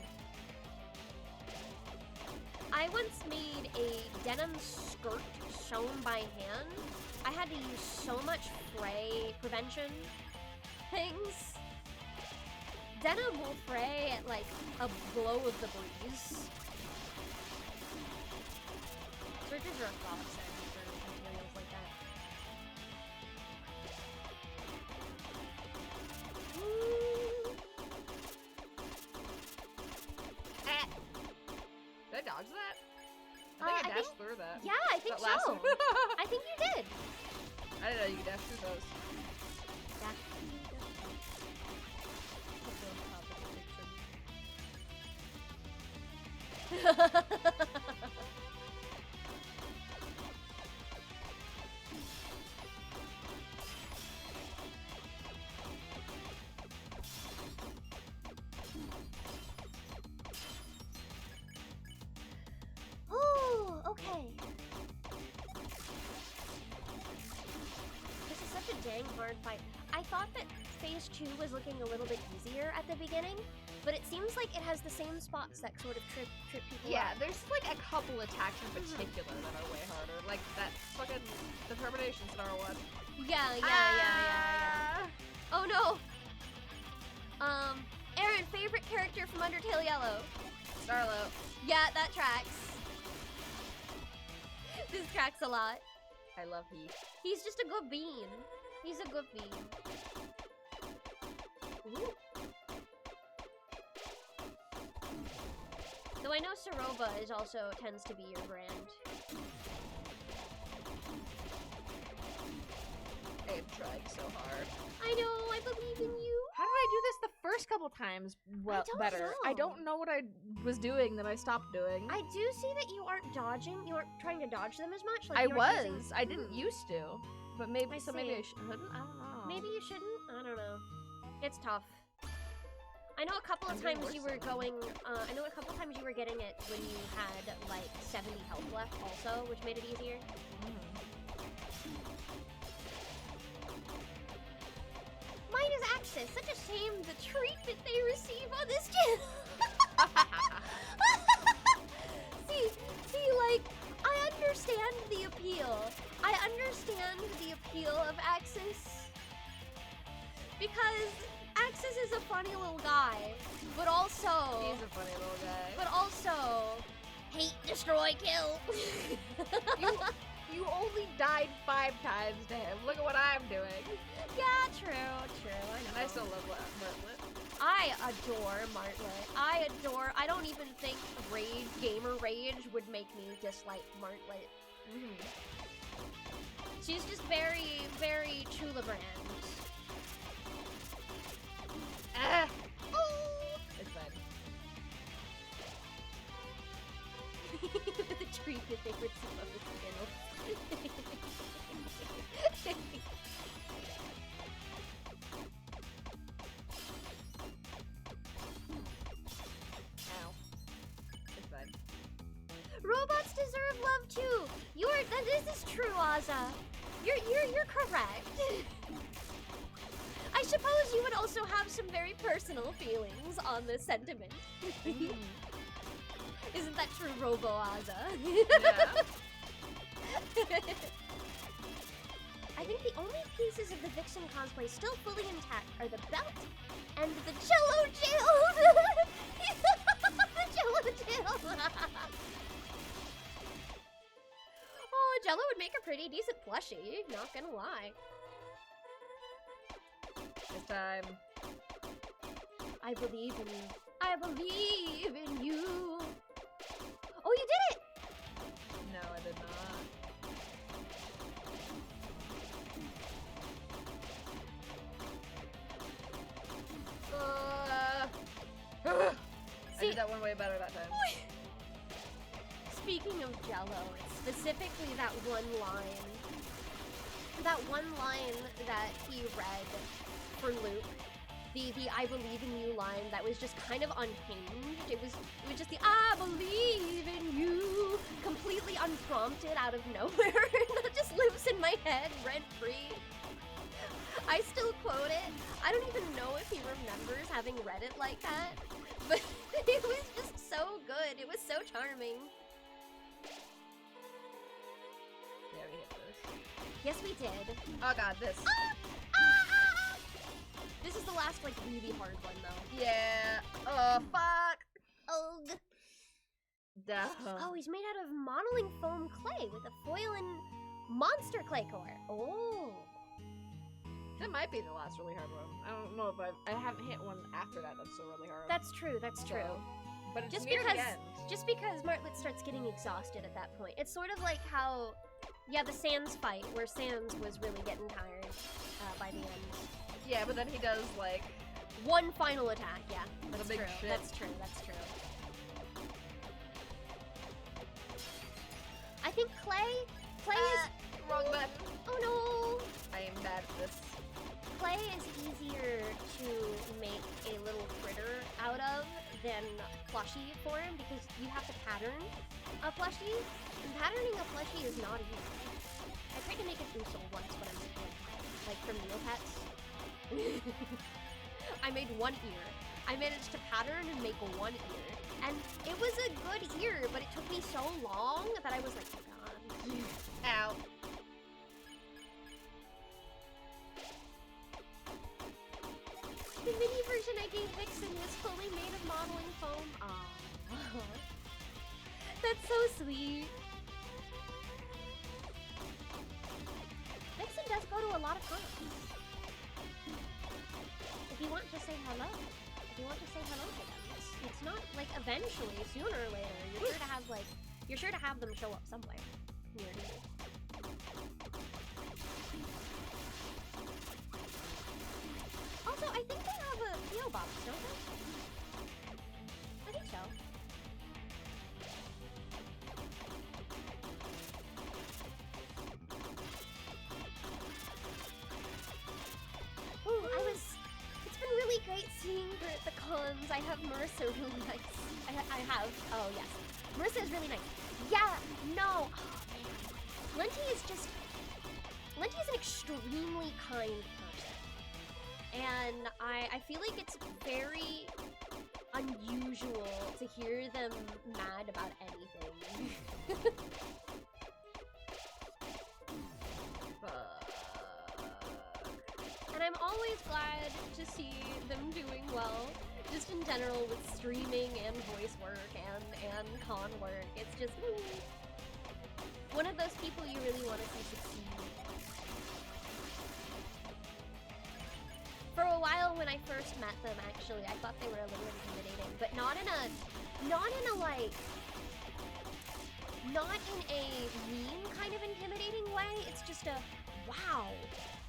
I once made a denim skirt sewn by hand. I had to use so much fray prevention things. Denim will fray at like a blow of the breeze. Sergers are a godsend for materials like that. Did I dodge that? I think I dashed through that. Yeah, I think That last so. one. I think you did. I didn't know you could dash through those. Oh, okay. This is such a dang hard fight. I thought that phase 2 was looking a little bit easier at the beginning, but it seems like it has the same spots that sort of trip people Yeah, up. there's like a couple attacks in particular that are way harder. Like that fucking determination star one. Yeah. Oh no. Aaron, favorite character from Undertale Yellow? Starlo. Yeah, that tracks. This tracks a lot. I love Heath. He's just a good bean. He's a good bean. Ooh. Though I know Soroba tends to be your brand. I am trying so hard. I know, I believe in you. How did I do this the first first couple times, well, don't better. I know. don't know what I was doing that I stopped doing. I do see that you aren't dodging. You aren't trying to dodge them as much. Like I you aren't was. using- I didn't used to. But maybe, I maybe I see. shouldn't? I don't know. Maybe you shouldn't. I don't know. It's tough. I know a couple of I'm doing times worse you were than them. going. I know a couple of times you were getting it when you had like 70 health left, also, which made it easier. Mine is Axis. Such a shame the treatment they receive on this channel. see, like, I understand the appeal. I understand the appeal of Axis. Because Axis is a funny little guy, but also... He's a funny little guy. But also... Hate, destroy, kill. You only died 5 times to him. Look at what I'm doing. Yeah, true. I know. And I still love Martlet. I adore Martlet. I don't even think gamer rage would make me dislike Martlet. She's just very, very Chula brand. Ah! Oh! It's fine. The treatment they receive on this channel. Ow. It's fine. Robots deserve love too. This is true, Azza. You're correct. I suppose you would also have some very personal feelings on this sentiment. Isn't that true, Robo Azza? Yeah. I think the only pieces of the Vixen cosplay still fully intact are the belt and the Jello Jill. The Jello Jill. Oh, Jello would make a pretty decent plushie. Not gonna lie. This time. I believe in you. I believe in you. Oh, you did it! No, I did not. I See- did that one way better that time. Speaking of Jello, specifically that one line that he read for Luke, the I believe in you line that was just kind of unhinged. It was just the I believe in you, completely unprompted out of nowhere. That just lives in my head rent free. I still quote it. I don't even know if he remembers having read it like that, but it was just so good. It was so charming. Yeah, we hit this. Yes, we did. Oh god, this. This is the last, like, really hard one, though. Yeah. Oh, fuck. Ugh. Duh. Oh, he's made out of modeling foam clay with a foil and monster clay core. Oh. That might be the last really hard one. I don't know if I haven't hit one after that that's so really hard. That's true, that's true. So, but it's Just near because- the end. Just because Martlet starts getting exhausted at that point. It's sort of like how, yeah, the Sans fight, where Sans was really getting tired by the end. Yeah, but then he does like One final attack, yeah. That's big true. shit. That's true. That's true. I think Clay is. wrong button. Oh no! I am bad at this. Clay is easier to make a little critter out of than plushie form because you have to pattern a plushie. And patterning a plushie is not easy. I tried to make an Usul once when I was a kid, like from Neopets. I made one ear. I managed to pattern and make one ear. And it was a good ear, but it took me so long that I was like, oh god. Ow. The mini version I gave Vixen was fully made of modeling foam. Aww. That's so sweet. Vixen does go to a lot of cons. If you want to say hello. If you want to say hello to them. It's not like eventually, sooner or later, you're sure to have them show up somewhere near you. Also, I think they have a PO box, don't cons. I have Marissa really nice. I have, oh yes. Marissa is really nice. Yeah, no. Oh, man. Linty is an extremely kind person. And I feel like it's very unusual to hear them mad about anything. And I'm always glad to see them doing well, just in general with streaming and voice work and con work. It's just one of those people you really want to see succeed. For a while when I first met them, actually, I thought they were a little intimidating, but not in a mean kind of intimidating way. It's just a, wow,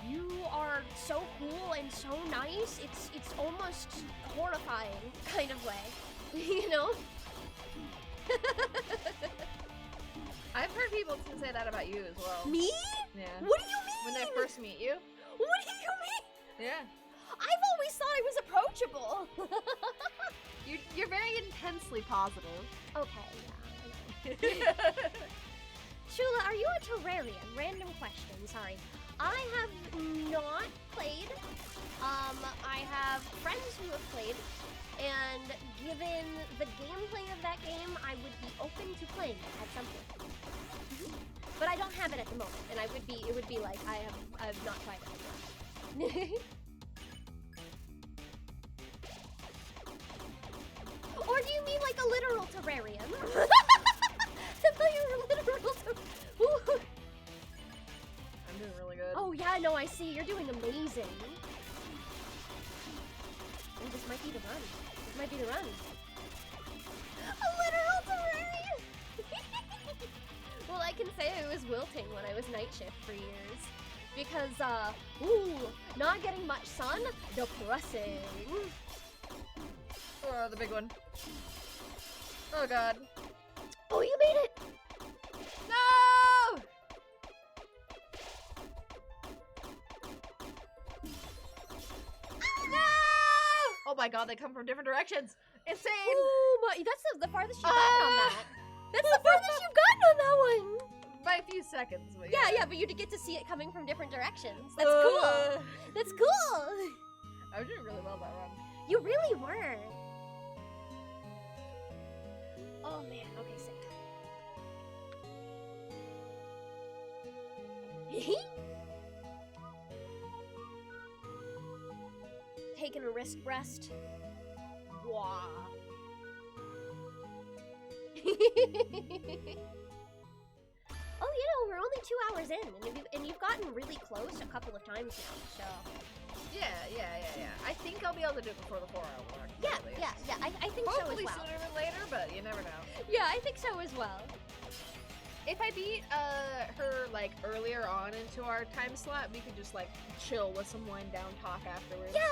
you are so cool and so nice. It's almost horrifying kind of way, you know? I've heard people say that about you as well. Me? Yeah. What do you mean? When they first meet you? What do you mean? Yeah. I've always thought I was approachable. You're very intensely positive. Okay, yeah. Shula, are you a Terrarian? Random question, sorry. I have not played. I have friends who have played, and given the gameplay of that game, I would be open to playing it at some point. But I don't have it at the moment, and it would be like I've not tried it. Or do you mean like a literal terrarium? I thought you were literal terrarium. I'm doing really good. Oh yeah, no, I see. You're doing amazing. Oh, this might be the run. This might be the run. A literal terrarium! Well, I can say I was wilting when I was night shift for years. Because, not getting much sun, depressing. Oh, the big one. Oh god. Oh, you made it! No! No! Oh my god, they come from different directions. Insane! Oh my, that's the farthest you've gotten on that. That's the farthest you've gotten on that one. By a few seconds. But Yeah, but you get to see it coming from different directions. That's cool. That's cool. I was doing really well that run. You really were. Oh man, okay, sick. Taking a wrist rest. Wow. Oh, we're only 2 hours in, and you've gotten really close a couple of times now, so. Yeah. I think I'll be able to do it before the 4-hour mark. Yeah, I think Hopefully so as well. sooner than later, but you never know. Yeah, I think so as well. If I beat her like earlier on into our time slot, we could just like chill with some wind down talk afterwards. Yeah,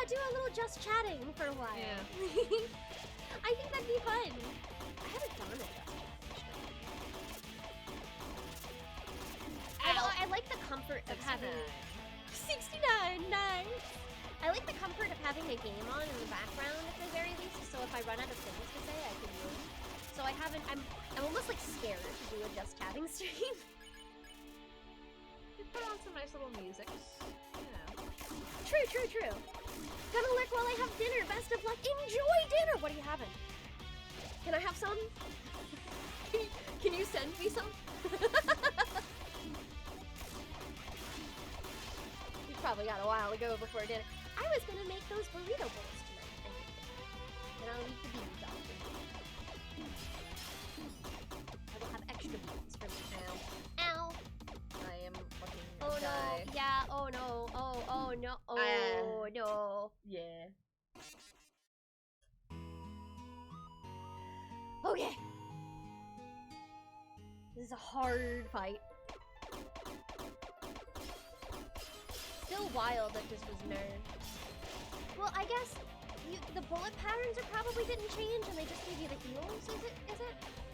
do a little just chatting for a while. Yeah. I think that'd be fun. I haven't done it. I like the comfort of having 69, nice. I like the comfort of having a game on in the background at the very least, so if I run out of things to say, I can move. So I'm almost like scared to do a just chatting stream. You put on some nice little music. True. Gonna lick while I have dinner. Best of luck. Enjoy dinner. What are you having? Can I have some? Can you send me some? You probably got a while to go before dinner. I was gonna make those burrito bowls tonight, and I'll leave the beans off. I will have extra beans for me now. Ow! I am fucking Oh die. no! Yeah! Oh no! Oh no! Oh no! Yeah. Okay. This is a hard fight. Still wild that this was nerfed. Well, I guess the bullet patterns probably didn't change and they just gave you the heals, is it?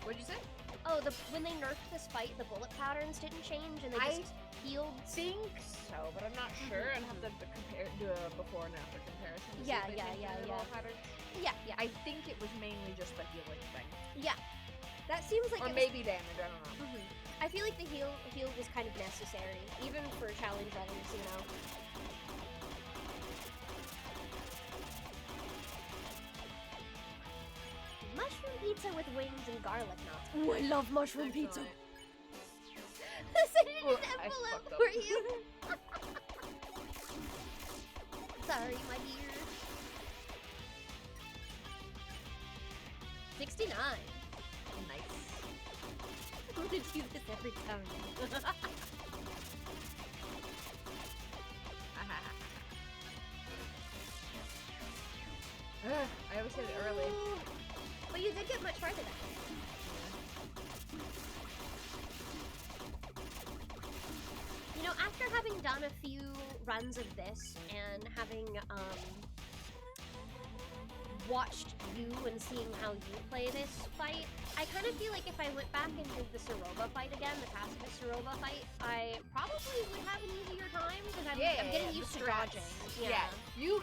What'd you say? Oh, when they nerfed this fight, the bullet patterns didn't change and they just healed. I think so, but I'm not sure. I'd have to do a before and after comparison. To see Yeah, if they changed any of the patterns. Yeah, yeah. I think it was mainly just the healing thing. Yeah. That seems like Or it maybe damage, I don't know. was, I feel like the heal was kind of necessary, even for challenge runners, you know. Mushroom pizza with wings and garlic knots. Oh, I love mushroom pizza. Send it in Ooh, an I envelope fucked up. for you. Sorry, my dear. 69. Nice. I'm gonna do this every time. Ugh, I always hit it early. But you did get much farther that way. You know, after having done a few runs of this and having watched you and seeing how you play this fight, I kind of feel like if I went back and did the Saroba fight again, the pacifist Saroba fight, I probably would have an easier time because I'm getting used to dodging. Yeah.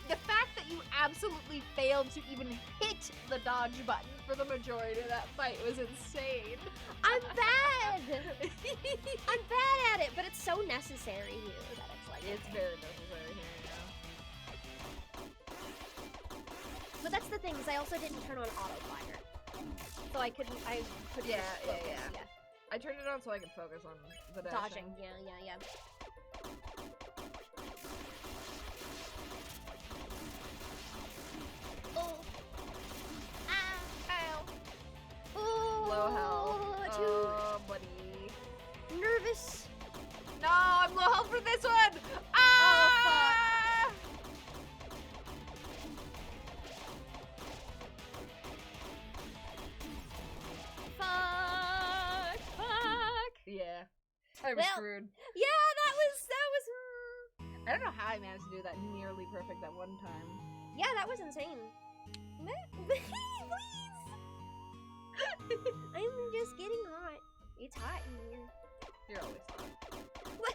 The fact that you absolutely failed to even hit the dodge button for the majority of that fight was insane. I'm bad! I'm bad at it, but it's so necessary here that it's like, It's okay. very necessary here, But that's the thing, is I also didn't turn on auto fire. So I couldn't Yeah, just yeah, focus, yeah. I turned it on so I could focus on the Dodging, dashing. yeah. Oh. Ah. Ow. Oh. Low health. Too Oh, buddy. nervous. No, I'm low health for this one! Ah! Fuck. Yeah. I was Well- screwed. Yeah, that was I don't know how I managed to do that nearly perfect that one time. Yeah, that was insane. Please. I'm just getting hot. It's hot in here. You're always hot. What?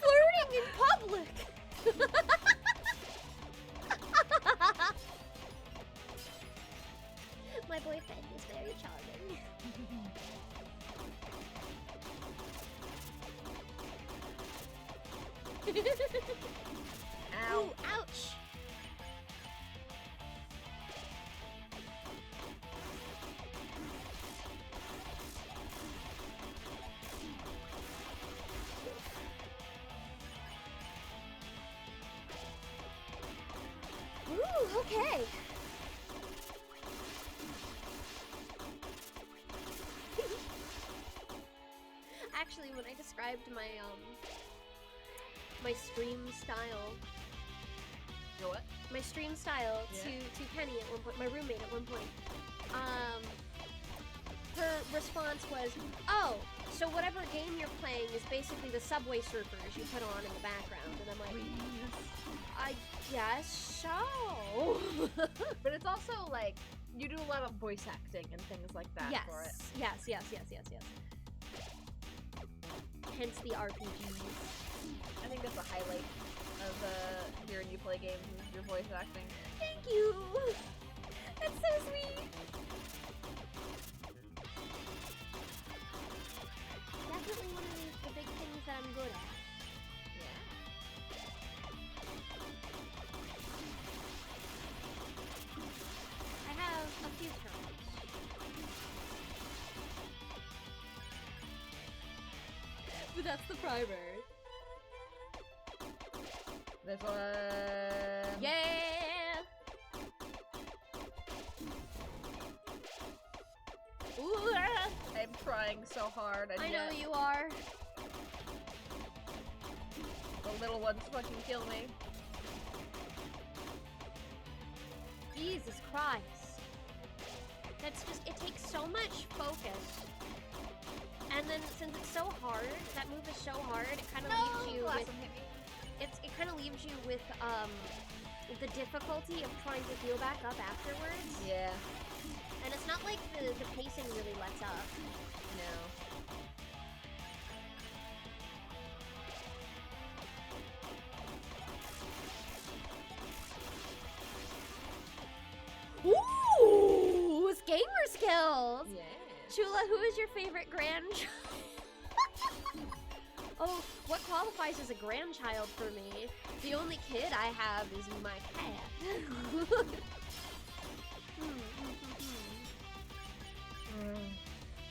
Flirting in public. My boyfriend is very charming. Ow. Ooh, ouch. Ooh, okay. Actually, when I described my my stream style, Your what? my stream style Yeah. to Penny at one point, my roommate at one point, her response was, "Oh, so whatever game you're playing is basically the Subway Surfers you put on in the background," and I'm like, I guess so. But it's also like you do a lot of voice acting and things like that yes, for it. yes. Hence the RPGs. I think that's a highlight of hearing you play games is your voice acting. Thank you. That's so sweet. Definitely one of the big things that I'm good at. Yeah. I have a few turns. But that's the primary. This one. Yeah! Ooh, ah. I'm trying so hard. And I know yet you are. the little ones fucking kill me. Jesus Christ. That's just, it takes so much focus. And then since it's so hard, that move is so hard, it kind of leaves you with, it kind of leaves you with the difficulty of trying to heal back up afterwards. Yeah. And it's not like the pacing really lets up. No. Chula, who is your favorite grandchild? Oh, what qualifies as a grandchild for me? The only kid I have is my cat.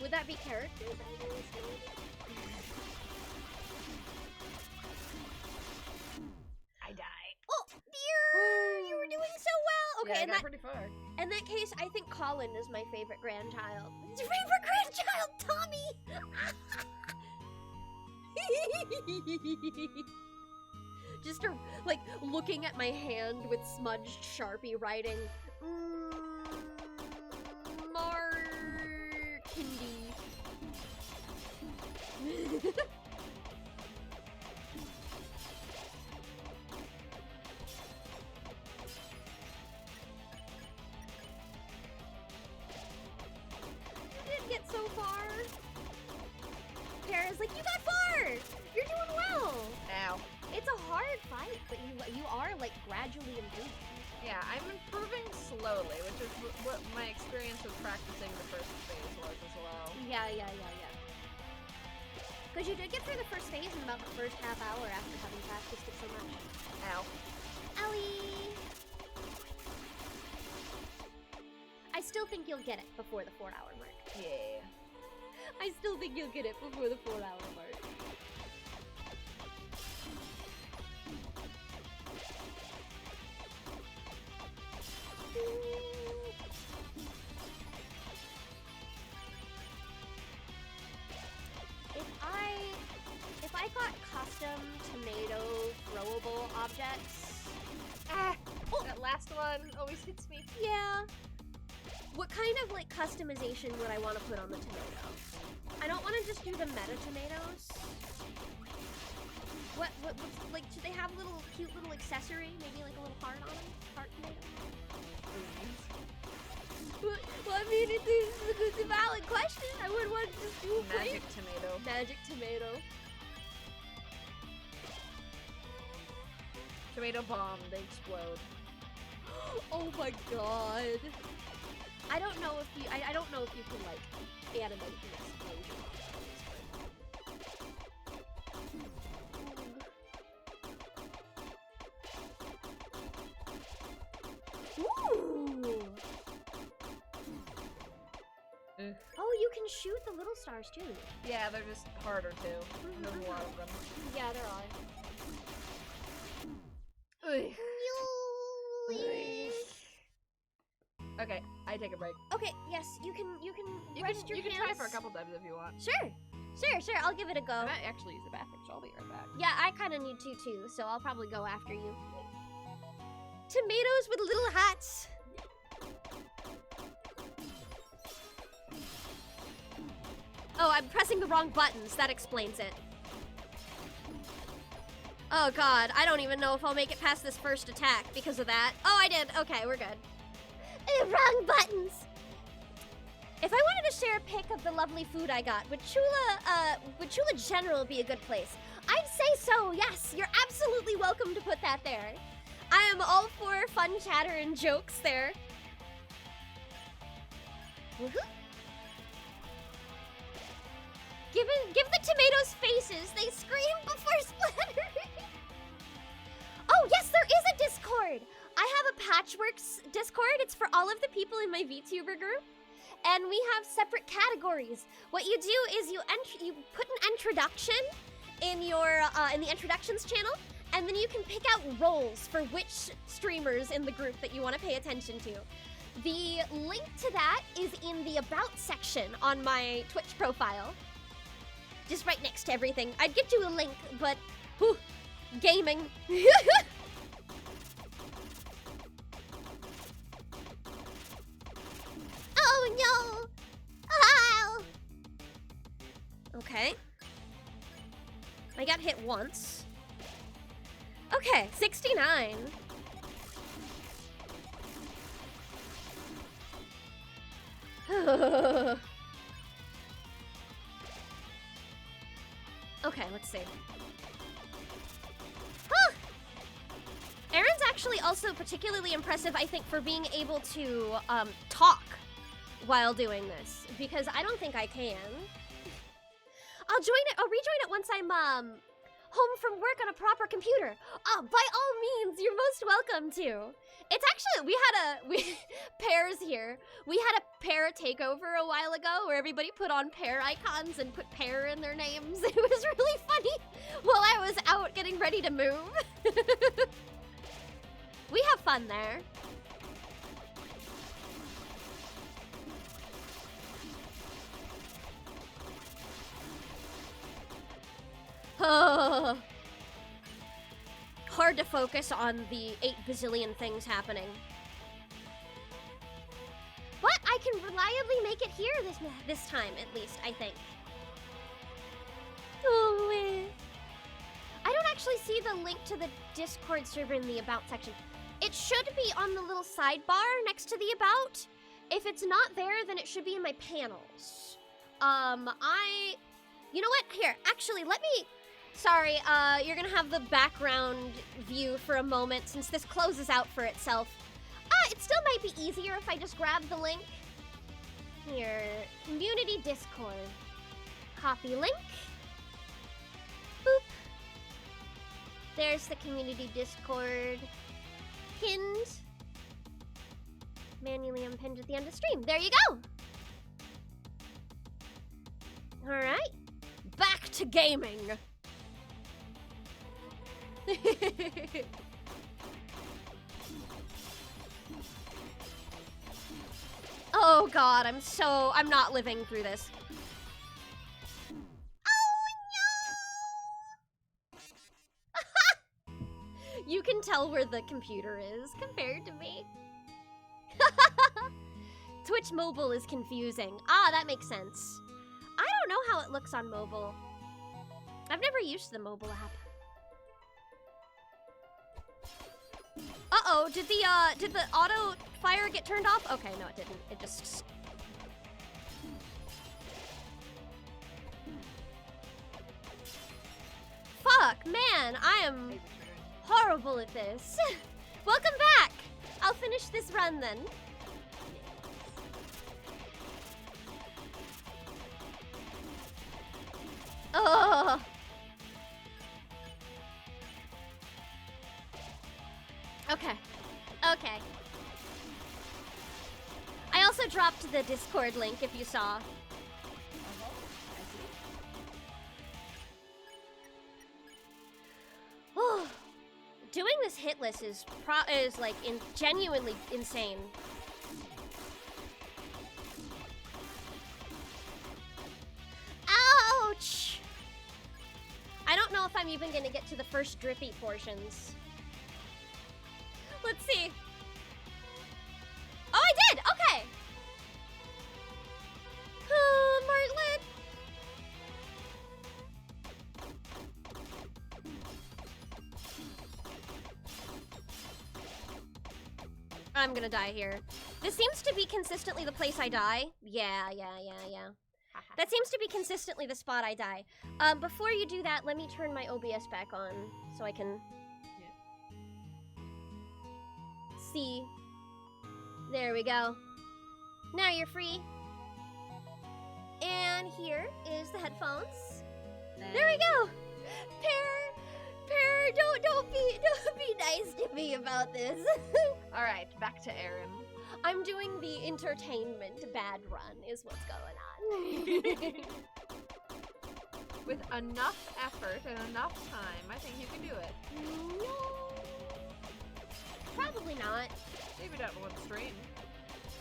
Would that be characters? I guess, maybe? I died. Oh, dear! You were doing so well! Okay, yeah, I in got that, pretty far. in that case, I think Colin is my favorite grandchild. Your favorite grandchild, Tommy! Just like looking at my hand with smudged Sharpie writing, Markindi. You didn't get so far. Tara's like, you got far! You're doing well! Ow. It's a hard fight, but you are like gradually improving. Yeah, I'm improving slowly, which is what my experience with practicing the first phase was as well. Yeah. Because you did get through the first phase in about the first half hour after having practiced it so much. Ow. Owie! I still think you'll get it before the 4-hour mark. Yeah. I still think you'll get it before the 4-hour mark. If I got custom tomato throwable objects, That last one always hits me. yeah. What kind of like customization would I want to put on the tomato? I don't want to just do the meta tomatoes. What's, like, should they have little cute little accessory? Maybe like a little heart on them? Heart tomato? Well, I mean, it's a valid question. I wouldn't want to just do a Magic tomato. Magic tomato. Tomato bomb, they explode. Oh my god. I don't know if you I don't know if you can like animate an explosion. Ooh. Oh, you can shoot the little stars too. Yeah, they're just harder too. There's a lot of them. Yeah, there are. Okay, I take a break. Okay, yes, you can rest your you can hands. try for a couple times if you want. Sure, I'll give it a go. I might actually use the bathroom, so I'll be right back. Yeah, I kind of need to too, so I'll probably go after you. Tomatoes with little hats. Oh, I'm pressing the wrong buttons. That explains it. Oh god, I don't even know if I'll make it past this first attack because of that. Oh, I did. Okay, we're good. Wrong buttons. If I wanted to share a pic of the lovely food I got, would Chula General be a good place? I'd say so, yes. You're absolutely welcome to put that there. I am all for fun chatter and jokes there. Woohoo! Give the tomatoes faces. They scream before splattering. Oh, yes, there is a Discord. I have a Patchworks Discord. It's for all of the people in my VTuber group. And we have separate categories. What you do is you put an introduction in your in the introductions channel, and then you can pick out roles for which streamers in the group that you want to pay attention to. The link to that is in the About section on my Twitch profile. Just right next to everything. I'd get you a link, but whew, gaming. Oh no! Ow! Okay. I got hit once. Okay, 69. Okay, let's see. Huh. Aaron's actually also particularly impressive, I think, for being able to talk while doing this because I don't think I can. I'll rejoin it once I'm home from work on a proper computer. By all means, you're most welcome to. It's actually, we pairs here. We had a pair takeover a while ago where everybody put on pair icons and put pair in their names. It was really funny while I was out getting ready to move. We have fun there. Hard to focus on the 8 bazillion things happening. But I can reliably make it here this time, at least, I think. Oh, I don't actually see the link to the Discord server in the About section. It should be on the little sidebar next to the About. If it's not there, then it should be in my panels. You know what? Here, actually, let me... Sorry, you're gonna have the background view for a moment since this closes out for itself. It still might be easier if I just grab the link. Here, Community Discord. Copy link. Boop. There's the Community Discord. Pinned. Manually unpinned at the end of stream. There you go! Alright. Back to gaming! Oh god, I'm not living through this. Oh no! You can tell where the computer is compared to me. Twitch mobile is confusing. That makes sense. I don't know how it looks on mobile. I've never used the mobile app. Uh-oh, did the auto fire get turned off? Okay, no it didn't. It just... Fuck, man, I am horrible at this. Welcome back! I'll finish this run then. Oh. Okay. Okay. I also dropped the Discord link if you saw. Oh. Doing this hitless is like genuinely insane. Ouch! I don't know if I'm even gonna get to the first drippy portions. Let's see. Oh, I did! Okay! Martlet! I'm gonna die here. This seems to be consistently the place I die. Yeah. That seems to be consistently the spot I die. Before you do that, let me turn my OBS back on so I can... see. There we go. Now you're free. And here is the headphones. Nice. There we go. Pear, don't be nice to me about this. All right, back to Aaron. I'm doing the entertainment bad run is what's going on. With enough effort and enough time, I think you can do it. No. Probably not. Maybe not one stream.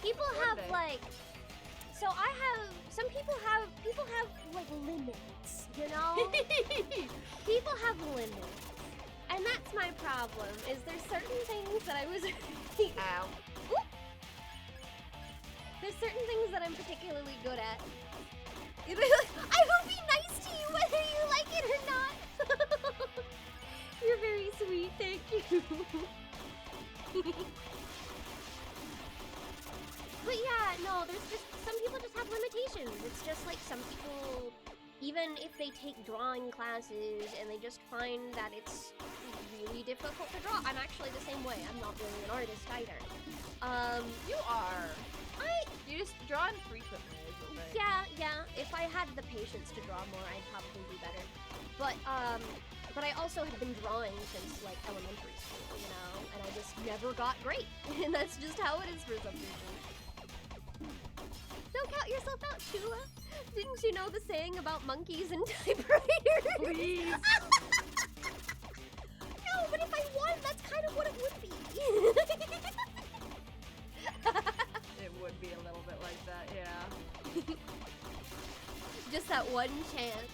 People have like, so I have, some people have like limits, you know? People have limits. And that's my problem, is there's certain things that I was, ow. Oop. There's certain things that I'm particularly good at. I will be nice to you whether you like it or not. You're very sweet, thank you. But yeah, no, there's just, some people just have limitations. It's just like some people, even even if they take drawing classes and they just find that it's really difficult to draw. I'm actually the same way. I'm not really an artist either. You are. You just draw infrequently, is what they... Yeah. If I had the patience to draw more, I'd probably do better. But I also have been drawing since like elementary school, you know, and I just never got great, and that's just how it is for some reason. Don't count yourself out, Shula. Didn't you know the saying about monkeys and typewriters? Please. No, but if I won, that's kind of what it would be. It would be a little bit like that, yeah. Just that one chance,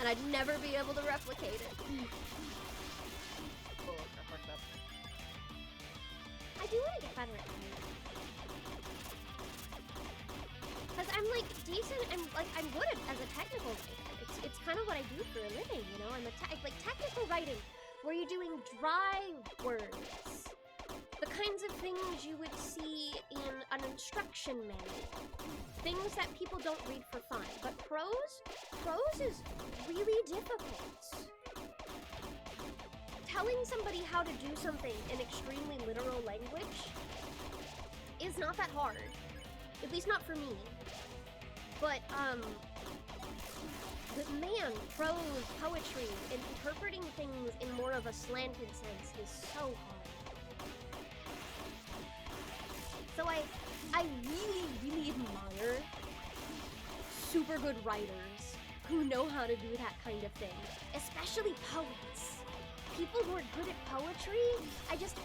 and I'd never be able to replicate it. Oh, I fucked up. I do want to get better at painting. Because I'm like decent and like I'm good at as a technical writer. It's kind of what I do for a living, you know. I'm a like technical writing, where you're doing dry words, the kinds of things you would see in an instruction manual, things that people don't read for fun. But prose is really difficult. Telling somebody how to do something in extremely literal language is not that hard. At least not for me. But man, prose, poetry, and interpreting things in more of a slanted sense is so hard. So I really, really admire super good writers who know how to do that kind of thing. Especially poets. People who are good at poetry, I just,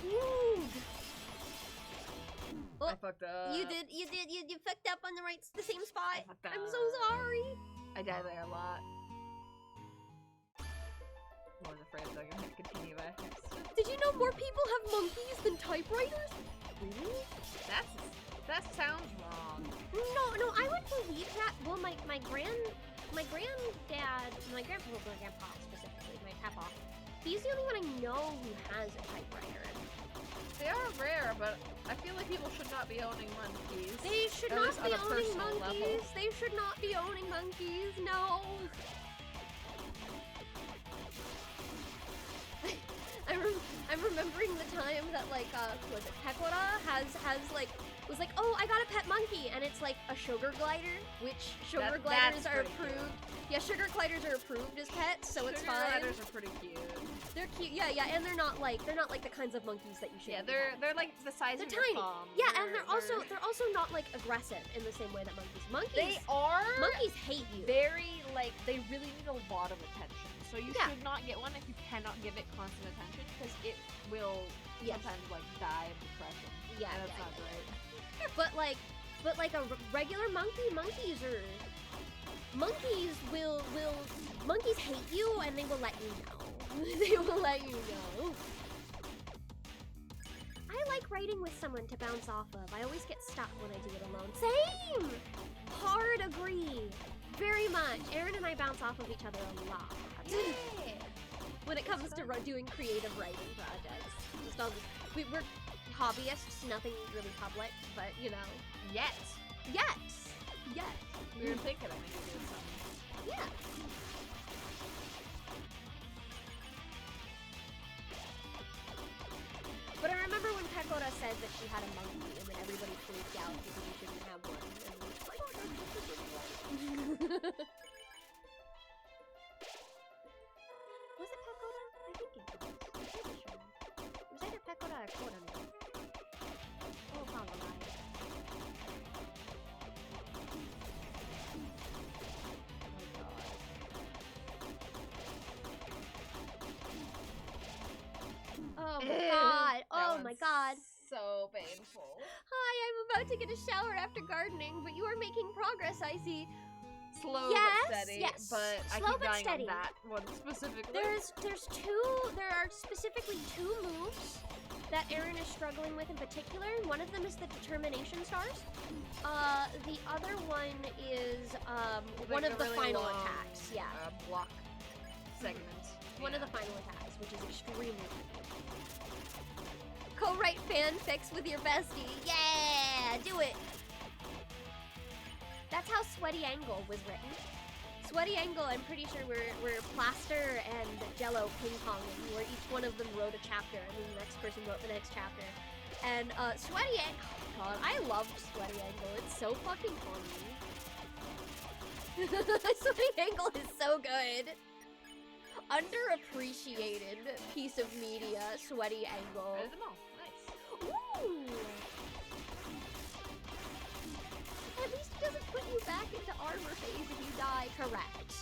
Oh, I fucked up. You fucked up on the same spot. I fucked up. I'm so sorry. I die there a lot. I was afraid that I'm gonna continue by accident. Did you know more people have monkeys than typewriters? Really? That sounds wrong. No, I would believe that. Well, my granddad, my grandpa specifically, my papa, he's the only one I know who has a typewriter. They are rare, but I feel like people should not be owning monkeys. They should At not least be on a owning personal monkeys. level. They should not be owning monkeys. No. I'm remembering the time that like was it Pekora was like, oh, I got a pet monkey, and it's like a sugar glider, which sugar gliders are pretty approved. cute. Yeah, sugar gliders are approved as pets, so it's Sugar fine. gliders are pretty cute. They're cute, yeah, and they're not like the kinds of monkeys that you should. Yeah, they're like the size They're of tiny. your palm. Yeah, and they're also not like aggressive in the same way that monkeys. They are Monkeys hate you. very like they really need a lot of attention. So you Yeah. should not get one if you cannot give it constant attention, because it will Yes. sometimes like die of depression. Yeah, and that's yeah, not yeah. great. But like a regular monkey, monkeys hate you and they will let you know. They will let you know. I like writing with someone to bounce off of. I always get stuck when I do it alone. Same! Hard agree. Very much. Erin and I bounce off of each other a lot. Yeah. When it comes to doing creative writing projects. Just all we're hobbyists, nothing really public, but you know. Yet. Yes! We were thinking of maybe doing something. Yeah. But I remember when Pekora said that she had a monkey, and then everybody freaked out because we shouldn't have one. And we were like, oh, was it Pekora? I think it was. I'm pretty sure. It was either Pekora or Korame. Oh, probably. Oh my god. Oh my god. So painful. Hi, I'm about to get a shower after gardening, but you are making progress, I see. Slow Yes, but steady. yes. But I Slow keep but dying steady. on that one specifically. There are specifically two moves that Erin is struggling with in particular. One of them is the determination stars. The other one is one of the really final long, attacks. Yeah. Block segment. One of the final attacks, which is extremely tricky. Co-write fanfics with your bestie. Yeah, do it. That's how Sweaty Angle was written. Sweaty Angle, I'm pretty sure we're Plaster and Jello ping-ponging, where each one of them wrote a chapter, and then the next person wrote the next chapter. And Sweaty Angle, oh god, I loved Sweaty Angle. It's so fucking funny. Sweaty Angle is so good. Underappreciated piece of media, Sweaty Angle. I did them all. Nice. Ooh. At least it doesn't put you back into armor phase if you die. Correct.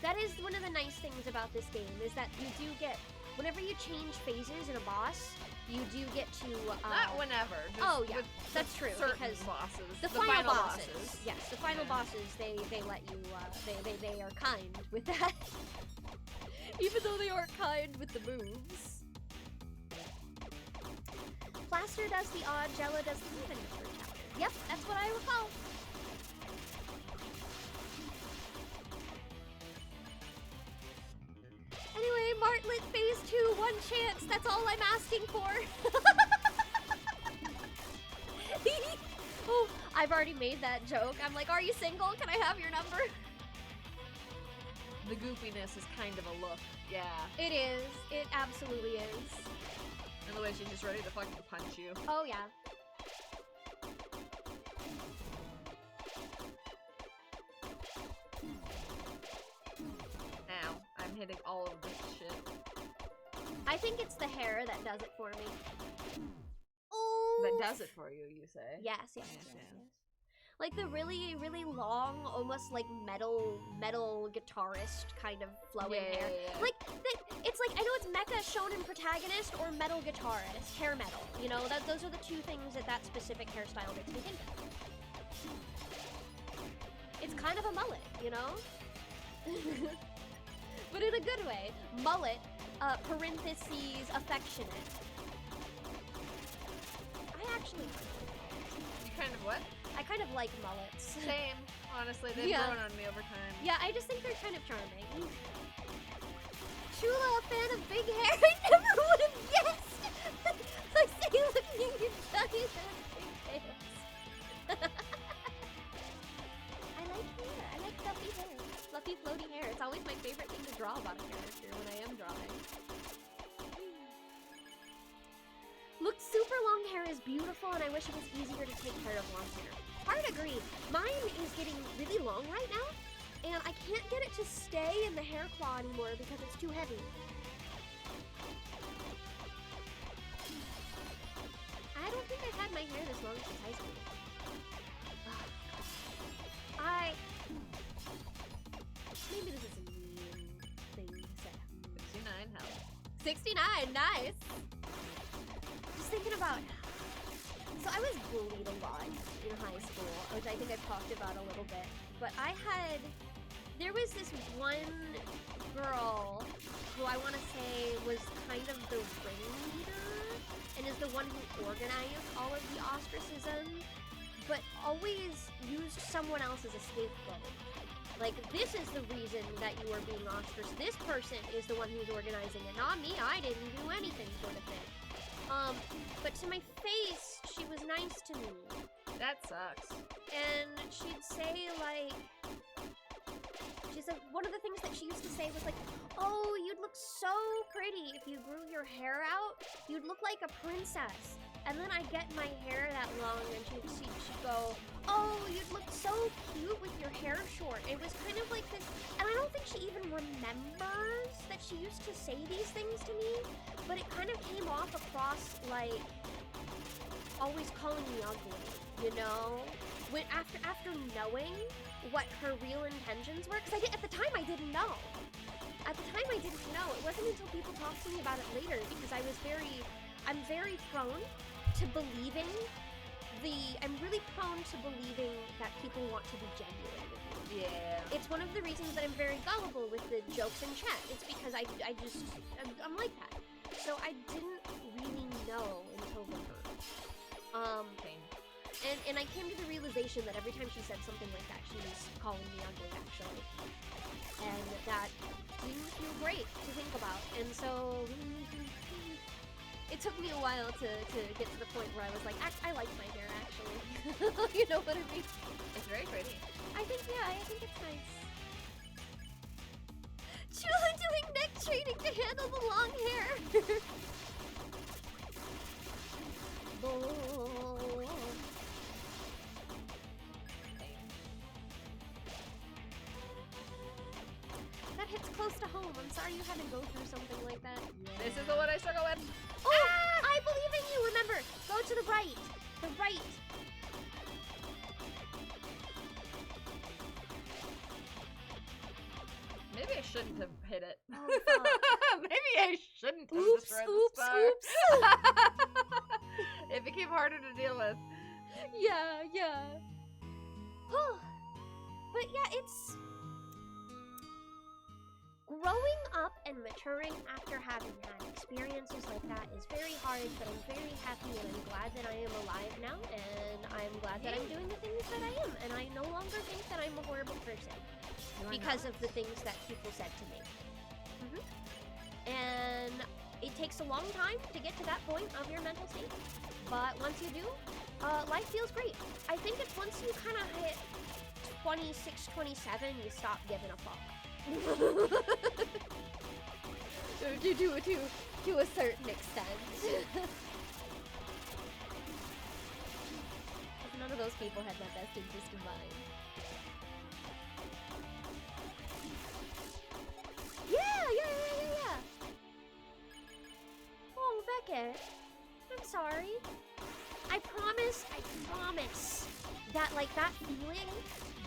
That is one of the nice things about this game, is that you do get, whenever you change phases in a boss, you do get to Not whenever. Just oh yeah, with that's true, certain because bosses. the final bosses. Yes, the final bosses, they let you they are kind with that. Even though they aren't kind with the moves. Plaster does the odd, Jello does the even number chapter. Yep, that's what I recall. Anyway, Martlet phase 2, one chance. That's all I'm asking for. Oh, I've already made that joke. I'm like, are you single? Can I have your number? The goofiness is kind of a look. Yeah. It is. It absolutely is. And the way she's just ready to fucking punch you. Oh, yeah. Ow. I'm hitting all of this shit. I think it's the hair that does it for me. Oh! That does it for you, you say? Yes, yes, Yes, yes, yes. yes. Like the really, really long, almost like metal guitarist kind of flowing hair. Yeah. Like, it's like, I know it's mecha shonen protagonist or metal guitarist, hair metal. You know, those are the two things that specific hairstyle makes me think of. It's kind of a mullet, you know? But in a good way. Mullet, parentheses, affectionate. I actually You kind of what? I kind of like mullets. Same. Honestly, they've Yeah. grown on me over time. Yeah, I just think they're kind of charming. Chula, a fan of big hair? I never would have guessed! I say looking at Johnny has big hair. I like hair. I like fluffy hair. Fluffy, floaty hair. It's always my favorite thing to draw about a character when I am drawing. Look, super long hair is beautiful, and I wish it was easier to take care of long hair. Hard agree. Mine is getting really long right now, and I can't get it to stay in the hair claw anymore because it's too heavy. I don't think I've had my hair this long since high school. Maybe this is a mean thing to say. 69 health. 69, nice! Just thinking about, so I was bullied a lot in high school, which I think I've talked about a little bit, but there was this one girl who I want to say was kind of the ringleader, and is the one who organized all of the ostracism, but always used someone else as a scapegoat. Like, this is the reason that you are being ostracized. This person is the one who's organizing it, not me. I didn't do anything, sort of thing. But to my face, she was nice to me. That sucks. And she'd say, like, she said, one of the things that she used to say was like, oh, you'd look so pretty if you grew your hair out. You'd look like a princess. And then I'd get my hair that long, and she'd go, oh, you'd look so cute with your hair short. It was kind of like this, and I don't think she even remembers that she used to say these things to me, but it kind of came off across like always calling me ugly, you know? When after knowing what her real intentions were, because at the time I didn't know. At the time I didn't know. It wasn't until people talked to me about it later, because I'm very prone to believing I'm really prone to believing that people want to be genuine with me. Yeah. It's one of the reasons that I'm very gullible with the jokes in chat. It's because I'm like that. So I didn't really know until later. Pain. And I came to the realization that every time she said something like that, she was calling me ugly, actually. And that didn't feel great to think about. And so it took me a while to get to the point where I was like, I like my hair, actually. You know what I mean? It's very pretty. I think it's nice. Chula doing neck training to handle the long hair. That hits close to home. I'm sorry you had to go through something like that. This is the one I struggle with. Oh, I believe in you. Remember, go to the right. The right. Maybe I shouldn't have hit it. Oh, fuck. Maybe I shouldn't have Oops, destroyed oops, the star. oops. It became harder to deal with. Yeah, yeah. But yeah, it's growing up and maturing after having had experiences like that is very hard, but I'm very happy and I'm glad that I am alive now, and I'm glad that I'm doing the things that I am, and I no longer think that I'm a horrible person because of the things that people said to me. And it takes a long time to get to that point of your mental state, but once you do, life feels great. I think it's once you kind of hit 26, 27, you stop giving a fuck. to a certain extent. None of those people had my best interest in mind. Yeah. Oh, Beckett, I'm sorry. I promise that, like, that feeling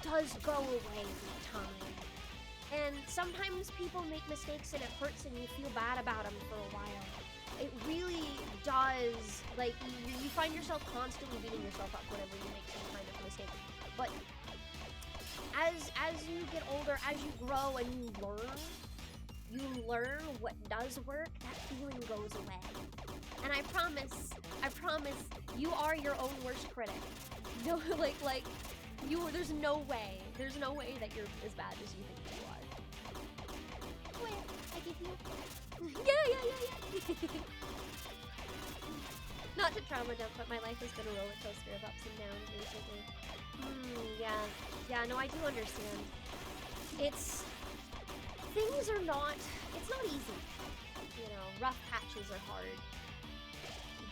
does go away with time. And sometimes people make mistakes and it hurts and you feel bad about them for a while. It really does, like, you find yourself constantly beating yourself up whenever you make some kind of mistake. But as you get older, as you grow and you learn what does work, that feeling goes away. And I promise, you are your own worst critic. No, like, there's no way that you're as bad as you think you are. Well, I give you. Yeah. Not to trauma dump, but my life has been a roller coaster of ups and downs recently. Yeah, no, I do understand. It's not easy. You know, rough patches are hard.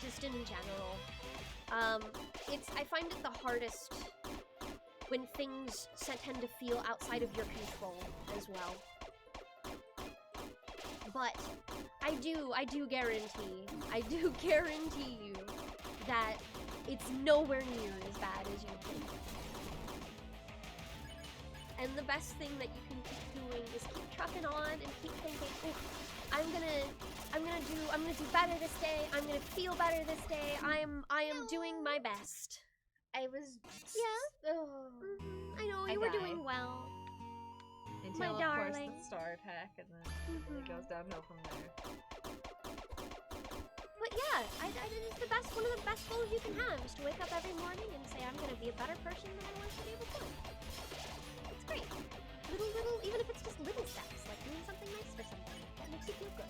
Just in general. I find it the hardest when things tend to feel outside of your control as well. But I do guarantee you that it's nowhere near as bad as you think. And the best thing that you can keep doing is keep trucking on and keep thinking, oh, I'm gonna do better this day. I'm gonna feel better this day. I am doing my best. I was. Yeah. Oh. I know you were doing well. Until, My of course, darling. the star attack, and then it goes downhill from there. But yeah, it's one of the best goals you can have is to wake up every morning and say, I'm gonna be a better person than I was the day before. It's great. Little, even if it's just little steps, like doing something nice for somebody, that makes you feel good.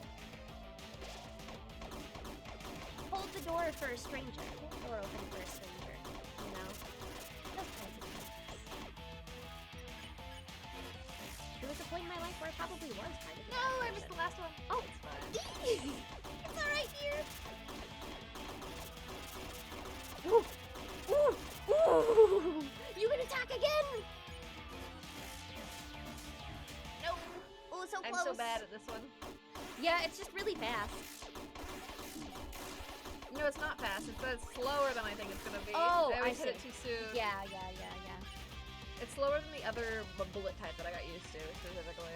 Hold the door for a stranger. Hold the door open for a stranger, you know? Those kinds of things. There was a point in my life where I probably was kind of. No, I missed the last one. Oh, It's fine. it's alright, dear. Ooh! You can attack again! No. Oh, so I'm close. so bad at this one. Yeah, it's just really fast. No, it's not fast. It's slower than I think it's gonna be. Oh, I always I hit it see. too soon. Yeah. It's slower than the other bullet type that I got used to, specifically.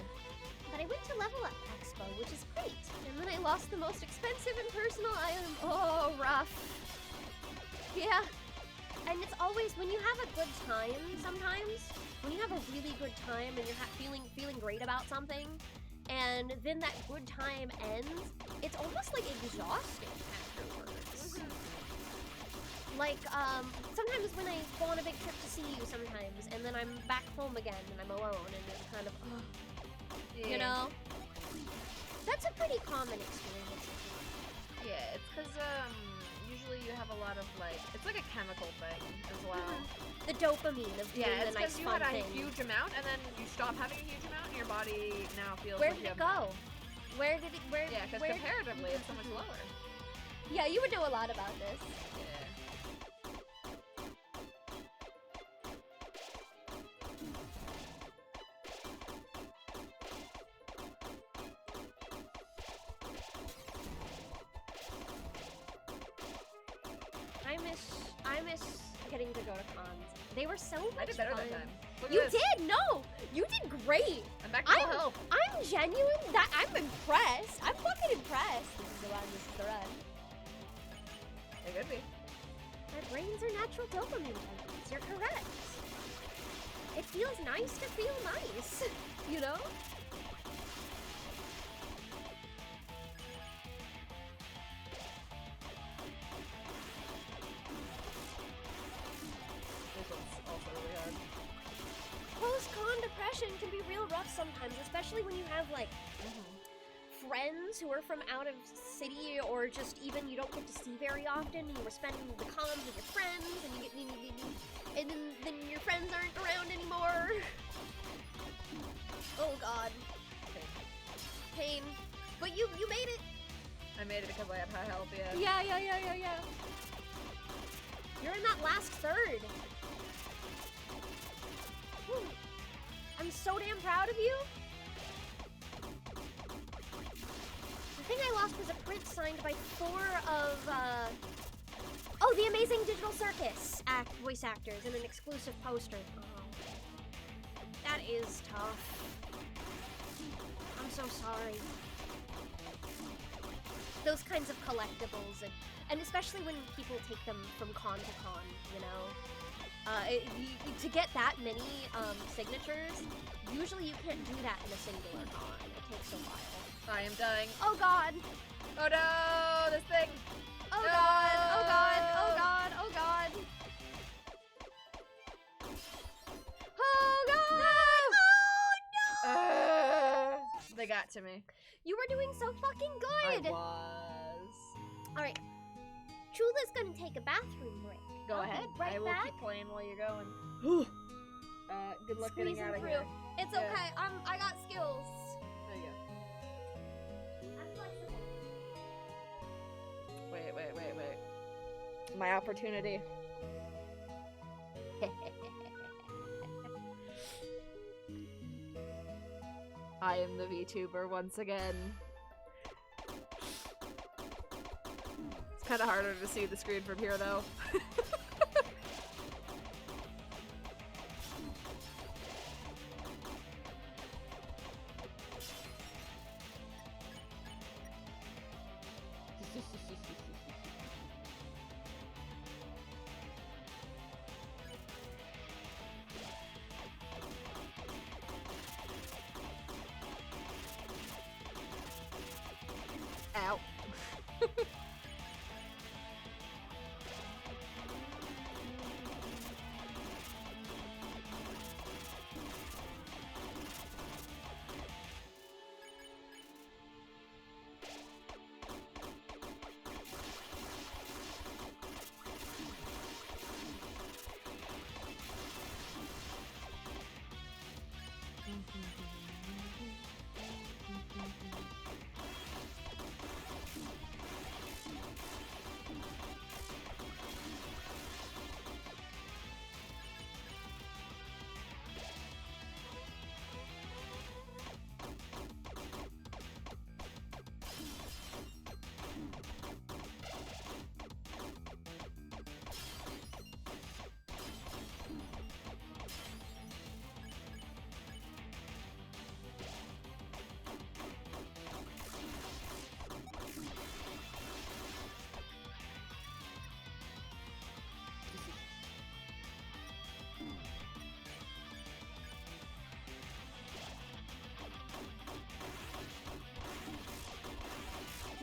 But I went to Level Up Expo, which is great. And then I lost the most expensive and personal item. Oh, rough. Yeah. And it's always, when you have a good time sometimes, when you have a really good time and you're feeling great about something, and then that good time ends, it's almost like exhausting afterwards. Like, sometimes when I go on a big trip to see you sometimes, and then I'm back home again, and I'm alone, and it's kind of, you know? That's a pretty common experience. Yeah, it's because, usually you have a lot of like, it's like a chemical thing as well. The dopamine of doing Yeah, the it's nice because you fun had a thing. huge amount, and then you stop having a huge amount, and your body now feels Where like did you it have go? Where did it? Where? Yeah, because where- comparatively, it's so much lower. Yeah, you would know a lot about this. Yeah. I miss getting to go to cons. They were so much I did better fun. that time. Look You at this. did? No! You did great! I'm back to full health. I'm genuine. I'm impressed. I'm fucking impressed. This is the run. This is the run. It could be. Our brains are natural dopamine junkies. You're correct. It feels nice to feel nice. You know? This one's also really hard. Post-con depression can be real rough sometimes, especially when you have, like, friends who are from out of city or just even you don't get to see very often, and you were spending the cons with your friends, and and then your friends aren't around anymore. Oh god. Pain. But you made it. I made it because I had high health, yeah. Yeah. You're in that last third. Whew. I'm so damn proud of you. The thing I lost was a print signed by 4 of, oh, the Amazing Digital Circus voice actors and an exclusive poster. Oh. That is tough. I'm so sorry. Those kinds of collectibles, and especially when people take them from con to con, you know? To get that many signatures, usually you can't do that in a singular con. It takes a while. I am dying. Oh god! Oh no! This thing! Oh No! god! Oh god! Oh god! Oh god! Oh god! Oh no! They got to me. You were doing so fucking I good! was. Alright. Chula's gonna take a bathroom break. Go I'll be ahead. Right I will back. keep playing while you're going. Good luck getting Squeezing out of through. here. It's Yeah. okay. I got skills. There you I'm flexible. go. Wait. My opportunity. I am the VTuber once again. It's kind of harder to see the screen from here, though. Ow.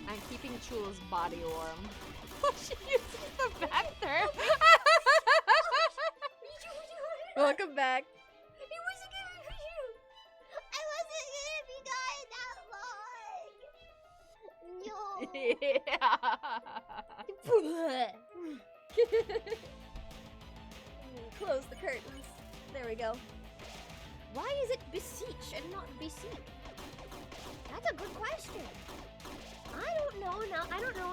I'm keeping Chula's body warm. She uses the bathroom. Welcome back. It wasn't gonna be you. I wasn't gonna be gone that long. No. Yeah. You Close the curtains. There we go. Why is it beseech and not beseech? That's a good question. I don't know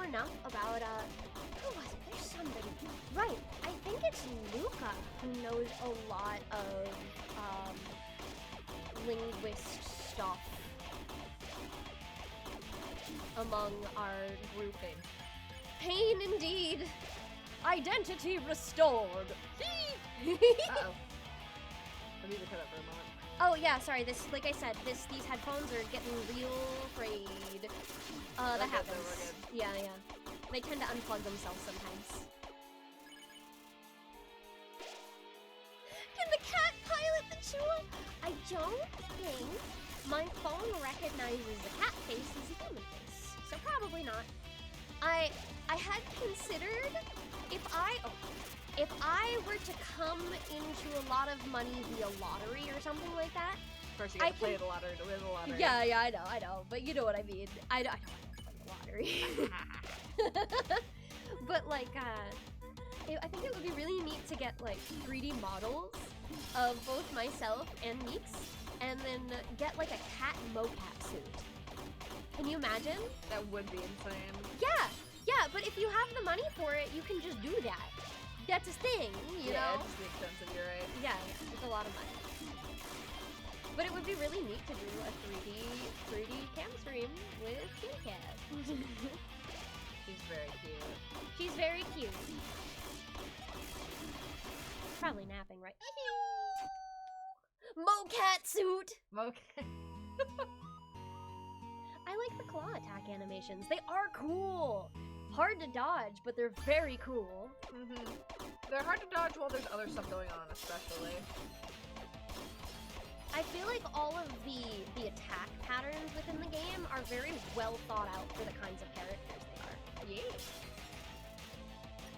enough about who was it? There's somebody. Right. I think it's Luca who knows a lot of linguist stuff among our grouping. Pain indeed. Identity restored. Uh-oh. I need to cut up for a moment. Oh yeah, sorry. This, like I said, these headphones are getting real frayed. That Okay, so happens. we're good. Yeah, yeah. They tend to unplug themselves sometimes. Can the cat pilot the Chua? I don't think my phone recognizes the cat face as a human face, so probably not. I had considered if I were to come into a lot of money via lottery or something like that. First, you gotta play the lottery to win the lottery. Yeah, I know, but you know what I mean. I don't want to play the lottery. But like, I think it would be really neat to get like 3D models of both myself and Meeks, and then get like a cat mocap suit. Can you imagine? That would be insane. Yeah, but if you have the money for it, you can just do that. That's a thing, you know? It just makes sense if you're right. Yeah, it's a lot of money. But it would be really neat to do a 3D cam stream with Kitty Cat. She's very cute. She's very cute. Probably napping right. Mocat suit! Okay. I like the claw attack animations. They are cool. Hard to dodge, but they're very cool. Mm-hmm. They're hard to dodge while there's other stuff going on, especially. I feel like all of the attack patterns within the game are very well thought out for the kinds of characters they are. Yeah.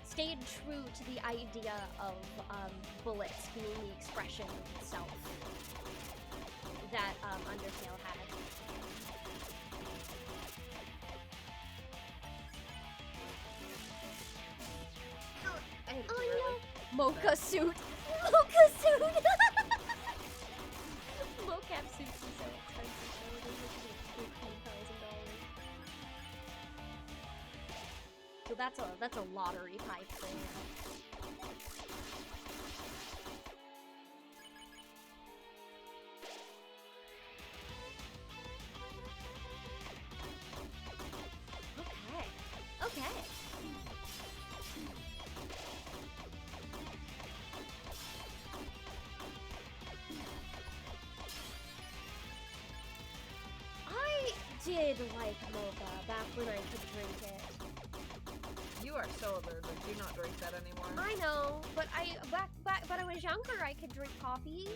Stayed true to the idea of bullets being the expression of itself that Undertale had. I hate it Oh too early. no! Mocha suit! Mocha suit! Mocap suits are so expensive. They're $15,000. So that's a lottery pipe thing. Okay. I did like mocha back when I could drink it. You are so alert, but do not drink that anymore. I know, but back when I was younger, I could drink coffee.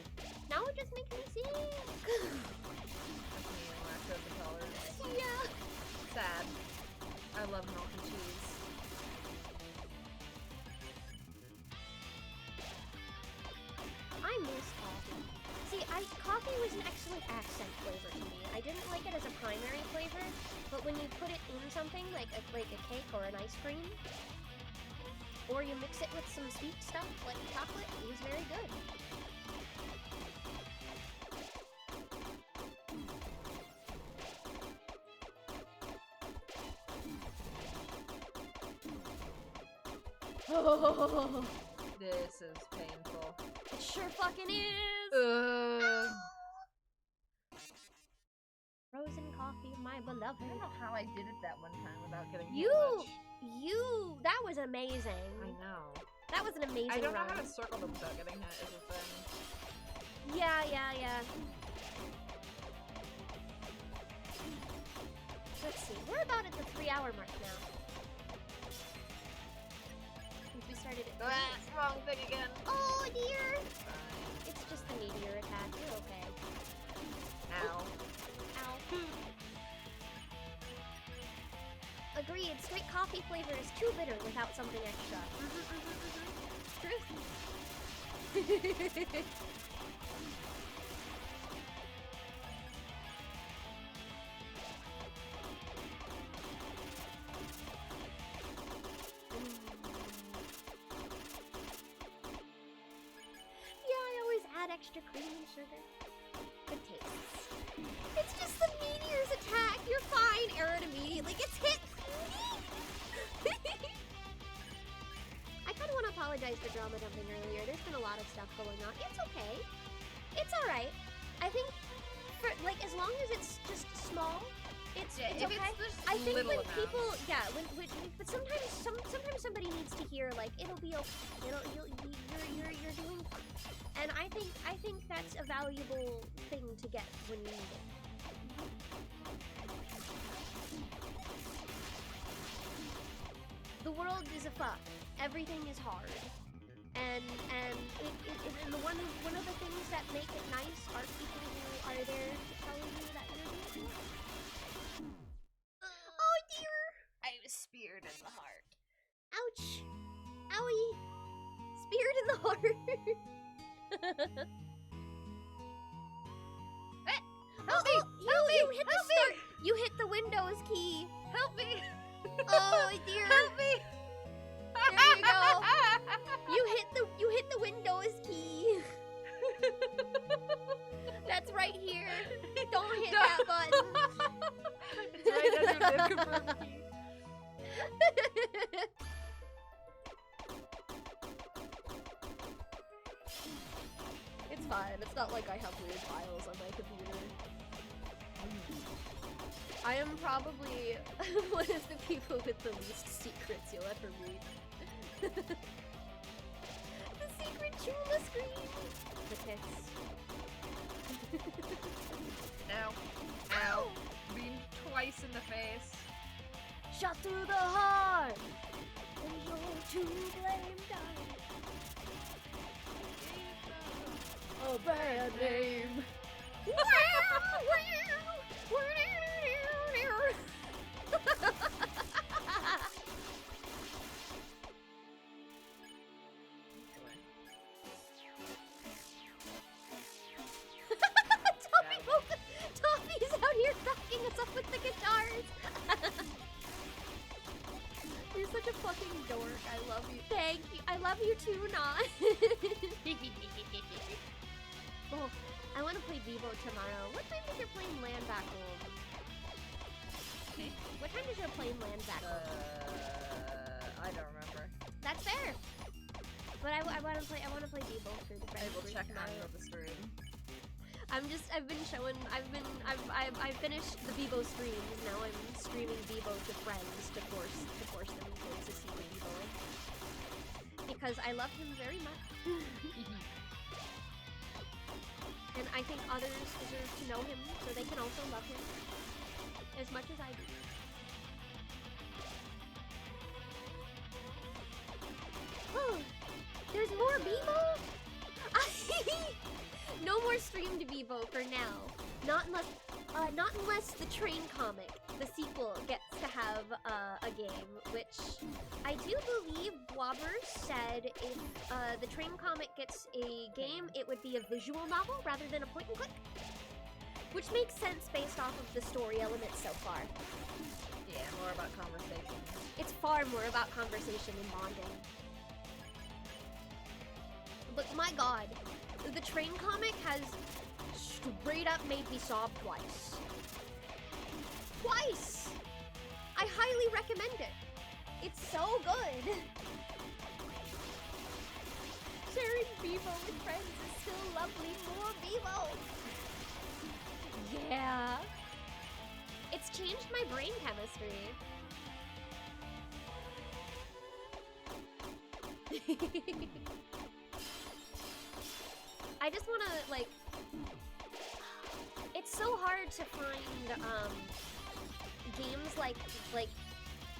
Now it just makes me sick. That's me and lactose intolerance. Yeah. Sad. I love milk and cheese. I miss coffee. See, coffee was an excellent accent flavor to me. I didn't like it as a primary flavor, but when you put it in something like a cake or an ice cream, or you mix it with some sweet stuff like chocolate, it was very good. Oh, This is painful. it sure fucking is! Frozen coffee, my beloved. I don't know how I did it that one time without getting hit You, much. that was amazing. I know. That was an amazing I don't know run. how to circle them without getting hit is a thing. Yeah. Let's see, we're about at the 3-hour mark now. Since we started at 3. Wrong thing again. Oh dear! Fine. It's just the meteor attack, you're okay. Ow. Ow. Agreed, straight coffee flavor is too bitter without something extra. Truth. It's just the meteor's attack. You're fine. Error immediately gets hit. I kind of want to apologize for drama dumping earlier. There's been a lot of stuff going on. It's okay. It's all right. I think, for like, as long as it's just small, it's okay. I think when people, but sometimes somebody needs to hear like it'll be okay. You're doing fine. And I think that's a valuable thing to get when you need it. The world is a fuck. Everything is hard. And one of the things that make it nice are people who are there to tell you that you're doing well. Oh dear! I was speared in the heart. Ouch! Owie! Speared in the heart! Help me! You hit the Windows key! Help me! Oh dear! Help me! There you go! You hit the Windows key! That's right here! Don't hit that button! It's right under the confirm key. It's fine. It's not like I have weird files on my computer. I am probably one of the people with the least secrets you'll ever meet. The secret Chula screen! The tits. Ow. Ow. Being twice in the face. Shot through the heart! And you're to blame, darling. A bad name. Toffee's out here backing us up with the guitars. You're such a fucking dork. I love you. Thank you. I love you too, not. Oh, I want to play Vivo tomorrow. What time is your plane land back home? Okay. What time does your plane land back home? I don't remember. That's fair. But I want to play. I want to play Vivo for the I friends will group check tomorrow. on the stream. I've finished the Vivo streams. Now I'm streaming Vivo to friends to force them to see the Vivo. Because I love him very much. And I think others deserve to know him so they can also love him as much as I do. Oh, there's more Vivo? No more streamed Vivo for now. Not unless the Train comic, the sequel, gets to have a game, which I do believe Wobber said if the Train comic gets a game, it would be a visual novel rather than a point and click. Which makes sense based off of the story elements so far. Yeah, more about conversation. It's far more about conversation and bonding. But my god, the Train comic has straight up made me sob twice. Twice! I highly recommend it. It's so good. Sharing Vivo with friends is still lovely. More Vivo. Yeah. It's changed my brain chemistry. I just want to, like... It's so hard to find, games like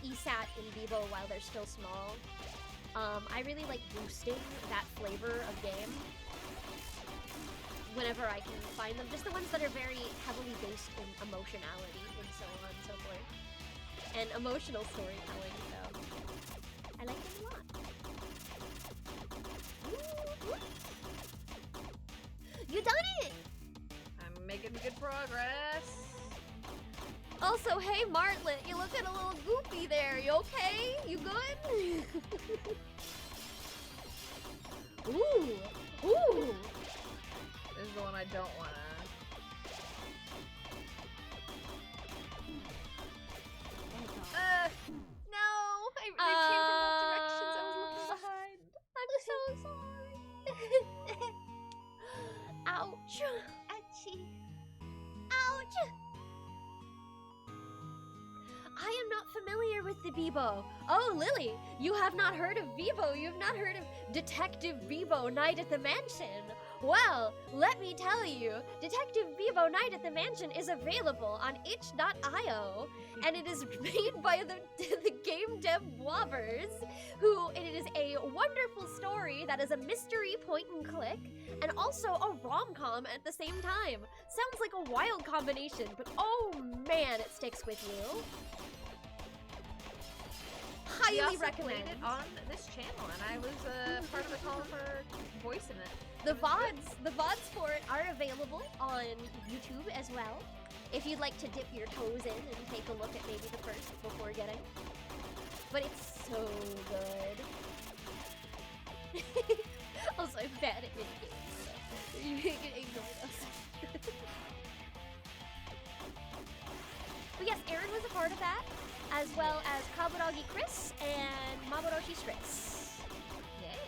ESAT and Vivo while they're still small. I really like boosting that flavor of game whenever I can find them. Just the ones that are very heavily based in emotionality and so on and so forth. And emotional storytelling, so I like them a lot. Ooh. You done it! I'm making good progress. Also, hey Martlet, you looking a little goofy there. You okay? You good? Ooh! Ooh! This is the one I don't wanna. Ouch! Achie. Ouch! I am not familiar with the Bebo. Oh, Lily, you have not heard of Bebo. You have not heard of Detective Bebo Night at the Mansion. Well, let me tell you, Detective Bebo Night at the Mansion is available on itch.io, and it is made by the game dev Wobbers, who it is a wonderful story that is a mystery point and click, and also a rom-com at the same time. Sounds like a wild combination, but oh man, it sticks with you. We Highly also recommend played it on this channel, and I was part of the call for voicing it. The VODs for it are available on YouTube as well. If you'd like to dip your toes in and take a look at maybe the first before getting. But it's so good. Also, I'm bad at minigames, so you can ignore those. But yes, Aaron was a part of that, as well as Kaburagi Chris and Mamonoshi Chris. Yes.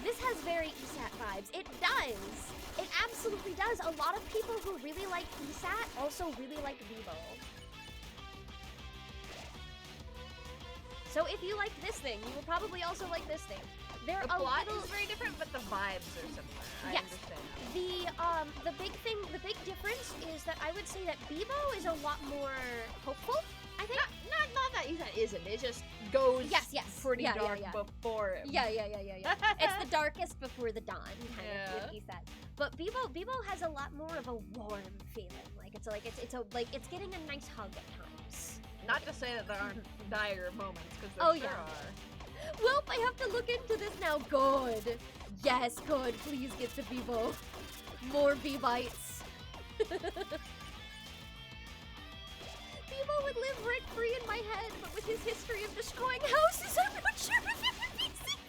This has very ESAT vibes. It does. It absolutely does. A lot of people who really like ESAT also really like Bebo. So if you like this thing, you will probably also like this thing. They're The a plot little... is very different, but the vibes are similar. Yes. I understand. The big difference is that I would say that Bebo is a lot more hopeful, I think. Not that ESAT isn't. It just goes Yes. pretty Yeah, dark yeah. before it. Yeah. It's the darkest before the dawn, kind Yeah. of with ESAT. But Bebo has a lot more of a warm feeling. It's getting a nice hug at times. Not to say that there aren't dire moments, because there Oh, sure yeah. are. Well, I have to look into this now. Good. Yes, good. Please get the Bebo. More bee-bites. Bebo would live rent-free in my head, but with his history of destroying houses, I'm not sure if it would be safe.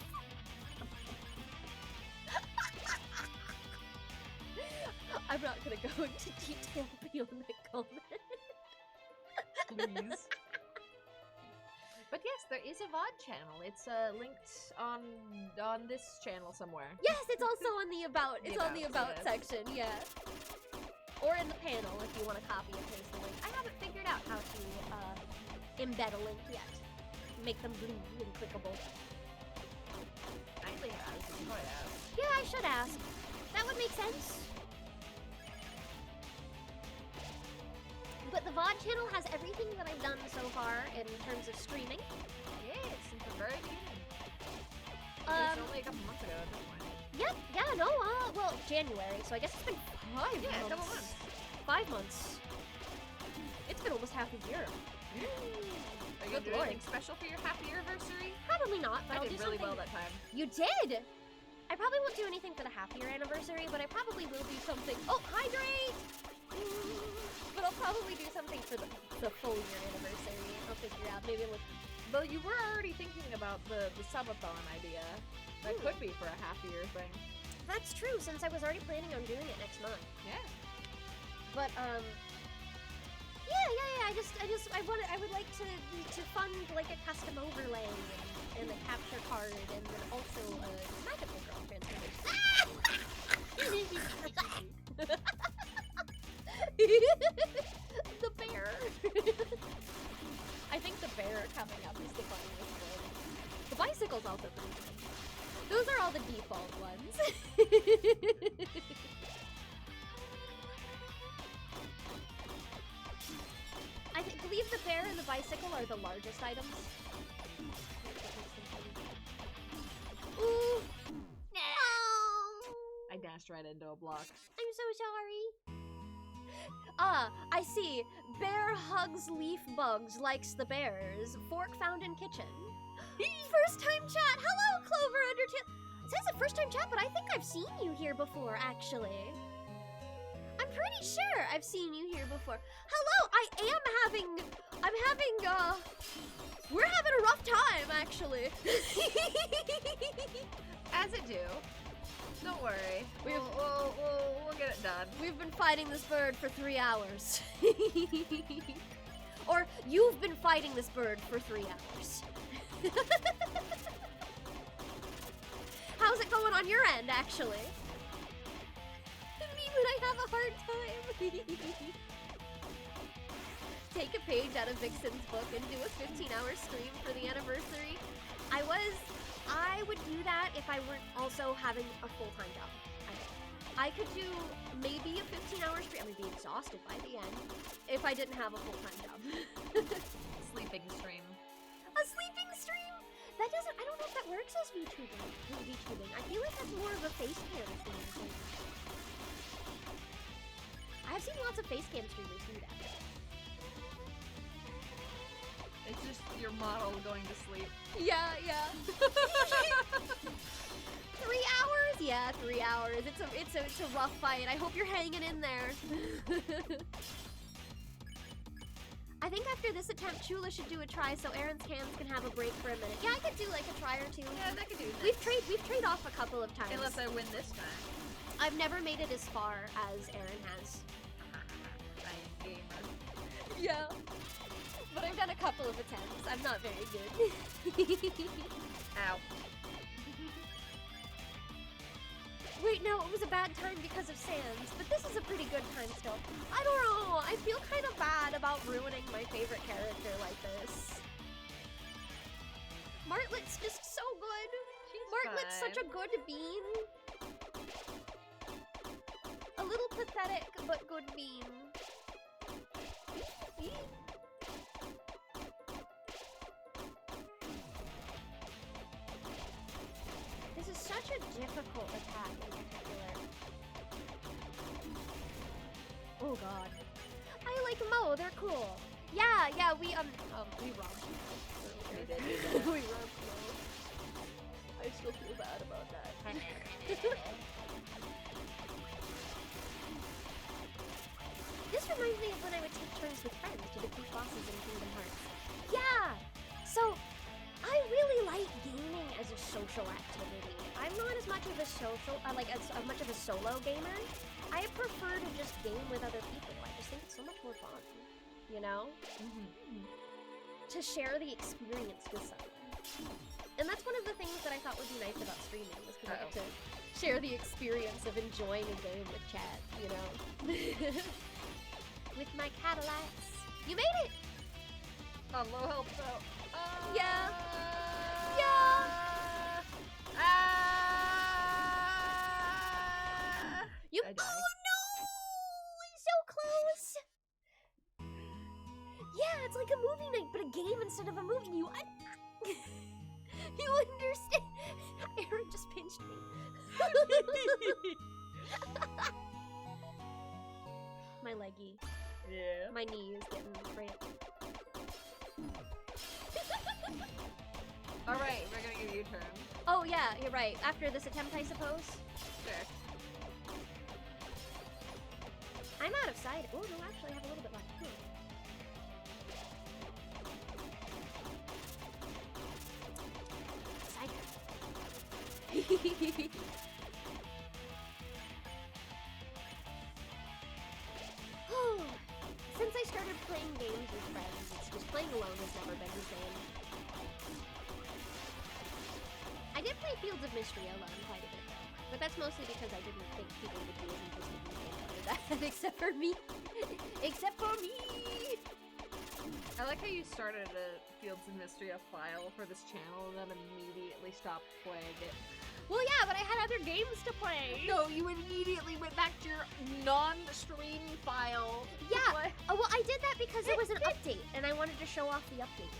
I'm not gonna go into detail beyond that comment. Please. But yes, there is a VOD channel. It's linked on this channel somewhere. Yes, it's also on the about. It's on the About, about yes. section, yeah. Or in the panel if you want to copy and paste the link. I haven't figured out how to embed a link yet. Make them blue and clickable. Kindly has. You might ask. Yeah, I should ask. That would make sense. But the VOD channel has everything that I've done so far in terms of streaming. Yes, since the very beginning. It's only a couple months ago at this point. Well, January, so I guess it's been 5 months. Yeah, a couple months. 5 months. It's been almost half a year. Are you Good gonna do lord. anything special for your happy anniversary? Probably not, but I I'll did do really something. well that time. You did! I probably won't do anything for the half-year anniversary, but I probably will do something. Oh, hydrate! But I'll probably do something for the full-year anniversary. I'll figure out. Maybe with... Though you were already thinking about the subathon idea. That could be for a half-year thing. That's true, since I was already planning on doing it next month. Yeah. But, yeah, I would like to fund, like, a custom overlay and a capture card, and then also a magical girl transformation. The bear. I think the bear coming up is the funniest one. The bicycle's also pretty fun. Those are all the default ones. I believe the bear and the bicycle are the largest items. Ooh. I dashed right into a block. I'm so sorry. I see. Bear hugs leaf bugs, likes the bears. Fork found in kitchen. First time chat. Hello, Clover Undertale. It says a first time chat, but I think I've seen you here before, actually. I'm pretty sure I've seen you here before. Hello, we're having a rough time, actually. As it do. Don't worry. We'll get it done. We've been fighting this bird for 3 hours. Or you've been fighting this bird for 3 hours. how's it going on your end, actually? Me when I have a hard time. Take a page out of Vixen's book and do a 15-hour stream for the anniversary. I would do that if I weren't also having a full-time job. I could do maybe a 15-hour stream. I would be exhausted by the end if I didn't have a full-time job. Sleeping stream. A sleeping stream? That doesn't, I don't know if that works as VTubing. I feel like that's more of a face cam stream. I've seen lots of face cam streamers do that. It's just your model going to sleep. Yeah. 3 hours? Yeah, 3 hours. It's a rough fight. I hope you're hanging in there. I think after this attempt, Chula should do a try so Aaron's hands can have a break for a minute. Yeah, I could do like a try or two. Yeah, that could do that. We've trade off a couple of times. Unless I win this time. I've never made it as far as Aaron has. I am gamer. Yeah. But I've done a couple of attempts. I'm not very good. Ow. Wait, no, it was a bad time because of Sans, but this is a pretty good time still. I don't know, I feel kind of bad about ruining my favorite character like this. Martlet's just so good. Martlet's such a good bean. A little pathetic, but good bean. This is such a difficult attack in particular. Oh god. I like Mo, they're cool. Yeah, we robbed Mo. We did. We robbed Mo. I still feel bad about that. This reminds me of when I would take turns with friends to defeat bosses in Kingdom Hearts. Yeah! So, I really like gaming as a social activity. I'm not as much of a as much of a solo gamer. I prefer to just game with other people. I just think it's so much more fun, you know? To share the experience with someone. And that's one of the things that I thought would be nice about streaming, was because I get to share the experience of enjoying a game with chat, you know? With my Cadillacs. You made it! On low health though. Yeah. You. I die. Oh no! So close. Yeah, it's like a movie night, but a game instead of a movie. You understand? Aaron just pinched me. My leggy. Yeah. My knee is getting cramped. Alright, we're gonna give you a turn. Oh yeah, you're right. After this attempt, I suppose. Sure. I'm out of sight. Oh no, actually, I have a little bit left. Since I started playing games with friends, it's just playing alone has never been the same. I did play Fields of Mystery alone quite a bit though, but that's mostly because I didn't think people would be as interested in the game after that, except for me. Except for me! I like how you started a Fields of Mystery file for this channel and then immediately stopped playing it. Well, yeah, but I had other games to play. No, you immediately went back to your non-stream file. Yeah. Oh, well, I did that because there was an update, and I wanted to show off the update.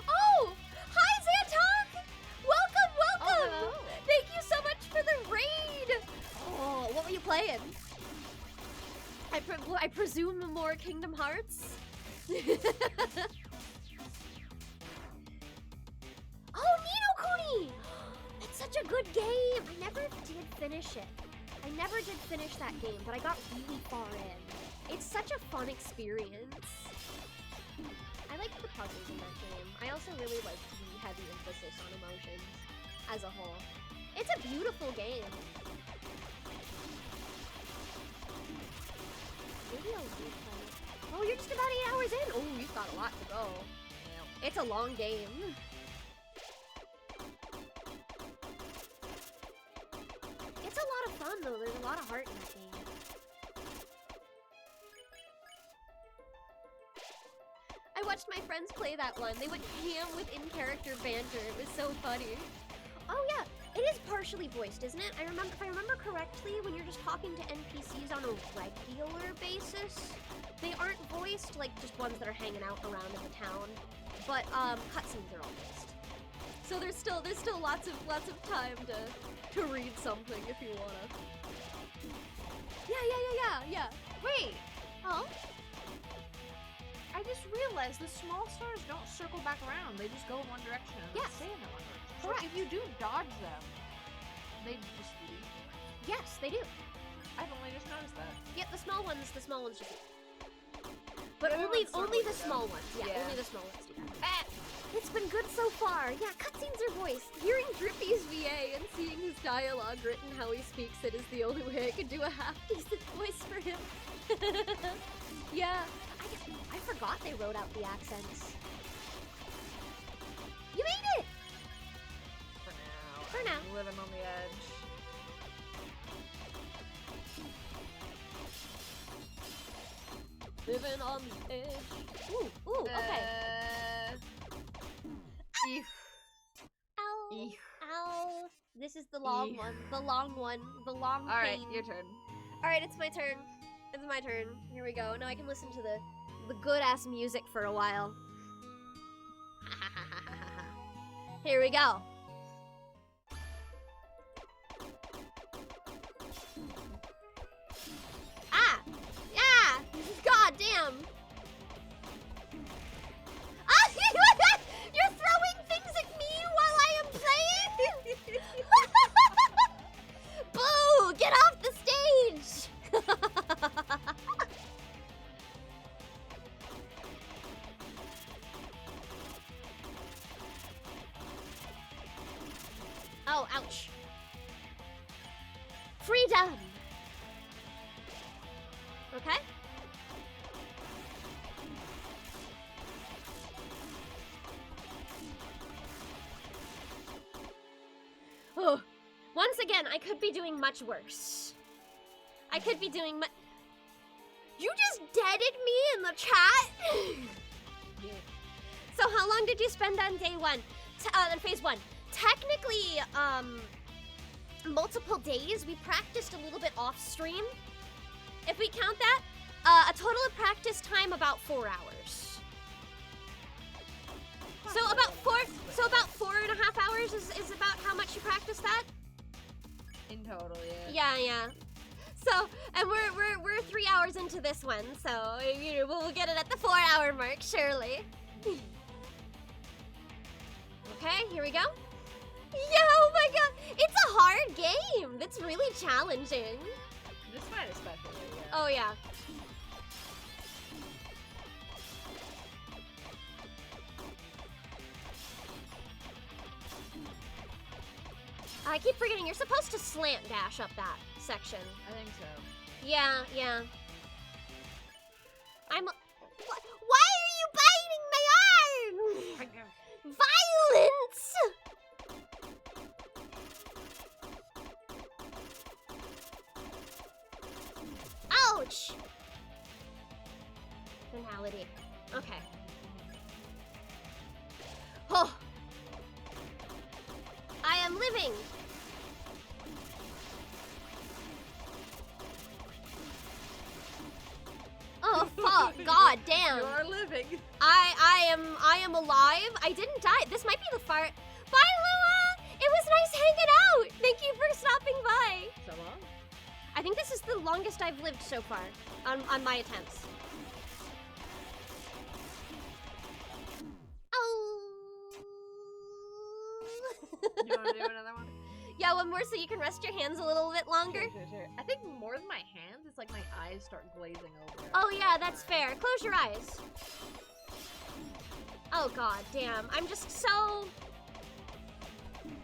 Oh! Hi, Zantok! Welcome! Oh, Thank you so much for the raid! Oh, what were you playing? I presume more Kingdom Hearts? Oh, Nino Kuni! That's such a good game! I never did finish it. I never did finish that game, but I got really far in. It's such a fun experience. I like the puzzles in that game. I also really like the heavy emphasis on emotions as a whole. It's a beautiful game. Maybe I'll replay it. Oh, you're just about 8 hours in. Oh, you've got a lot to go. It's a long game. lot of heart in that game. I watched my friends play that one. They went ham with in-character banter. It was so funny. Oh yeah, it is partially voiced, isn't it? If I remember correctly, when you're just talking to NPCs on a regular basis, they aren't voiced, like just ones that are hanging out around in the town. But cutscenes are all voiced. So there's still lots of time to read something if you wanna. Yeah. Wait, Oh. I just realized the small stars don't circle back around. They just go in one direction. And Yes. stay in that one direction. Correct. So if you do dodge them, they just leave. Yes, they do. I've only just noticed that. Yep, the small ones just. But The other only ones circle the you, small though. ones. Yeah, Yeah. only the small ones do that. It's been good so far. Yeah, cutscenes are voiced. Hearing Drippy's VA and seeing his dialogue written how he speaks it is the only way I could do a half-decent voice for him. Yeah, I forgot they wrote out the accents. You made it! For now. For now. I'm living on the edge. Living on the edge. Ooh, okay. Eef. Ow. Eef. Ow. This is the long Eef. one. The long one. The long Alright, pain. your turn. Alright, it's my turn. It's my turn. Here we go. Now I can listen to the good-ass music for a while. Here we go. Ah! Yeah! God damn! Ah! You're throwing things at me while I am playing? Boo! Get off the stage! Oh, ouch. Freedom! Okay. Oh, once again, I could be doing much worse. I could be doing much. You just deaded me in the chat? Yeah. So how long did you spend on day one? On phase one? Technically, multiple days. We practiced a little bit off stream. If we count that, a total of practice time about 4 hours. So about 4.5 hours is about how much you practice that? In total, yeah. Yeah. So, and we're 3 hours into this one, so you know, we'll get it at the 4-hour mark, surely. Okay, here we go. Yeah, oh my god, it's a hard game. It's really challenging. This fight especially, yeah. Oh yeah. I keep forgetting you're supposed to slant dash up that section. I think so. Yeah. Why are you biting my arm? Violence! Ouch! Finality. Okay. Oh! I am living! Oh fuck! God damn! You are living. I am alive. I didn't die. This might be the fire. Bye, Lua! It was nice hanging out. Thank you for stopping by. So long? I think this is the longest I've lived so far on my attempts. Oh. You want to do another one? Yeah, one more so you can rest your hands a little bit longer. Sure. I think more than my hands, it's like my eyes start glazing over. Oh yeah, that's fair. Close your eyes. Oh god damn. I'm just so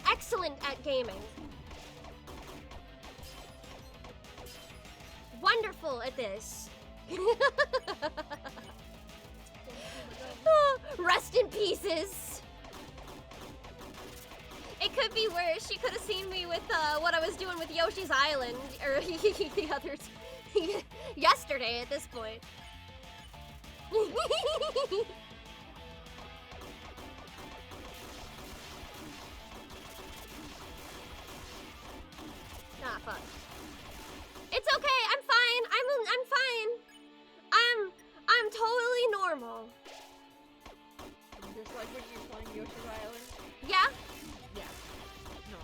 excellent at gaming. Wonderful at this. Rest in pieces. It could be worse. She could have seen me with what I was doing with Yoshi's Island, or the others, yesterday at this point. Nah, fuck. It's okay. I'm fine. I'm fine. I'm totally normal. Just like when you're playing Yoshi's Island. Yeah. Yeah. No.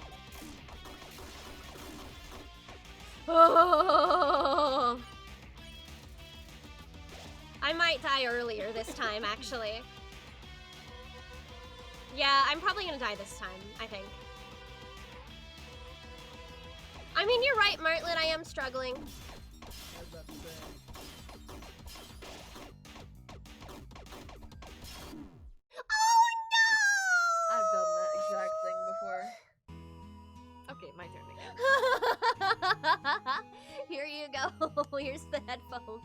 Oh. I might die earlier this time, actually. Yeah, I'm probably gonna die this time, I think. I mean, you're right, Martlet, I am struggling. I was about to say. Oh no! I've done that exact thing before. Okay, my turn again. Here you go. Here's the headphones.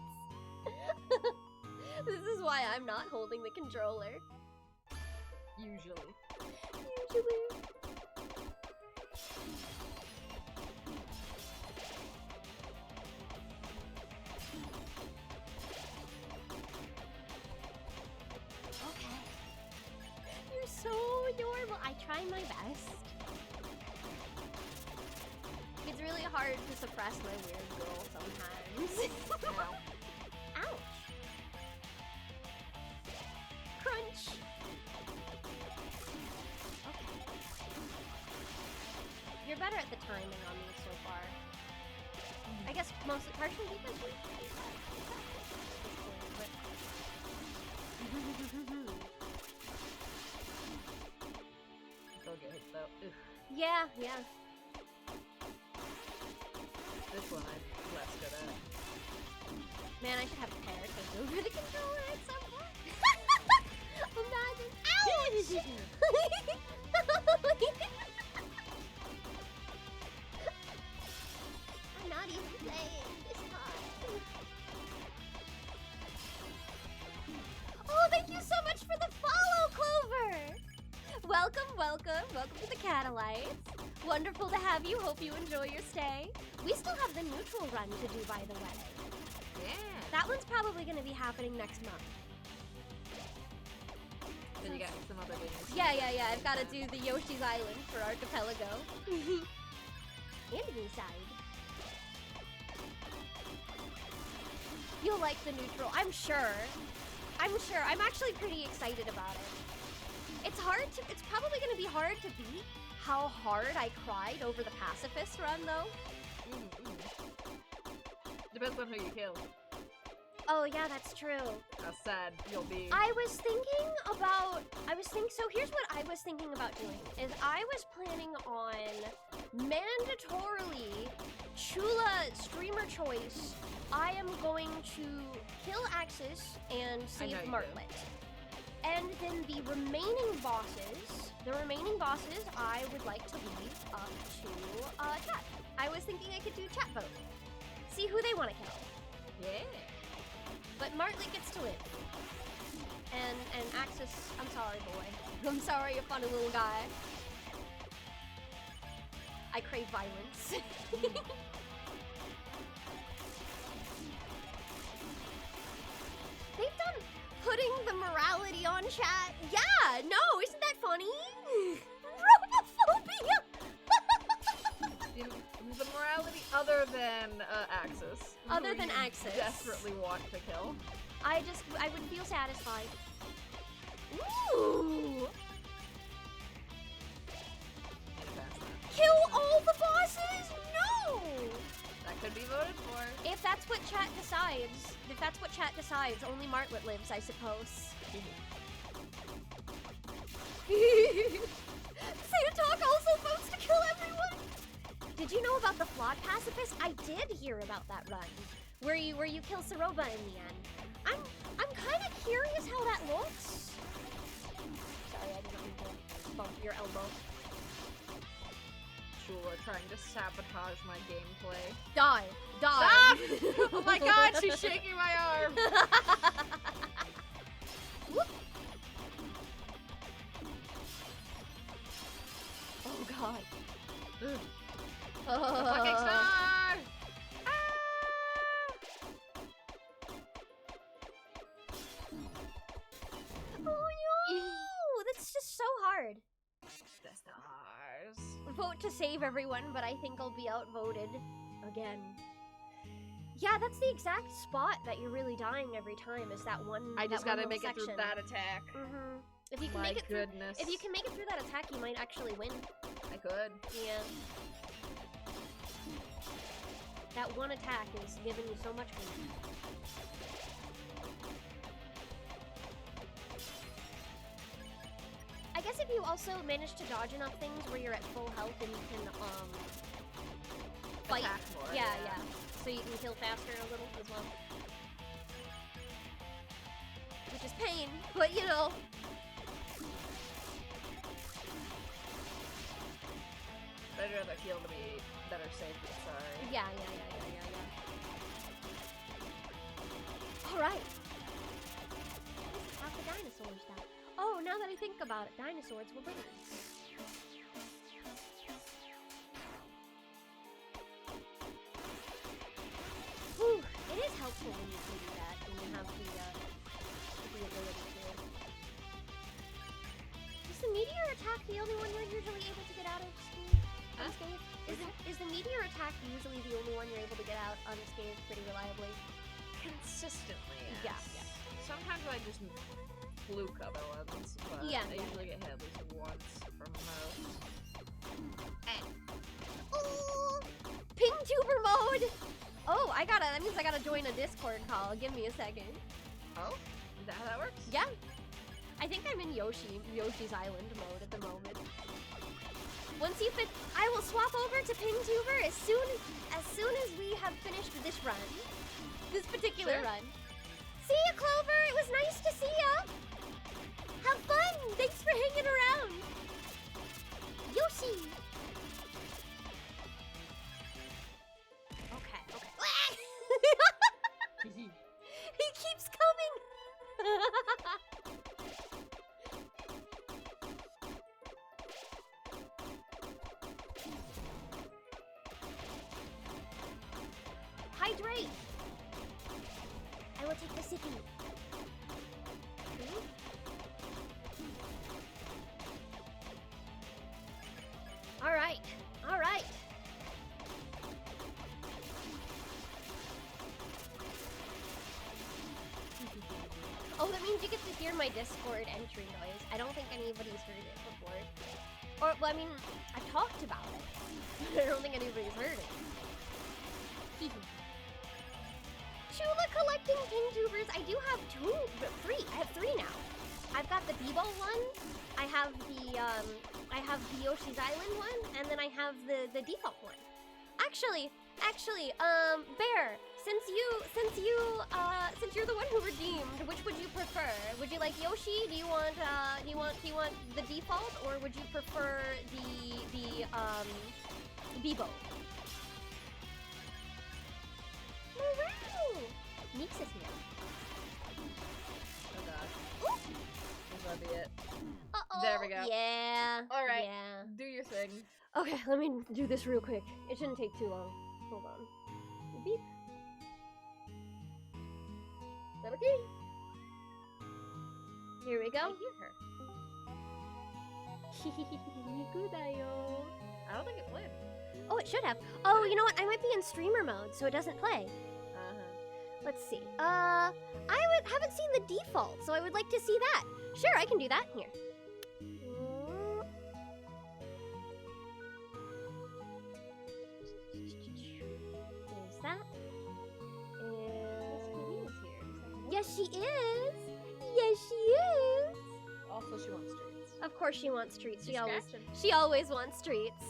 This is why I'm not holding the controller. Usually. Okay. You're so adorable. I try my best. It's really hard to suppress my weird girl sometimes. Ouch. Crunch. Okay. You're better at the timing on me so far. I guess mostly partially because you're Still get hit though. Ugh. yeah, yeah. This one I'm less good at. Man, I should have a pair take over the controller at some point. Imagine. Ouch! I'm not even playing this time. Oh, thank you so much for the follow, Clover! Welcome, welcome, welcome to the Catalites. Wonderful to have you. Hope you enjoy your stay. We still have the neutral run to do, by the way. Yeah. That one's probably going to be happening next month. Then you got some other games. Yeah. I've got to do the Yoshi's Island for Archipelago. And Genocide. You'll like the neutral, I'm sure. I'm actually pretty excited about it. It's probably going to be hard to beat how hard I cried over the pacifist run, though. Depends on who you kill. Oh, yeah, that's true. How sad you'll be. So here's what I was thinking about doing, is I was planning on mandatorily, Chula streamer choice, I am going to kill Axis and save know you Martlet. And then the remaining bosses, I would like to leave up to chat. I was thinking I could do chat vote. See who they want to kill. Yeah. But Martlet gets to live. And Axis, I'm sorry, boy. I'm sorry, you funny little guy. I crave violence. They've done putting the morality on chat. Yeah, no, isn't that funny? Robophobia! The morality other than Axis. Other who than you Axis. desperately want to kill. I would feel satisfied. Ooh! Kill all the bosses? No! That could be voted for. If that's what chat decides, only Martlet lives, I suppose. Santa also votes to kill everyone! Did you know about the flawed pacifist? I did hear about that run. Where you kill Saroba in the end. I'm kinda curious how that looks. Sorry, I didn't mean to bump your elbow. Chula trying to sabotage my gameplay. Die! Stop! Oh my god, she's shaking my arm! Whoop. Oh god. card. The stars. Vote to save everyone, but I think I'll be outvoted again. Yeah, that's the exact spot that you're really dying every time. Is that one? I just that one gotta little make it through section. that attack. If you can My make it through, goodness. if you can make it through that attack, you might actually win. I could. Yeah. That one attack is giving you so much win. I guess if you also manage to dodge enough things where you're at full health and you can fight. Attack more, yeah. So you can kill faster a little as well. Which is pain, but you know. I'd rather heal to be better safe than sorry. Yeah. Alright. Let's attack the dinosaurs now. Oh, now that I think about it, dinosaurs will burn. Whew, it is helpful when you can do that, when you have the ability to. Is the meteor attack the only one you're usually able to get out of unscathed? Is the meteor attack usually the only one you're able to get out unscathed pretty reliably? Consistently, Yeah. Sometimes I just fluke other ones, but Yeah. I usually get hit at least once from most. Oh, ping tuber mode! Oh, that means I gotta join a Discord call. Give me a second. Oh? Is that how that works? Yeah. I think I'm in Yoshi's Island mode at the moment. Once you I will swap over to ping tuber as soon as we have finished this run. This particular run. See ya, Clover! It was nice to see ya! Have fun! Thanks for hanging around! Yoshi! Okay. He keeps coming! Hydrate! I will take the sippy. Alright. Oh, that means you get to hear my Discord entry noise. I don't think anybody's heard it before. Or, well, I mean, I've talked about it. I don't think anybody's heard it. Chula collecting ping tubers. I do have three. I have three now. I've got the Bebo one. I have the Yoshi's Island one, and then I have the default one. Actually, Bear, since you're the one who redeemed, which would you prefer? Would you like Yoshi? Do you want the default, or would you prefer the Bebo? Woo! Meeks is here. Oh god. Ooh. This might be it. Uh-oh. There we go. Yeah. Alright. Yeah. Do your thing. Okay, let me do this real quick. It shouldn't take too long. Hold on. Beep. Is that okay? Here we I go. hear her. I don't think it played. Oh, it should have. Oh, you know what? I might be in streamer mode, so it doesn't play. Let's see. I haven't seen the default, so I would like to see that. Sure, I can do that here. There's that. And yes, she is. Yes, she is. Also, she wants treats. Of course, she wants treats. She always Scratching. wants treats.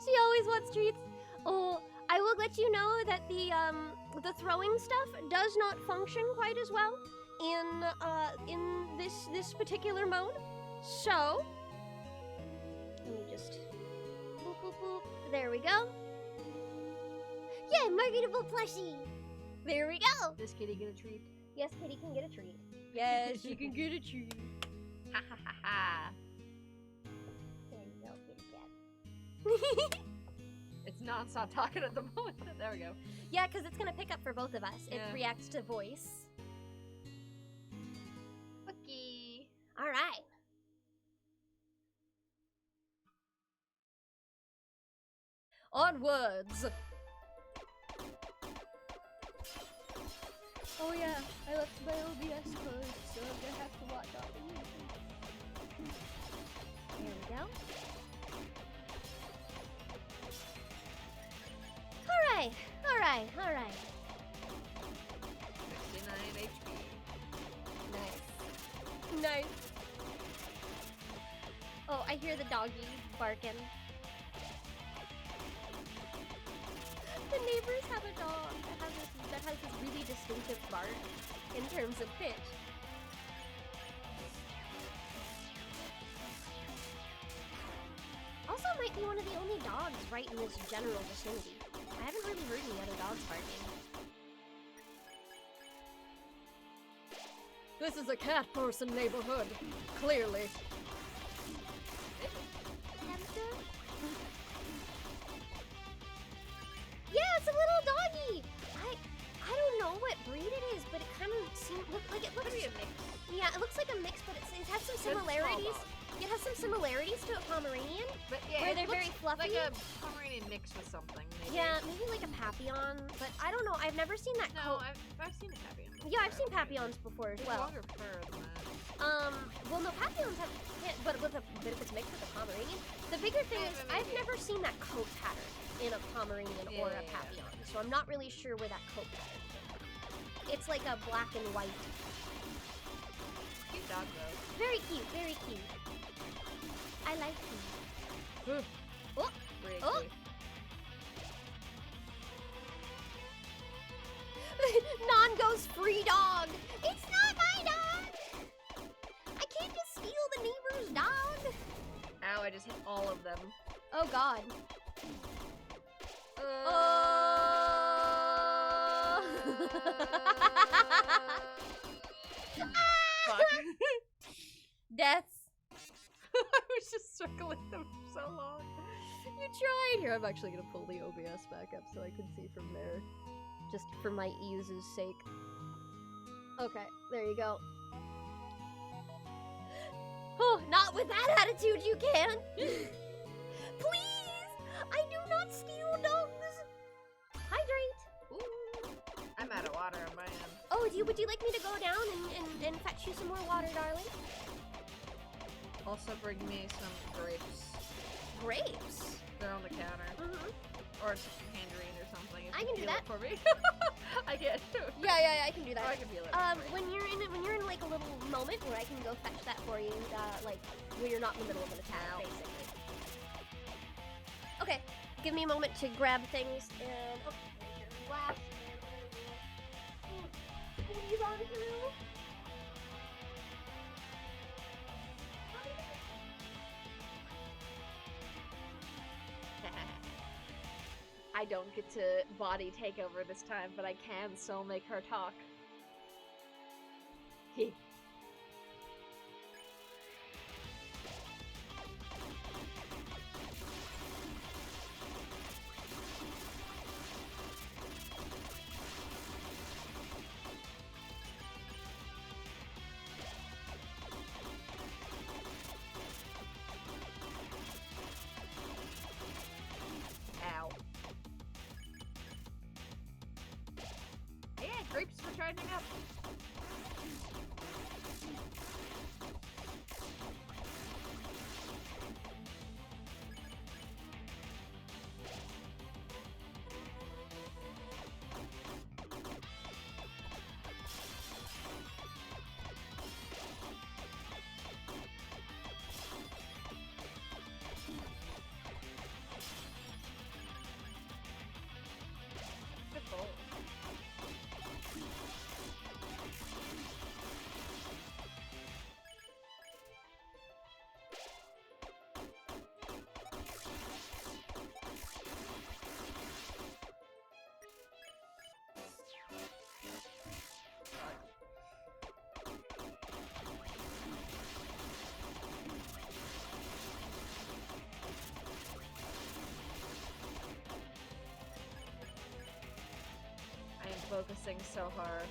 She always wants treats. Oh, I will let you know that the throwing stuff does not function quite as well in this particular mode. So let me just boop boop boop. There we go. Yeah, marketable plushie. There we go. Does Kitty get a treat? Yes, Kitty can get a treat. Yes, she can get a treat. Ha ha ha ha. There you go, kitty cat. It's non-stop talking at the moment. There we go. Yeah, because it's going to pick up for both of us. It Yeah. reacts to voice. Okay. All right. Onwards! Oh yeah, I left my OBS closed, so I'm gonna have to watch all the music. There we go. Alright, alright, alright. 69 HP. Nice. Nice. Oh, I hear the doggy barking. The neighbors have a dog that has this really distinctive bark in terms of pitch. Also might be one of the only dogs right in this general vicinity. I haven't really heard any other dogs barking. This is a cat person neighborhood, clearly. Yeah, it's a little doggy. I don't know what breed it is, but it kind of looks like it looks. Could be a mix. Yeah, it looks like a mix, but it has some It's a small similarities. dog. It has some similarities to a Pomeranian. But yeah, Where it they're very looks fluffy? like a Pomeranian mix with something. Maybe. Yeah, maybe like a Papillon, but I don't know. I've never seen that No, coat. I've seen a Papillon. Yeah, I've seen before. Papillons before as It's well. longer fur than that. Well, no, Papillons have, but if it's mixed with a Pomeranian. The bigger thing is, I've never seen that coat pattern in a Pomeranian or a Yeah. Papillon, so I'm not really sure where that coat pattern came from. It's like a black and white. Cute dog though. Very cute, very cute. I like him. Oh, Pretty Oh. cute. Non goes free dog. It's not my dog. I can't just steal the neighbor's dog. Ow, I just hit all of them. Oh God. Fuck. Deaths. I was just circling them for so long. You tried. Here, I'm actually gonna pull the OBS back up so I can see from there, just for my ease's sake. Okay, there you go. Oh, not with that attitude, you can't. Please, I do not steal dogs. Hydrate. Ooh. I'm out of water on my end. Oh, would you like me to go down and fetch you some more water, darling? Also bring me some grapes. Grapes. They're on the counter. Mm-hmm. Or tangerine or something. If I you can do peel that. it for me. I get too. Yeah, I can do Or that. I can peel it. When you're in like a little moment where I can go fetch that for you, like when you're not in the middle of an attack, Ow. basically. Okay, give me a moment to grab things and last. Squeeze on through. I don't get to body takeover this time, but I can still make her talk. Heh. Ow. Yeah, grapes for charging up. Good bowl. I am focusing so hard.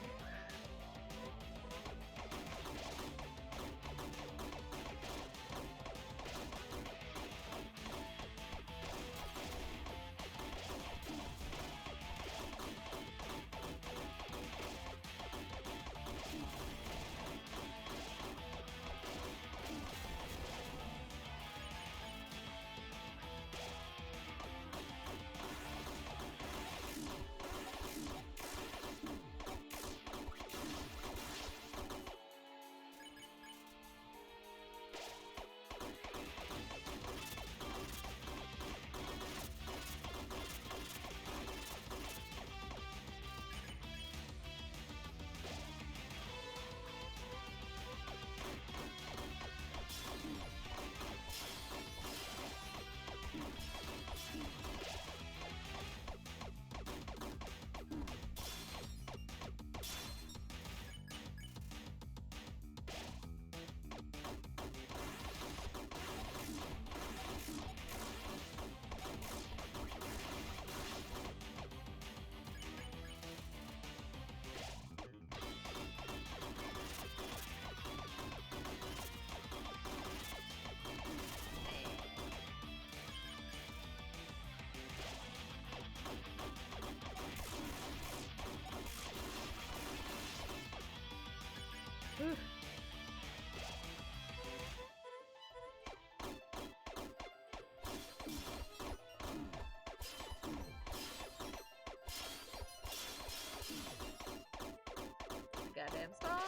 Goddamn star.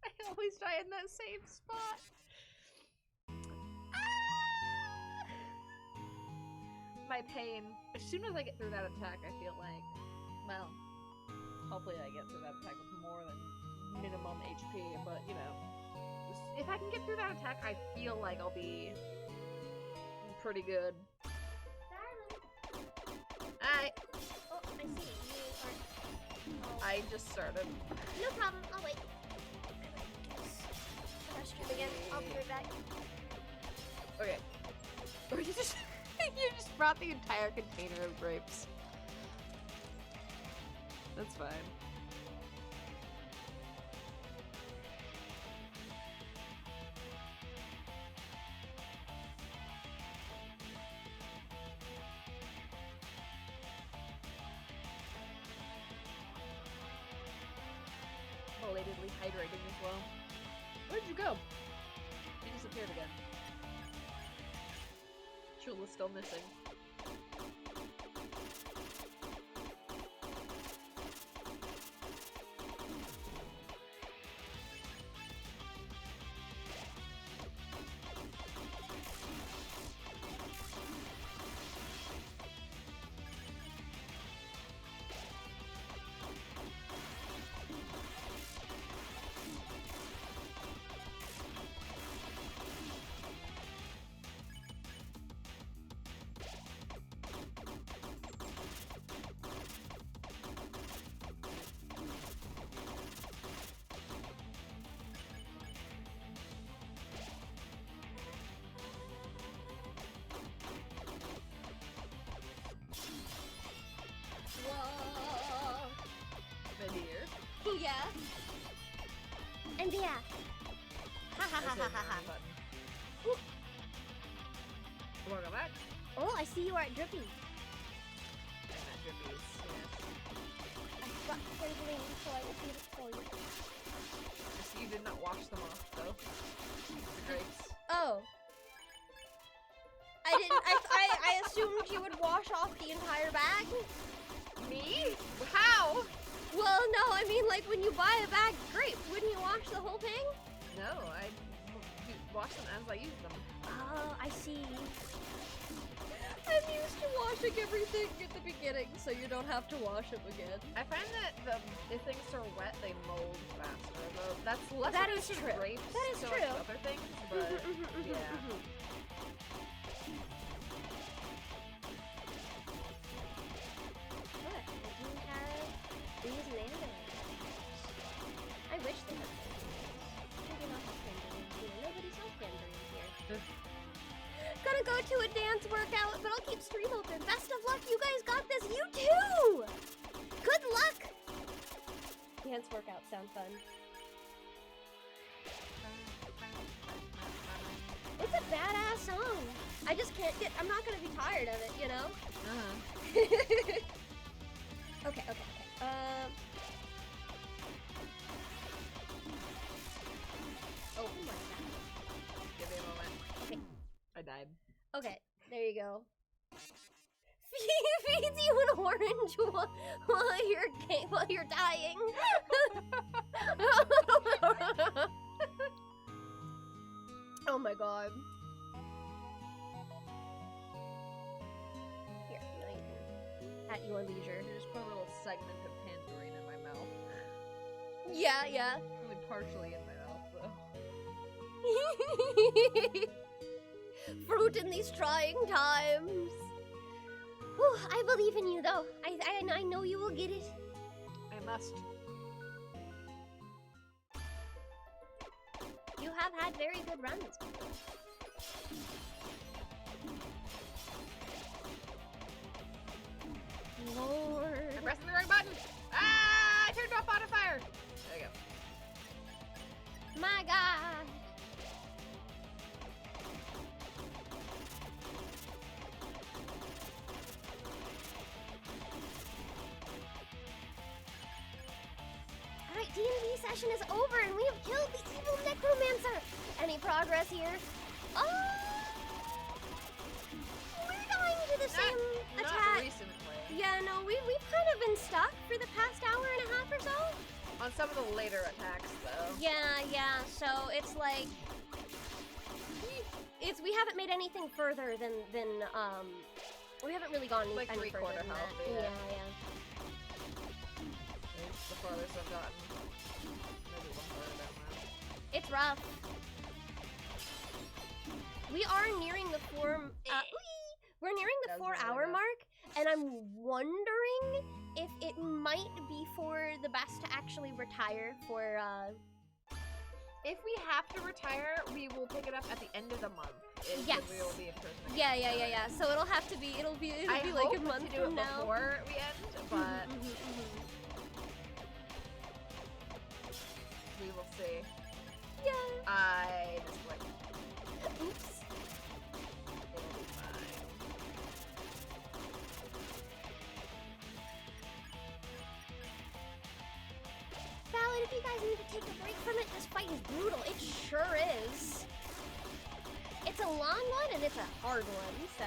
I always die in that same spot. My pain. As soon as I get through that attack, I feel like, well, hopefully I get through that attack with more than minimum HP, but you know, if I can get through that attack, I feel like I'll be pretty good. Hi. Oh, I see. You are. I just started. No problem. I'll wait. Frustrated again. I'll be right back. Okay. Or you just you just brought the entire container of grapes. That's fine. Belatedly hydrating as well. Where'd you go? She disappeared again. Chula's still missing. Yeah. And yeah. Ha ha ha ha ha ha. Welcome back. Oh, I see you are at Drippy. I'm at Drippy's, yes. I got kindling, so I will feed it for you. You did not wash them off, though. The grapes. Oh. I didn't. I assumed you would wash off the entire bag. Me? How? Well, no, I mean, like, when you buy a bag of grapes, wouldn't you wash the whole thing? No, I wash them as I use them. Oh, I see. I'm used to washing everything at the beginning, so you don't have to wash them again. I find that if things are wet, they mold faster. Though that's less That of is an issue true. with grapes, That is so true. like other things, but yeah. Look, we have these mandarins. I wish they had mandarins. We do not have mandarins here. Nobody sells mandarins here. Gonna go to a dance workout, but I'll keep stream open. Best of luck, you guys got this. You too! Good luck! Dance workouts sound fun. It's a badass song. I just can't get, I'm not gonna be tired of it, you know? Okay. Oh my god. Give me a moment. Okay. I died. Okay, there you go. Feeds you an orange while you're dying. Oh my god. Here, now you can, at your leisure. I just put a little segment of tangerine in my mouth. Yeah. Only partially in my mouth, though. Fruit in these trying times. Whew, I believe in you, though. I know you will get it. I must. You have had very good runs. Lord. I'm pressing the wrong button. Ah! I turned off modifier. There you go. My God. session is over and we have killed the evil necromancer. Any progress here? Oh, we're dying to the same Not attack. recently. Yeah, no, we've kind of been stuck for the past hour and a half or so. On some of the later attacks, though. Yeah, so it's like we haven't made anything further than we haven't really gone Like any further three-quarter than health, that. yeah. Yeah. It's the farthest I've gotten. Maybe one further down there. It's rough. We are nearing the we're nearing the That was 4-hour really mark, and I'm wondering if it might be for the best to actually retire for If we have to retire, we will pick it up at the end of the month. Yes. We will be in person again. Yeah. So it'll have to be it'll be I like hope a month to do from it now. before we end, but we will see. Yeah. I just like Oops. it'll be fine. Valid, if you guys need to take a break from it, this fight is brutal. It sure is. It's a long one and it's a hard one, so.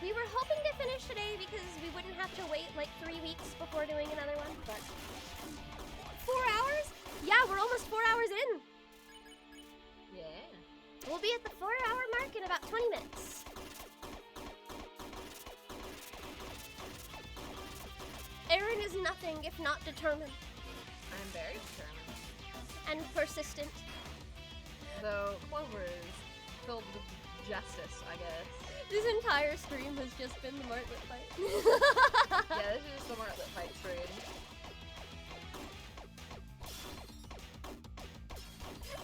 We were hoping to finish today because we wouldn't have to wait like 3 weeks before doing another one, but 4 hours? Yeah, we're almost 4 hours in. Yeah. We'll be at the 4-hour mark in about 20 minutes. Aaron is nothing if not determined I'm very determined. and persistent. Though Clover is filled with justice, I guess. This entire stream has just been the Martlet fight. Yeah, this is just the Martlet fight stream.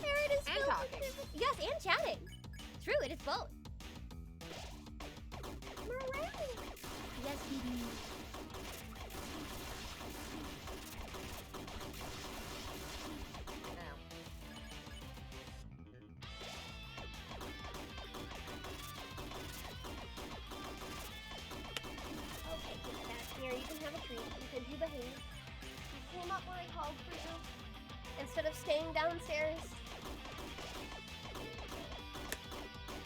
Aaron is And filled talking. with- Yes, and chatting. True, it is both. Morale. Yes, baby. Now. Okay, get back here. You can have a treat because you behaved. You came up when I called for you instead of staying downstairs.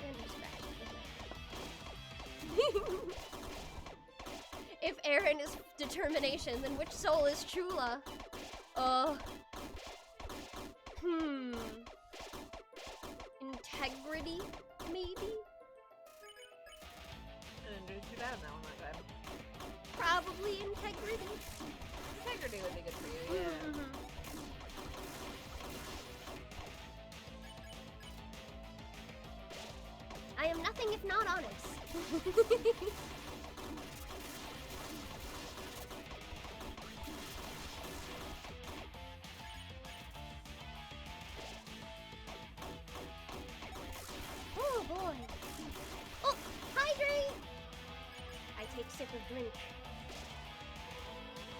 And you scratched the thing. If Aaron is determination, then which soul is Chula? Integrity, maybe? I didn't do too bad on that one that time. Probably integrity. Integrity would be good for you, yeah. I am nothing if not honest. Oh boy. Oh, hydrate! I take sip of drink.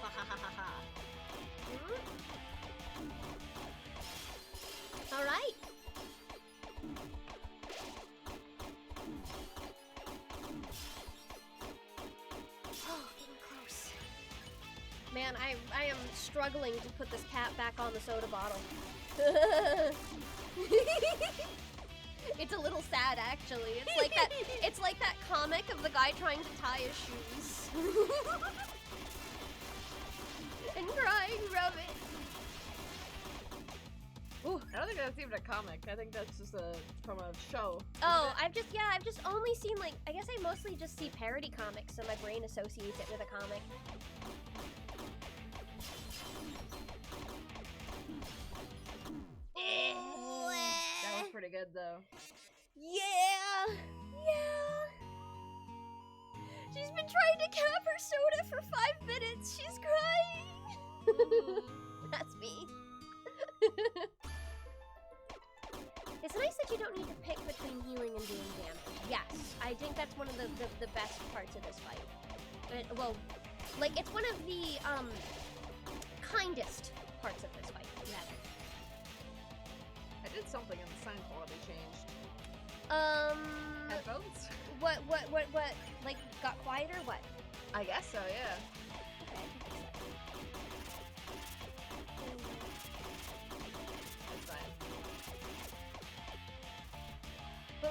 Ha ha ha ha ha. All right. Oh, getting close. Man, I am struggling to put this cap back on the soda bottle. It's a little sad, actually. It's like that comic of the guy trying to tie his shoes. And crying from it. Ooh. I don't think that's even a comic. I think that's just from a show. Oh, I've just only seen like, I guess I mostly just see parody comics, so my brain associates it with a comic. That was pretty good, though. Yeah. She's been trying to cap her soda for 5 minutes. She's crying. That's me. It's nice that you don't need to pick between healing and doing damage. Yes, I think that's one of the best parts of this fight. Well, like, it's one of the kindest parts of this fight, rather. I did something and the sound quality changed. Headphones? What, like, got quieter, what? I guess so, yeah. Okay, I can fix that.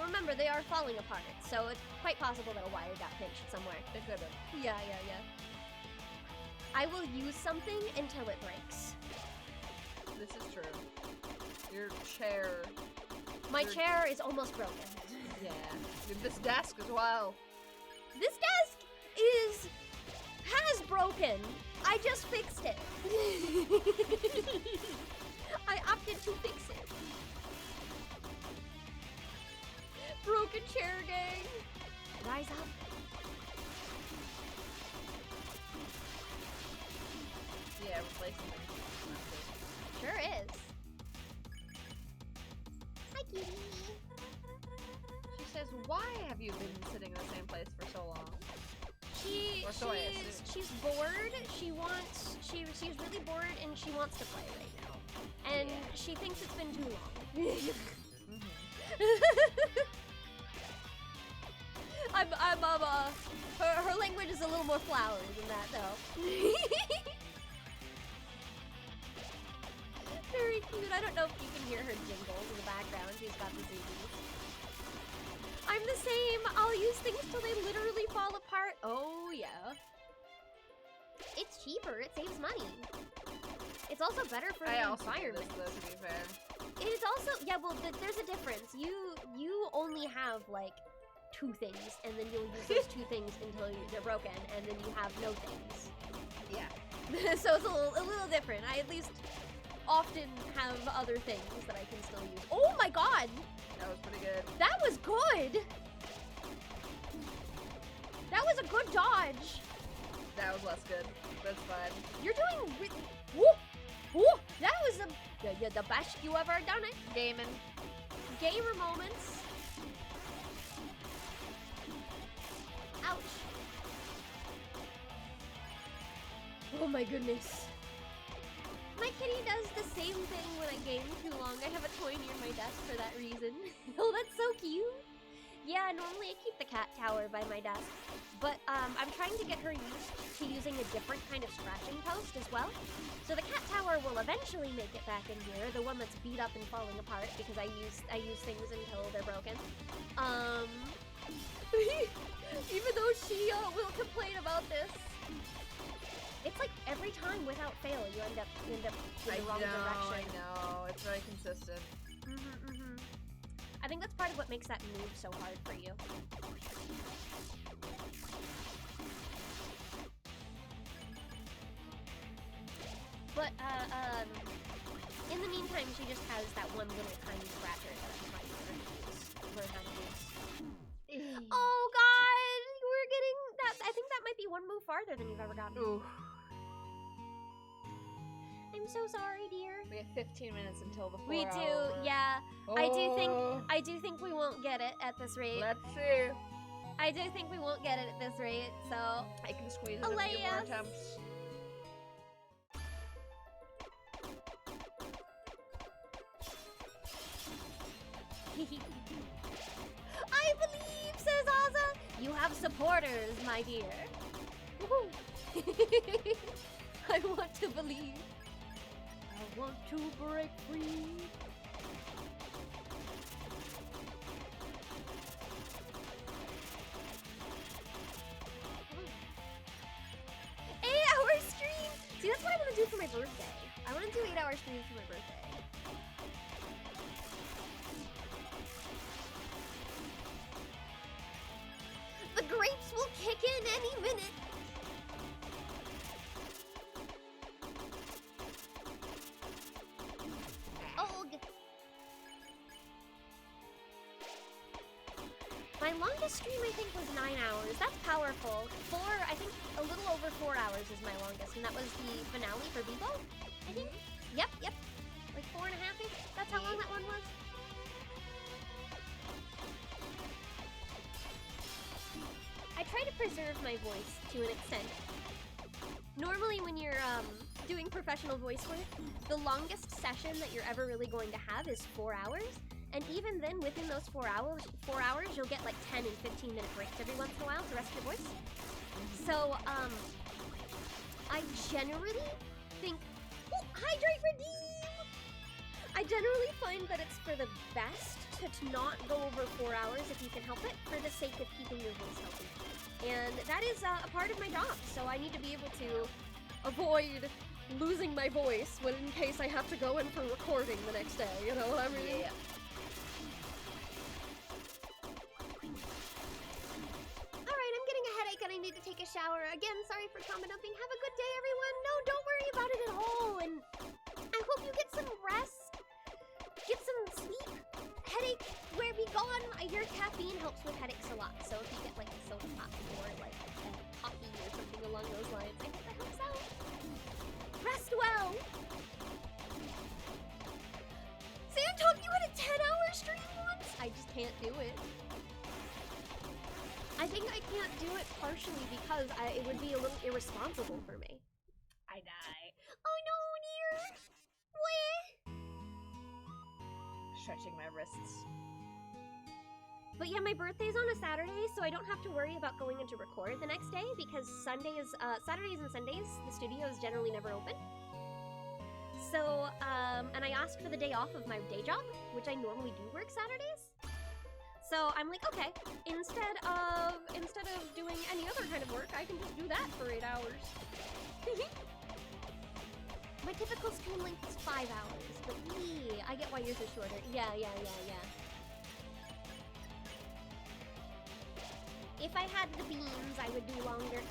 remember, they are falling apart, so it's quite possible that a wire got pinched somewhere. It could have. Yeah. I will use something until it breaks. This is true. Your chair. My chair is almost broken. Yeah. This desk as well. This desk has broken. I just fixed it. I opted to fix it. Broken chair, gang. Rise up. Yeah, replacing them. Sure is. Hi, kitty. She says, "Why have you been sitting in the same place for so long?" Or so I assume. She's bored. She's really bored and she wants to play right now. And she thinks it's been too long. Her language is a little more flowery than that though. Very cute. I don't know if you can hear her jingles in the background. She's got the zoomies. I'm the same. I'll use things till they literally fall apart. Oh, yeah. It's cheaper. It saves money. It's also better for the environment. Though, to be fair. It is also, yeah, well, there's a difference. You only have, like, 2 things, and then you'll use those 2 things until they're broken, and then you have no things. Yeah. So it's a little different. I at least often have other things that I can still use. Oh my god! That was pretty good. That was good! That was a good dodge! That was less good. That's fine. You're doing woo! Woo! That was the best you ever done it. Gaming. Gamer moments. Ouch. Oh my goodness. My kitty does the same thing when I game too long. I have a toy near my desk for that reason. Oh, that's so cute. Yeah, normally I keep the cat tower by my desk, but I'm trying to get her used to using a different kind of scratching post as well. So the cat tower will eventually make it back in here, the one that's beat up and falling apart because I use things until they're broken. Even though she will complain about this. It's like every time without fail you end up in the wrong direction. I know. It's very consistent. I think that's part of what makes that move so hard for you. But in the meantime, she just has that one little tiny scratcher that I'm trying to learn how to use. Oh god, we're getting that. I think that might be one move farther than you've ever gotten. Ooh. I'm so sorry, dear. We have 15 minutes until the 4 We do, yeah. Oh. I do think we won't get it at this rate. Let's see. I do think we won't get it at this rate, so I can squeeze it in a few more attempts. I believe, says Azza. You have supporters, my dear. Woohoo. I want to believe. I want to break free. Eight-hour stream! See, that's what I want to do for my birthday. I want to do 8-hour streams for my birthday. The grapes will kick in any minute. My longest stream, I think, was 9 hours. That's powerful. I think a little over 4 hours is my longest, and that was the finale for Bebo, I think. Yep. Like 4.5-ish. That's how long that one was. I try to preserve my voice to an extent. Normally when you're doing professional voice work, the longest session that you're ever really going to have is 4 hours. And even then, within those 4 hours, you'll get like 10 and 15-minute breaks every once in a while to rest your voice. So, I generally think, hydrate redeem! I generally find that it's for the best to not go over 4 hours if you can help it, for the sake of keeping your voice healthy. And that is a part of my job, so I need to be able to avoid losing my voice when in case I have to go in for recording the next day, you know what I mean? Yeah. Alright, I'm getting a headache and I need to take a shower. Again, sorry for trauma dumping. Have a good day, everyone. No, don't worry about it at all. And I hope you get some rest. Get some sleep. Headache, where be gone. I hear caffeine helps with headaches a lot. So if you get like a soda pop or like coffee or something along those lines, I hope that helps out. Rest well. Sam, you had a 10-hour stream once? I just can't do it. I think I can't do it partially because it would be a little irresponsible for me. I die. Oh no, dear. Weh. Stretching my wrists. But yeah, my birthday's on a Saturday, so I don't have to worry about going into record the next day because Saturdays and Sundays, the studio is generally never open. So, and I asked for the day off of my day job, which I normally do work Saturdays. So I'm like, okay, instead of doing any other kind of work, I can just do that for 8 hours. My typical stream length is 5 hours, but I get why yours are shorter. Yeah. If I had the beans, I would do longer.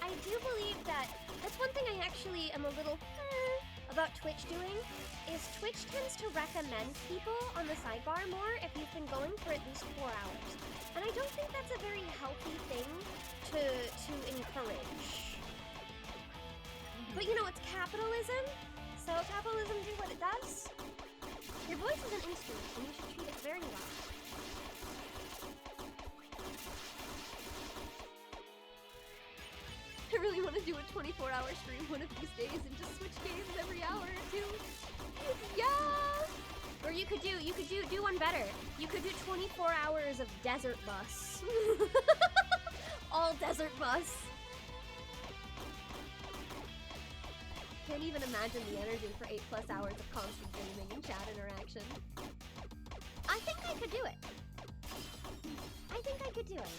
I do believe that's one thing I actually am a little about Twitch doing, is Twitch tends to recommend people on the sidebar more if you've been going for at least 4 hours. And I don't think that's a very healthy thing to encourage. But you know, it's capitalism, so capitalism do what it does. Your voice is an instrument, and you should treat it very well. I really want to do a 24-hour stream one of these days and just switch games every hour or two. Yeah! Or you could do one better. You could do 24 hours of Desert Bus. All Desert Bus. Can't even imagine the energy for 8+ hours of constant gaming and chat interaction. I think I could do it.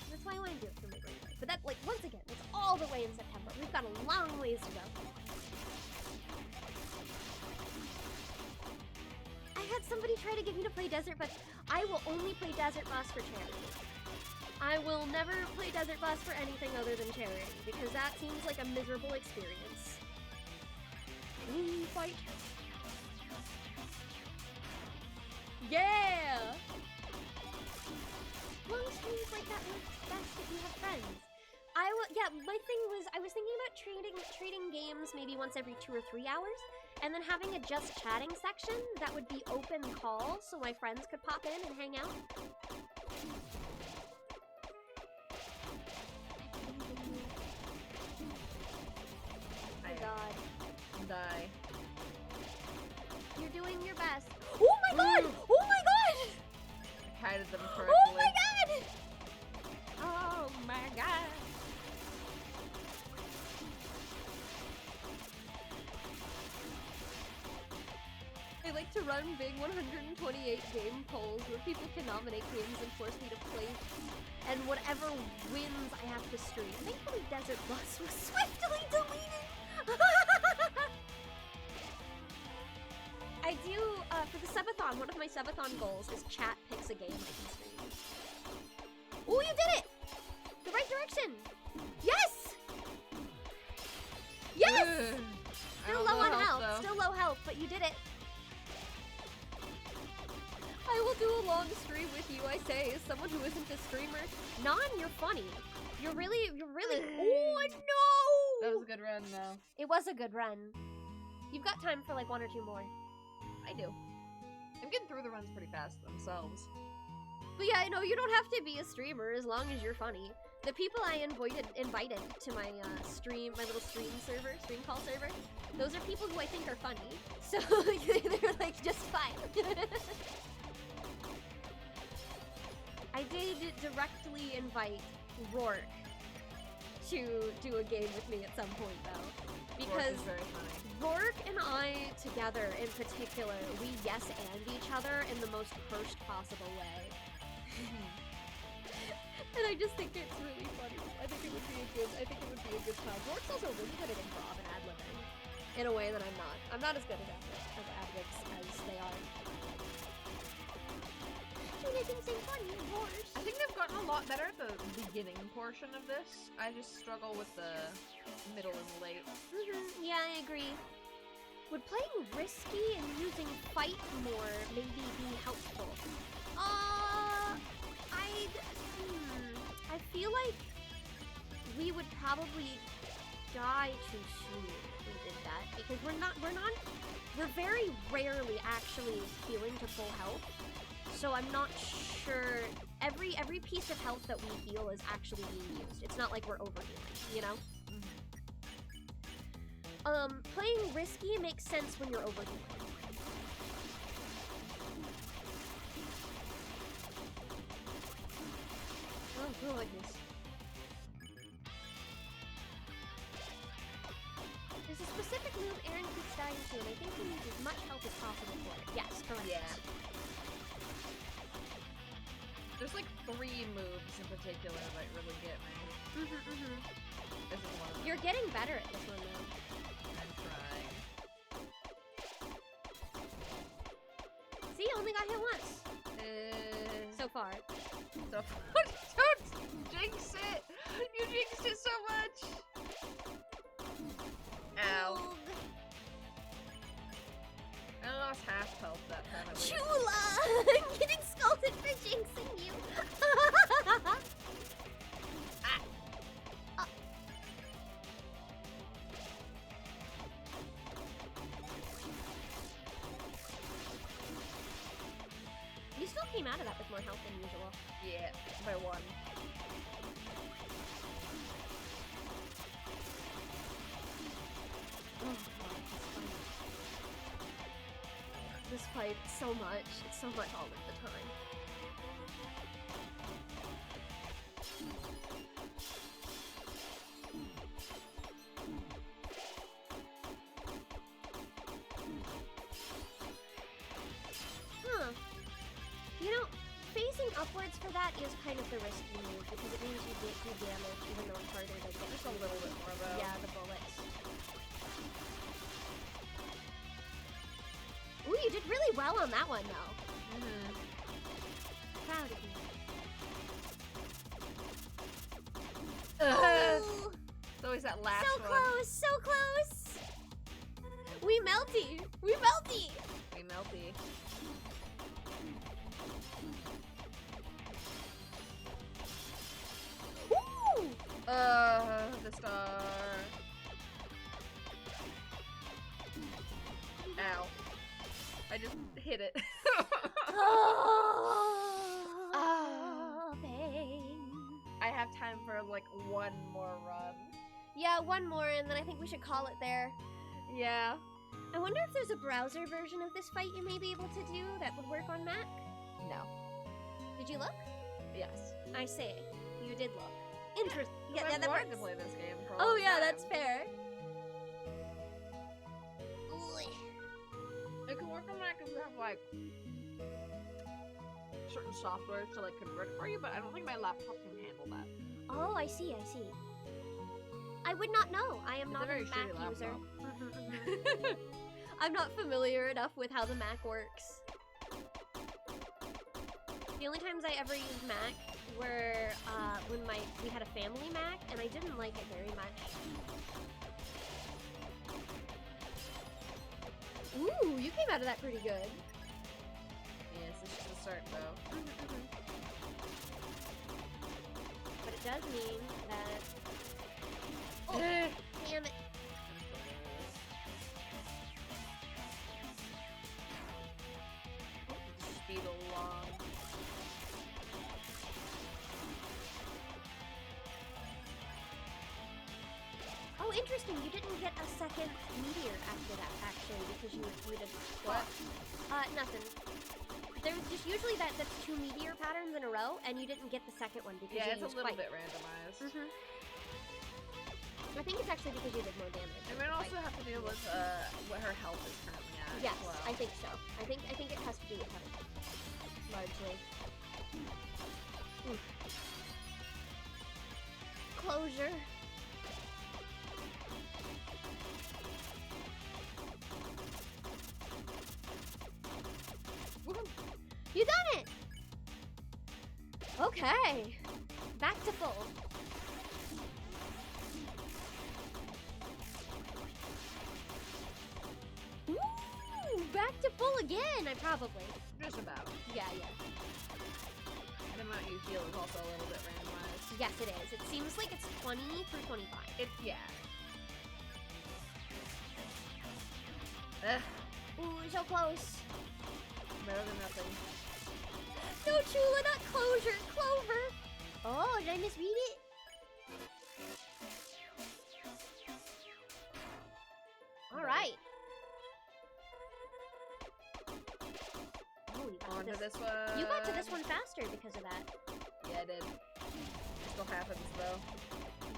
That's why I want to do it for my birthday. But that, like, once again, it's all the way in September. We've got a long ways to go. I had somebody try to get me to play Desert Bus. I will only play Desert Bus for charity. I will never play Desert Bus for anything other than charity, because that seems like a miserable experience. Ooh, fight. Yeah! Long streams like that work best if you have friends. My thing was, I was thinking about trading games maybe once every 2 or 3 hours, and then having a just chatting section that would be open call so my friends could pop in and hang out. Oh god. Die. You're doing your best. Oh my god! Oh my god! I kited them correctly. Oh my god! Oh my god! I like to run big 128 game polls where people can nominate games and force me to play, and whatever wins I have to stream. Thankfully Desert Bus was swiftly deleted! I do, for the subathon, one of my subathon goals is chat picks a game I can stream. Oh, you did it! The right direction! Yes! Yes! Still low on health, still low health, but you did it. I will do a long stream with you, I say, as someone who isn't a streamer. Non, you're funny. You're really, oh no! That was a good run, though. It was a good run. You've got time for like 1 or 2 more. I do. I'm getting through the runs pretty fast themselves. But yeah, no, you don't have to be a streamer as long as you're funny. The people I invited to my my little stream call server, those are people who I think are funny. So they're like just fine. I did directly invite Rourke to do a game with me at some point though. Because is very funny. Rourke and I together in particular, we yes and each other in the most cursed possible way. And I just think it's really funny. I think it would be a good time. Rourke's also really good at improv and ad-libbing in a way that I'm not. I'm not as good at ad-libs as they are. I think they've gotten a lot better at the beginning portion of this. I just struggle with the middle and late. Yeah, I agree. Would playing risky and using fight more maybe be helpful? I feel like we would probably die too soon if we did that because we're very rarely actually healing to full health. So I'm not sure every piece of health that we heal is actually being used. It's not like we're overhealing, you know? Playing risky makes sense when you're overhealing. Oh goodness. There's a specific move Aaron keeps dying to, and I think he needs as much help as possible for it. Yes, correct. Yeah. There's like 3 moves in particular that really get me. This is one of them. You're getting better at this one though. I'm trying. See, only got hit once. So far. Don't jinx it! You jinxed it so much! Ow. I lost half health that time. Chula! I'm getting scolded for jinxing you. You still came out of that with more health than usual. Yeah, by 1. Oh, this fight so much. It's so much all of the time. Huh. You know, phasing upwards for that is kind of the risky move because it means you do damage even though it's harder to get. Just a little bit more though. Yeah, the bullets. Ooh, you did really well on that one, though. Proud of you. Oh, It's always that last so one. close, so close. We melty, we melty. We melty. Woo! The star. Ow. I just hit it. Oh, pain. I have time for like 1 more run. Yeah, one more, and then I think we should call it there. Yeah. I wonder if there's a browser version of this fight you may be able to do that would work on Mac? No. Did you look? Yes. I see. You did look. Interesting. Yeah, I've that wanted works. to play this game for a Oh long yeah, time. that's fair. It can work on Mac if you have like certain software to like convert it for you, but I don't think my laptop can handle that. Oh, I see, I see. I would not know. I am It's not a very Mac shitty user. laptop. I'm not familiar enough with how the Mac works. The only times I ever used Mac were when we had a family Mac, and I didn't like it very much. Ooh, you came out of that pretty good. Yes, it's just a start though. But it does mean that... Oh, damn it. Speed along. Oh, interesting. You didn't get a second meteor after that, actually, because you did What? Nothing. There was just usually that's 2 meteor patterns in a row, and you didn't get the second one because Yeah, you it's a used little quite. bit randomized. I think it's actually because you did more damage. It might also have to do with what her health is currently at. Yes, as well. I think so. I think it has to do with health, largely. Closure. Woohoo. You done it! Okay. Back to full. Ooh, back to full again, I probably. Just about. Yeah. The amount you heal is also a little bit randomized. Yes, it is. It seems like it's 20 through 25. Yeah. Ooh, so close. Better than nothing. No, Chula, not closure. Clover. Oh, did I misread it? All right. Oh, you got On to to this. this one. You got to this one faster because of that. Yeah, I did. Still happens though.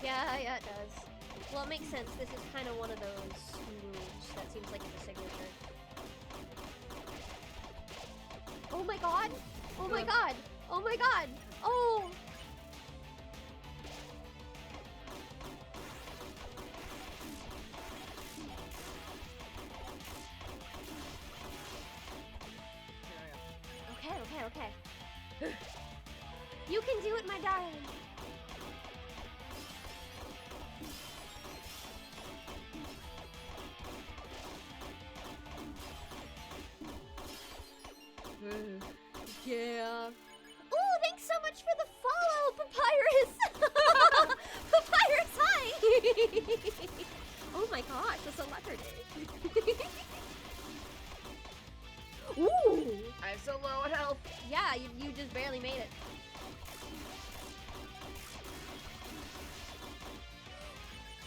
Yeah, it does. Well, it makes sense. This is kind of one of those moves that seems like it's a signature. Oh my god! Oh my god! Oh my god! Oh! Okay. You can do it, my darling. Yeah. Oh, thanks so much for the follow, Papyrus. Papyrus, hi. Oh my gosh, that's a leopard. Ooh. I'm so low on health. Yeah, you just barely made it.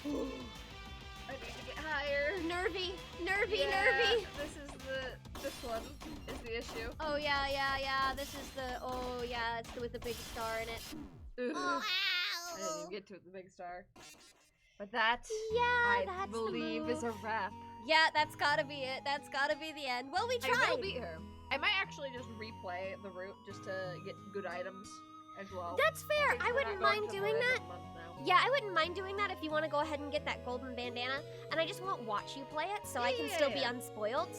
I need to get higher. Nervy. This one is the issue. Oh yeah. This is the. Oh yeah, it's with the big star in it. Ugh. Oh, I didn't even get to it, the big star. But that, yeah, I that's believe, the is a wrap. Yeah, that's gotta be it. That's gotta be the end. Well, we I tried. will beat her. I might actually just replay the route just to get good items as well. That's fair. Since I we're wouldn't not going mind to doing the end that. of the month now. Yeah, I wouldn't mind doing that if you want to go ahead and get that golden bandana, and I just won't watch you play it, so I can still be Yeah. unspoiled.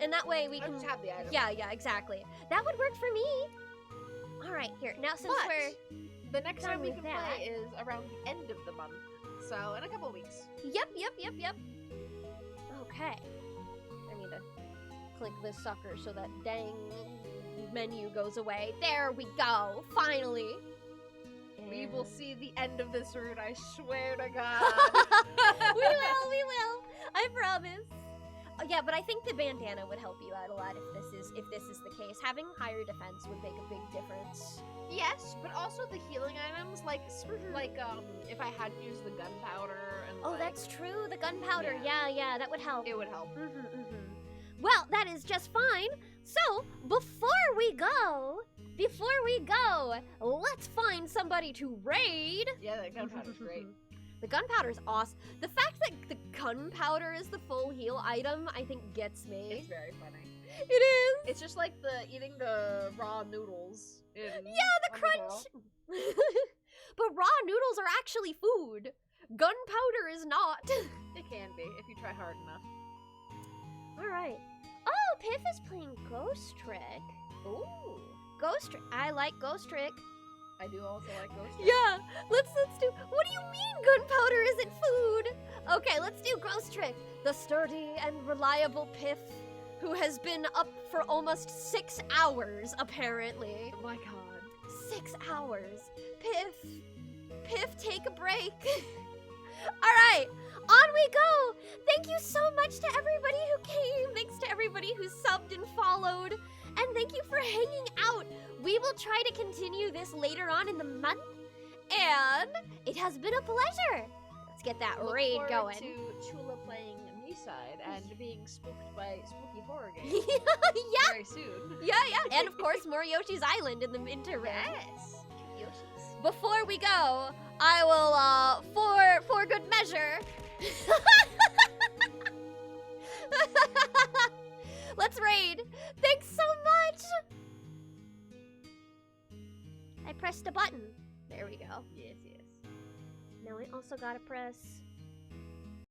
And that way we I can. just have the item. Yeah, exactly. That would work for me. All right, here now since But we're. the next done time we with can that. play is around the end of the month. So in a couple weeks. Yep. Okay. I need to click this sucker so that dang menu goes away. There we go. Finally. We will see the end of this route, I swear to God. we will. I promise. Yeah, but I think the bandana would help you out a lot if this is the case. Having higher defense would make a big difference. Yes, but also the healing items, like if I had used the gunpowder and Oh, like, that's true. The gunpowder. Yeah, that would help. it would help. Well, that is just fine. So, before we go, let's find somebody to raid. Yeah, that gunpowder's great. The gunpowder's awesome. The fact that the gunpowder is the full heal item, I think, gets me. It's very funny. It is. It's just like eating the raw noodles. Yeah, the crunch. But raw noodles are actually food. Gunpowder is not. It can be if you try hard enough. All right. Oh, Piff is playing Ghost Trick. Ooh. Ghost Trick. I like Ghost Trick. I do also like Ghost Trick. Yeah, let's do. What do you mean gunpowder isn't food? Okay, let's do Ghost Trick. The sturdy and reliable Piff, who has been up for almost 6 hours, apparently. Oh my god. 6 hours. Piff, take a break. All right, on we go. Thank you so much to everybody who came. Thanks to everybody who subbed and followed. And thank you for hanging out. We will try to continue this later on in the month. And it has been a pleasure. Let's get that Look raid forward going. to Chula playing Genocide and being spooked by spooky horror games Yeah, very soon. yeah. And of course, more Yoshi's Island in the interim. Yes. Yoshis. before we go, I will, for good measure, let's raid. Thanks so much. I pressed a button. There we go. Yes, yes. Now I also gotta press